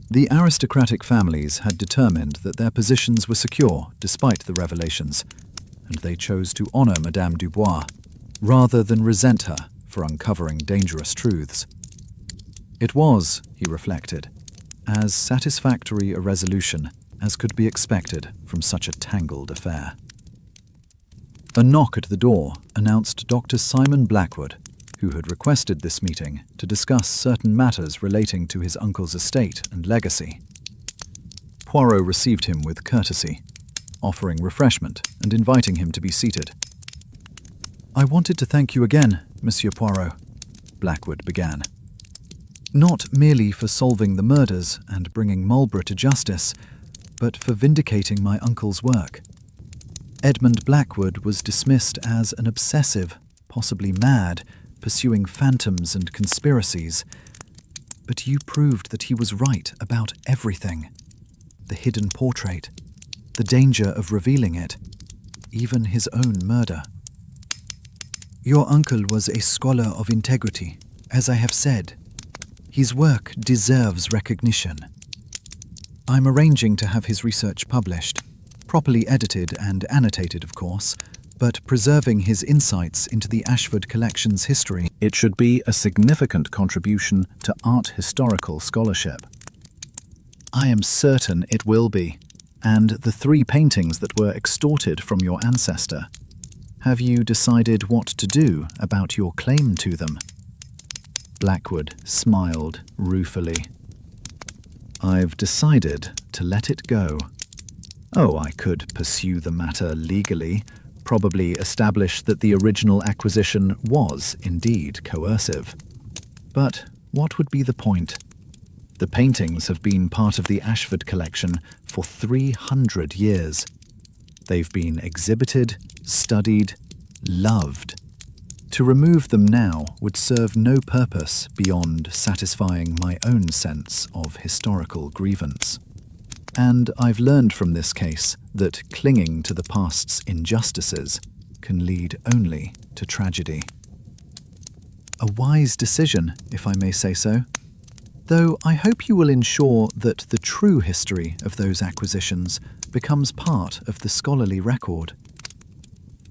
The aristocratic families had determined that their positions were secure despite the revelations, and they chose to honour Madame Dubois rather than resent her for uncovering dangerous truths. It was, he reflected, as satisfactory a resolution as could be expected from such a tangled affair. A knock at the door announced Dr. Simon Blackwood, who had requested this meeting to discuss certain matters relating to his uncle's estate and legacy. Poirot received him with courtesy, offering refreshment and inviting him to be seated. "I wanted to thank you again, Monsieur Poirot," Blackwood began. "Not merely for solving the murders and bringing Marlborough to justice, but for vindicating my uncle's work. Edmund Blackwood was dismissed as an obsessive, possibly mad, pursuing phantoms and conspiracies. But you proved that he was right about everything. The hidden portrait, the danger of revealing it, even his own murder. Your uncle was a scholar of integrity, as I have said. His work deserves recognition. I'm arranging to have his research published, properly edited and annotated, of course, but preserving his insights into the Ashford collection's history. It should be a significant contribution to art historical scholarship. I am certain it will be, and the 3 paintings that were extorted from your ancestor. Have you decided what to do about your claim to them?" Blackwood smiled ruefully. "I've decided to let it go. Oh, I could pursue the matter legally, probably establish that the original acquisition was indeed coercive. But what would be the point? The paintings have been part of the Ashford collection for 300 years. They've been exhibited, studied, loved. To remove them now would serve no purpose beyond satisfying my own sense of historical grievance. And I've learned from this case that clinging to the past's injustices can lead only to tragedy. A wise decision, if I may say so. Though I hope you will ensure that the true history of those acquisitions becomes part of the scholarly record."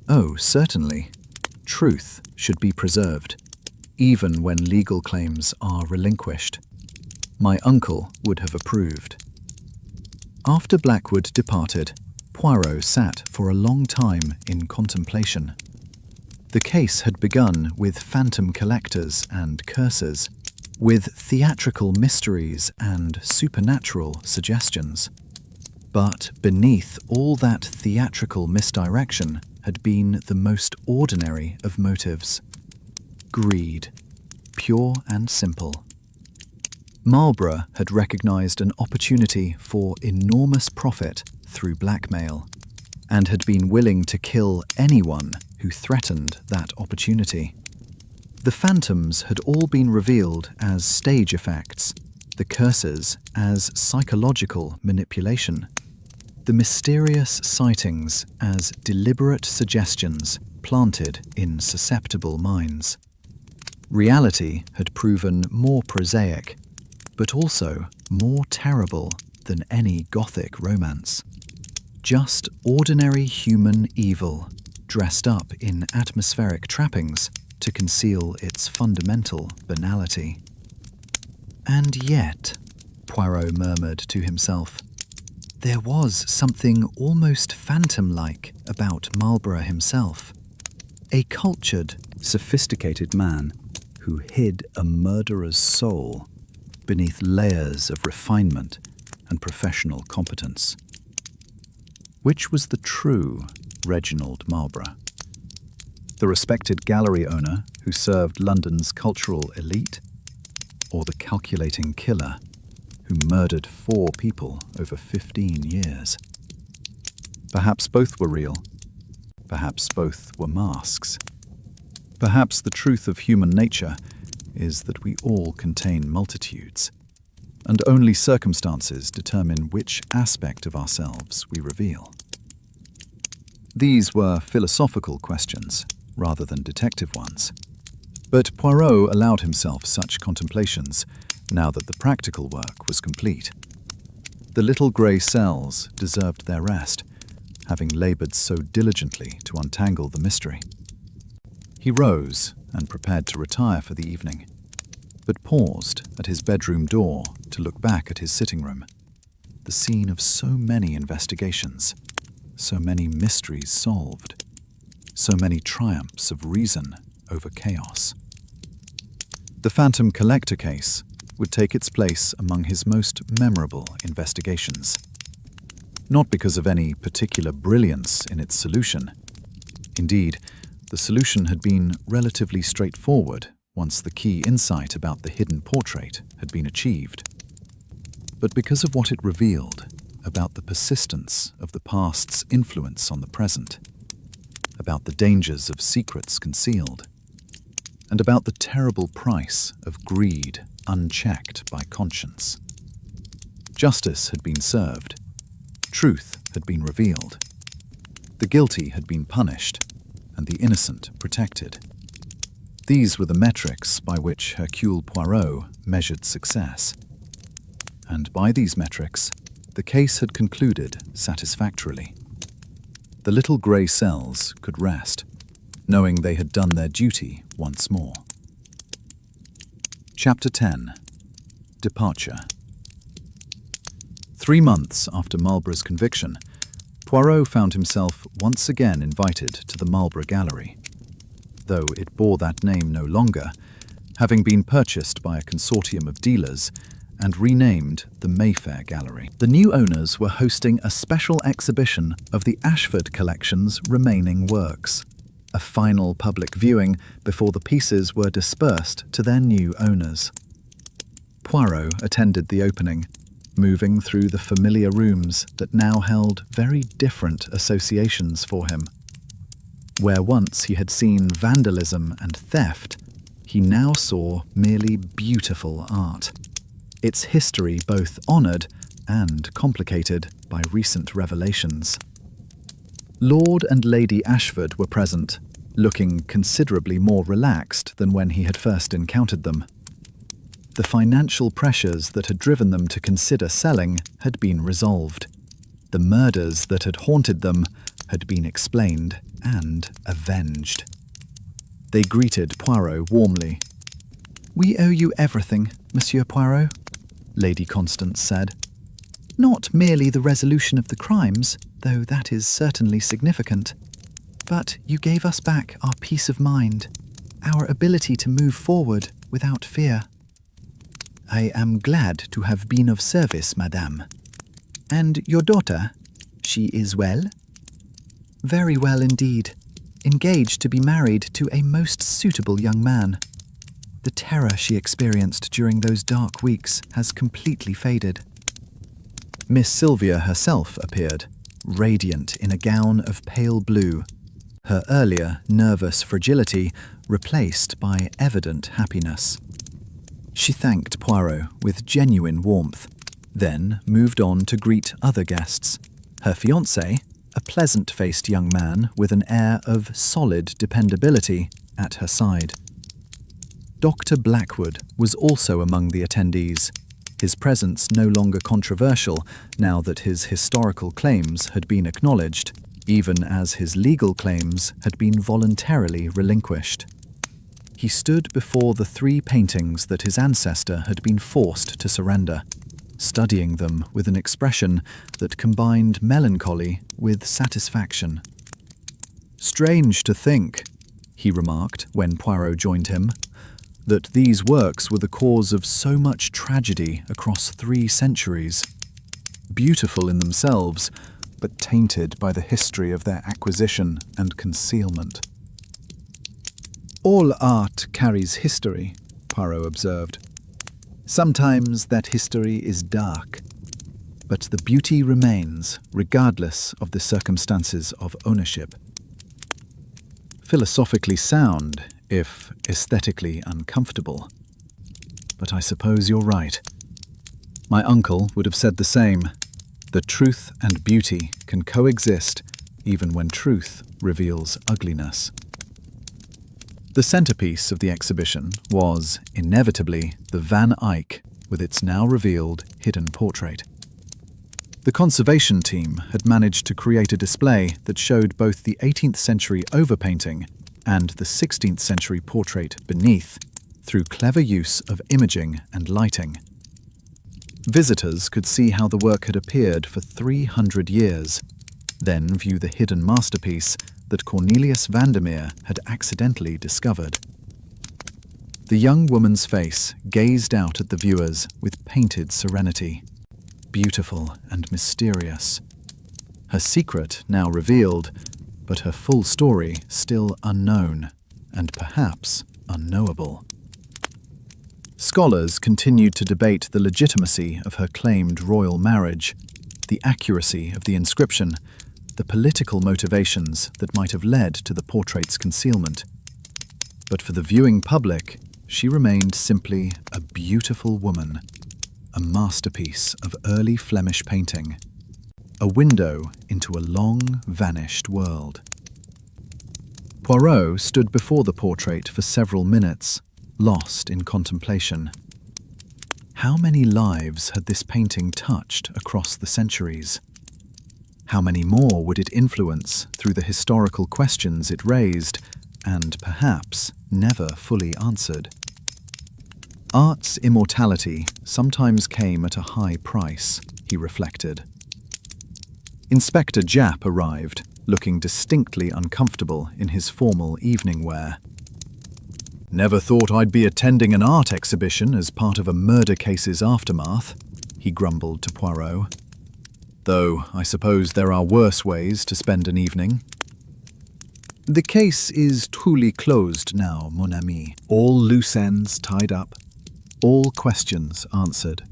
"Oh, certainly. Truth should be preserved, even when legal claims are relinquished. My uncle would have approved." After Blackwood departed, Poirot sat for a long time in contemplation. The case had begun with phantom collectors and curses, with theatrical mysteries and supernatural suggestions. But beneath all that theatrical misdirection had been the most ordinary of motives: greed, pure and simple. Marlborough had recognized an opportunity for enormous profit through blackmail, and had been willing to kill anyone who threatened that opportunity. The phantoms had all been revealed as stage effects, the curses as psychological manipulation, the mysterious sightings as deliberate suggestions planted in susceptible minds. Reality had proven more prosaic, but also more terrible than any Gothic romance. Just ordinary human evil, dressed up in atmospheric trappings to conceal its fundamental banality. "And yet," Poirot murmured to himself, "there was something almost phantom-like about Marlborough himself. A cultured, sophisticated man who hid a murderer's soul beneath layers of refinement and professional competence. Which was the true Reginald Marlborough? The respected gallery owner who served London's cultural elite, or the calculating killer who murdered 4 people over 15 years? Perhaps both were real. Perhaps both were masks. Perhaps the truth of human nature is that we all contain multitudes, and only circumstances determine which aspect of ourselves we reveal. These were philosophical questions, rather than detective ones. But Poirot allowed himself such contemplations, now that the practical work was complete. The little grey cells deserved their rest, having laboured so diligently to untangle the mystery. He rose and prepared to retire for the evening, but paused at his bedroom door to look back at his sitting room, the scene of so many investigations, so many mysteries solved, so many triumphs of reason over chaos. The Phantom Collector case would take its place among his most memorable investigations. Not because of any particular brilliance in its solution. Indeed, the solution had been relatively straightforward once the key insight about the hidden portrait had been achieved, but because of what it revealed about the persistence of the past's influence on the present, about the dangers of secrets concealed, and about the terrible price of greed unchecked by conscience. Justice had been served. Truth had been revealed. The guilty had been punished, and the innocent protected. These were the metrics by which Hercule Poirot measured success. And by these metrics, the case had concluded satisfactorily. The little grey cells could rest, knowing they had done their duty once more. Chapter 10. Departure. 3 months after Marlborough's conviction, Poirot found himself once again invited to the Marlborough Gallery, though it bore that name no longer, having been purchased by a consortium of dealers and renamed the Mayfair Gallery. The new owners were hosting a special exhibition of the Ashford collection's remaining works, a final public viewing before the pieces were dispersed to their new owners. Poirot attended the opening, moving through the familiar rooms that now held very different associations for him. Where once he had seen vandalism and theft, he now saw merely beautiful art, its history both honoured and complicated by recent revelations. Lord and Lady Ashford were present, looking considerably more relaxed than when he had first encountered them. The financial pressures that had driven them to consider selling had been resolved. The murders that had haunted them had been explained and avenged. They greeted Poirot warmly. "We owe you everything, Monsieur Poirot," Lady Constance said. "Not merely the resolution of the crimes, though that is certainly significant, but you gave us back our peace of mind, our ability to move forward without fear." "I am glad to have been of service, madame." "And your daughter? She is well?" "Very well indeed. Engaged to be married to a most suitable young man. The terror she experienced during those dark weeks has completely faded." Miss Sylvia herself appeared, radiant in a gown of pale blue, her earlier nervous fragility replaced by evident happiness. She thanked Poirot with genuine warmth, then moved on to greet other guests. Her fiancé, a pleasant-faced young man with an air of solid dependability, at her side. Dr. Blackwood was also among the attendees, his presence no longer controversial now that his historical claims had been acknowledged, even as his legal claims had been voluntarily relinquished. He stood before the 3 paintings that his ancestor had been forced to surrender, studying them with an expression that combined melancholy with satisfaction. "Strange to think," he remarked when Poirot joined him, "that these works were the cause of so much tragedy across 3 centuries. Beautiful in themselves, but tainted by the history of their acquisition and concealment." "All art carries history," Poirot observed. "Sometimes that history is dark, but the beauty remains regardless of the circumstances of ownership." Philosophically sound, if aesthetically uncomfortable. But I suppose you're right. My uncle would have said the same. The truth and beauty can coexist even when truth reveals ugliness. The centerpiece of the exhibition was, inevitably, the Van Eyck with its now revealed hidden portrait. The conservation team had managed to create a display that showed both the 18th century overpainting and the 16th century portrait beneath through clever use of imaging and lighting. Visitors could see how the work had appeared for 300 years, then view the hidden masterpiece that Cornelius Vandermeer had accidentally discovered. The young woman's face gazed out at the viewers with painted serenity, beautiful and mysterious. Her secret now revealed, but her full story still unknown and perhaps unknowable. Scholars continued to debate the legitimacy of her claimed royal marriage, the accuracy of the inscription, the political motivations that might have led to the portrait's concealment. But for the viewing public, she remained simply a beautiful woman, a masterpiece of early Flemish painting, a window into a long vanished world. Poirot stood before the portrait for several minutes, lost in contemplation. How many lives had this painting touched across the centuries? How many more would it influence through the historical questions it raised and perhaps never fully answered? Art's immortality sometimes came at a high price, he reflected. Inspector Japp arrived, looking distinctly uncomfortable in his formal evening wear. "Never thought I'd be attending an art exhibition as part of a murder case's aftermath," he grumbled to Poirot. "Though I suppose there are worse ways to spend an evening." "The case is truly closed now, mon ami. All loose ends tied up, all questions answered."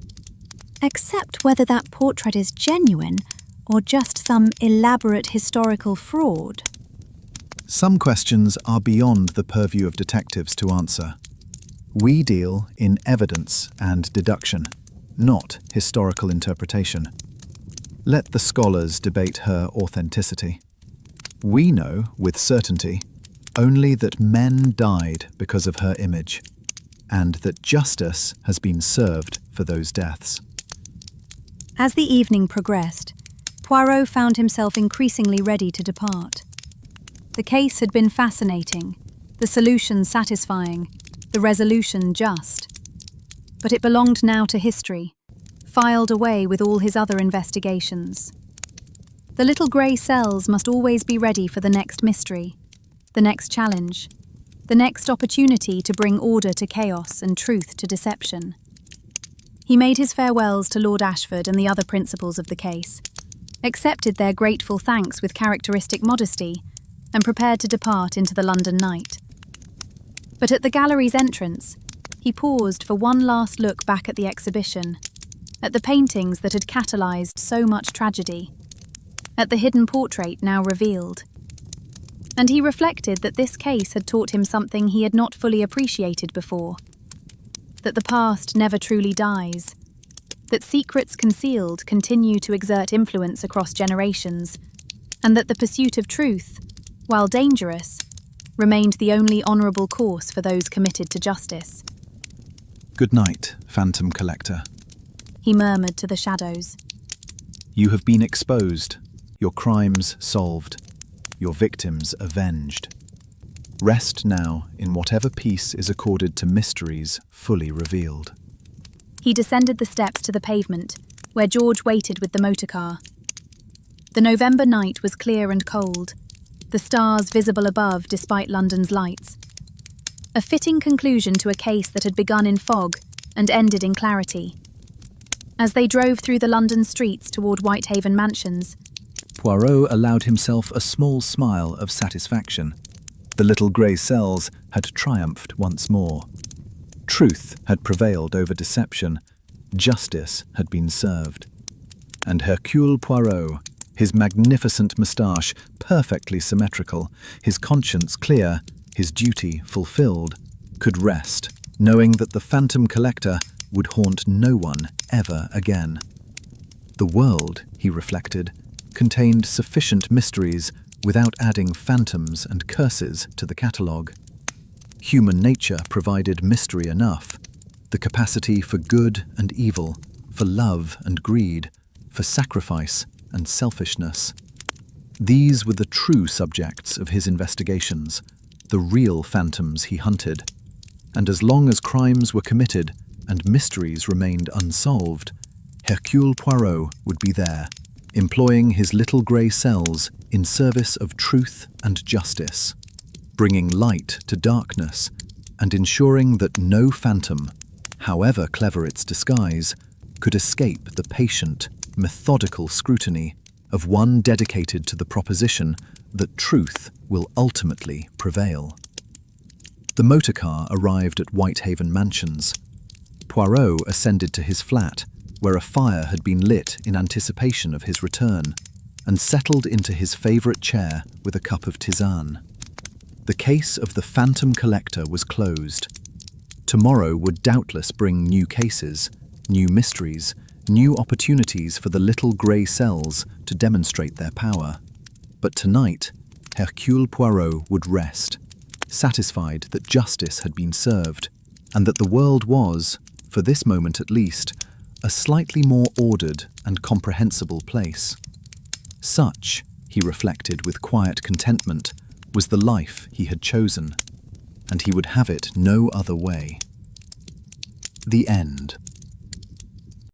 Except whether that portrait is genuine or just some elaborate historical fraud. Some questions are beyond the purview of detectives to answer. We deal in evidence and deduction, not historical interpretation. Let the scholars debate her authenticity. We know, with certainty, only that men died because of her image, and that justice has been served for those deaths. As the evening progressed, Poirot found himself increasingly ready to depart. The case had been fascinating, the solution satisfying, the resolution just. But it belonged now to history, filed away with all his other investigations. The little grey cells must always be ready for the next mystery, the next challenge, the next opportunity to bring order to chaos and truth to deception. He made his farewells to Lord Ashford and the other principals of the case, accepted their grateful thanks with characteristic modesty, and prepared to depart into the London night. But at the gallery's entrance, he paused for one last look back at the exhibition, at the paintings that had catalysed so much tragedy, at the hidden portrait now revealed. And he reflected that this case had taught him something he had not fully appreciated before, that the past never truly dies, that secrets concealed continue to exert influence across generations, and that the pursuit of truth, while dangerous, remained the only honourable course for those committed to justice. "Good night, Phantom Collector," he murmured to the shadows. "You have been exposed, your crimes solved, your victims avenged. Rest now in whatever peace is accorded to mysteries fully revealed." He descended the steps to the pavement, where George waited with the motor car. The November night was clear and cold, the stars visible above despite London's lights. A fitting conclusion to a case that had begun in fog and ended in clarity. As they drove through the London streets toward Whitehaven Mansions, Poirot allowed himself a small smile of satisfaction. The little grey cells had triumphed once more. Truth had prevailed over deception. Justice had been served. And Hercule Poirot, his magnificent moustache perfectly symmetrical, his conscience clear, his duty fulfilled, could rest, knowing that the Phantom Collector would haunt no one ever again. The world, he reflected, contained sufficient mysteries without adding phantoms and curses to the catalogue. Human nature provided mystery enough, the capacity for good and evil, for love and greed, for sacrifice and selfishness. These were the true subjects of his investigations, the real phantoms he hunted. And as long as crimes were committed and mysteries remained unsolved, Hercule Poirot would be there, employing his little grey cells in service of truth and justice, bringing light to darkness and ensuring that no phantom, however clever its disguise, could escape the patient, methodical scrutiny of one dedicated to the proposition that truth will ultimately prevail. The motorcar arrived at Whitehaven Mansions. Poirot ascended to his flat, where a fire had been lit in anticipation of his return, and settled into his favourite chair with a cup of tisane. The case of the Phantom Collector was closed. Tomorrow would doubtless bring new cases, new mysteries, new opportunities for the little grey cells to demonstrate their power. But tonight, Hercule Poirot would rest, satisfied that justice had been served, and that the world was, for this moment at least, a slightly more ordered and comprehensible place. Such, he reflected with quiet contentment, was the life he had chosen, and he would have it no other way. The end.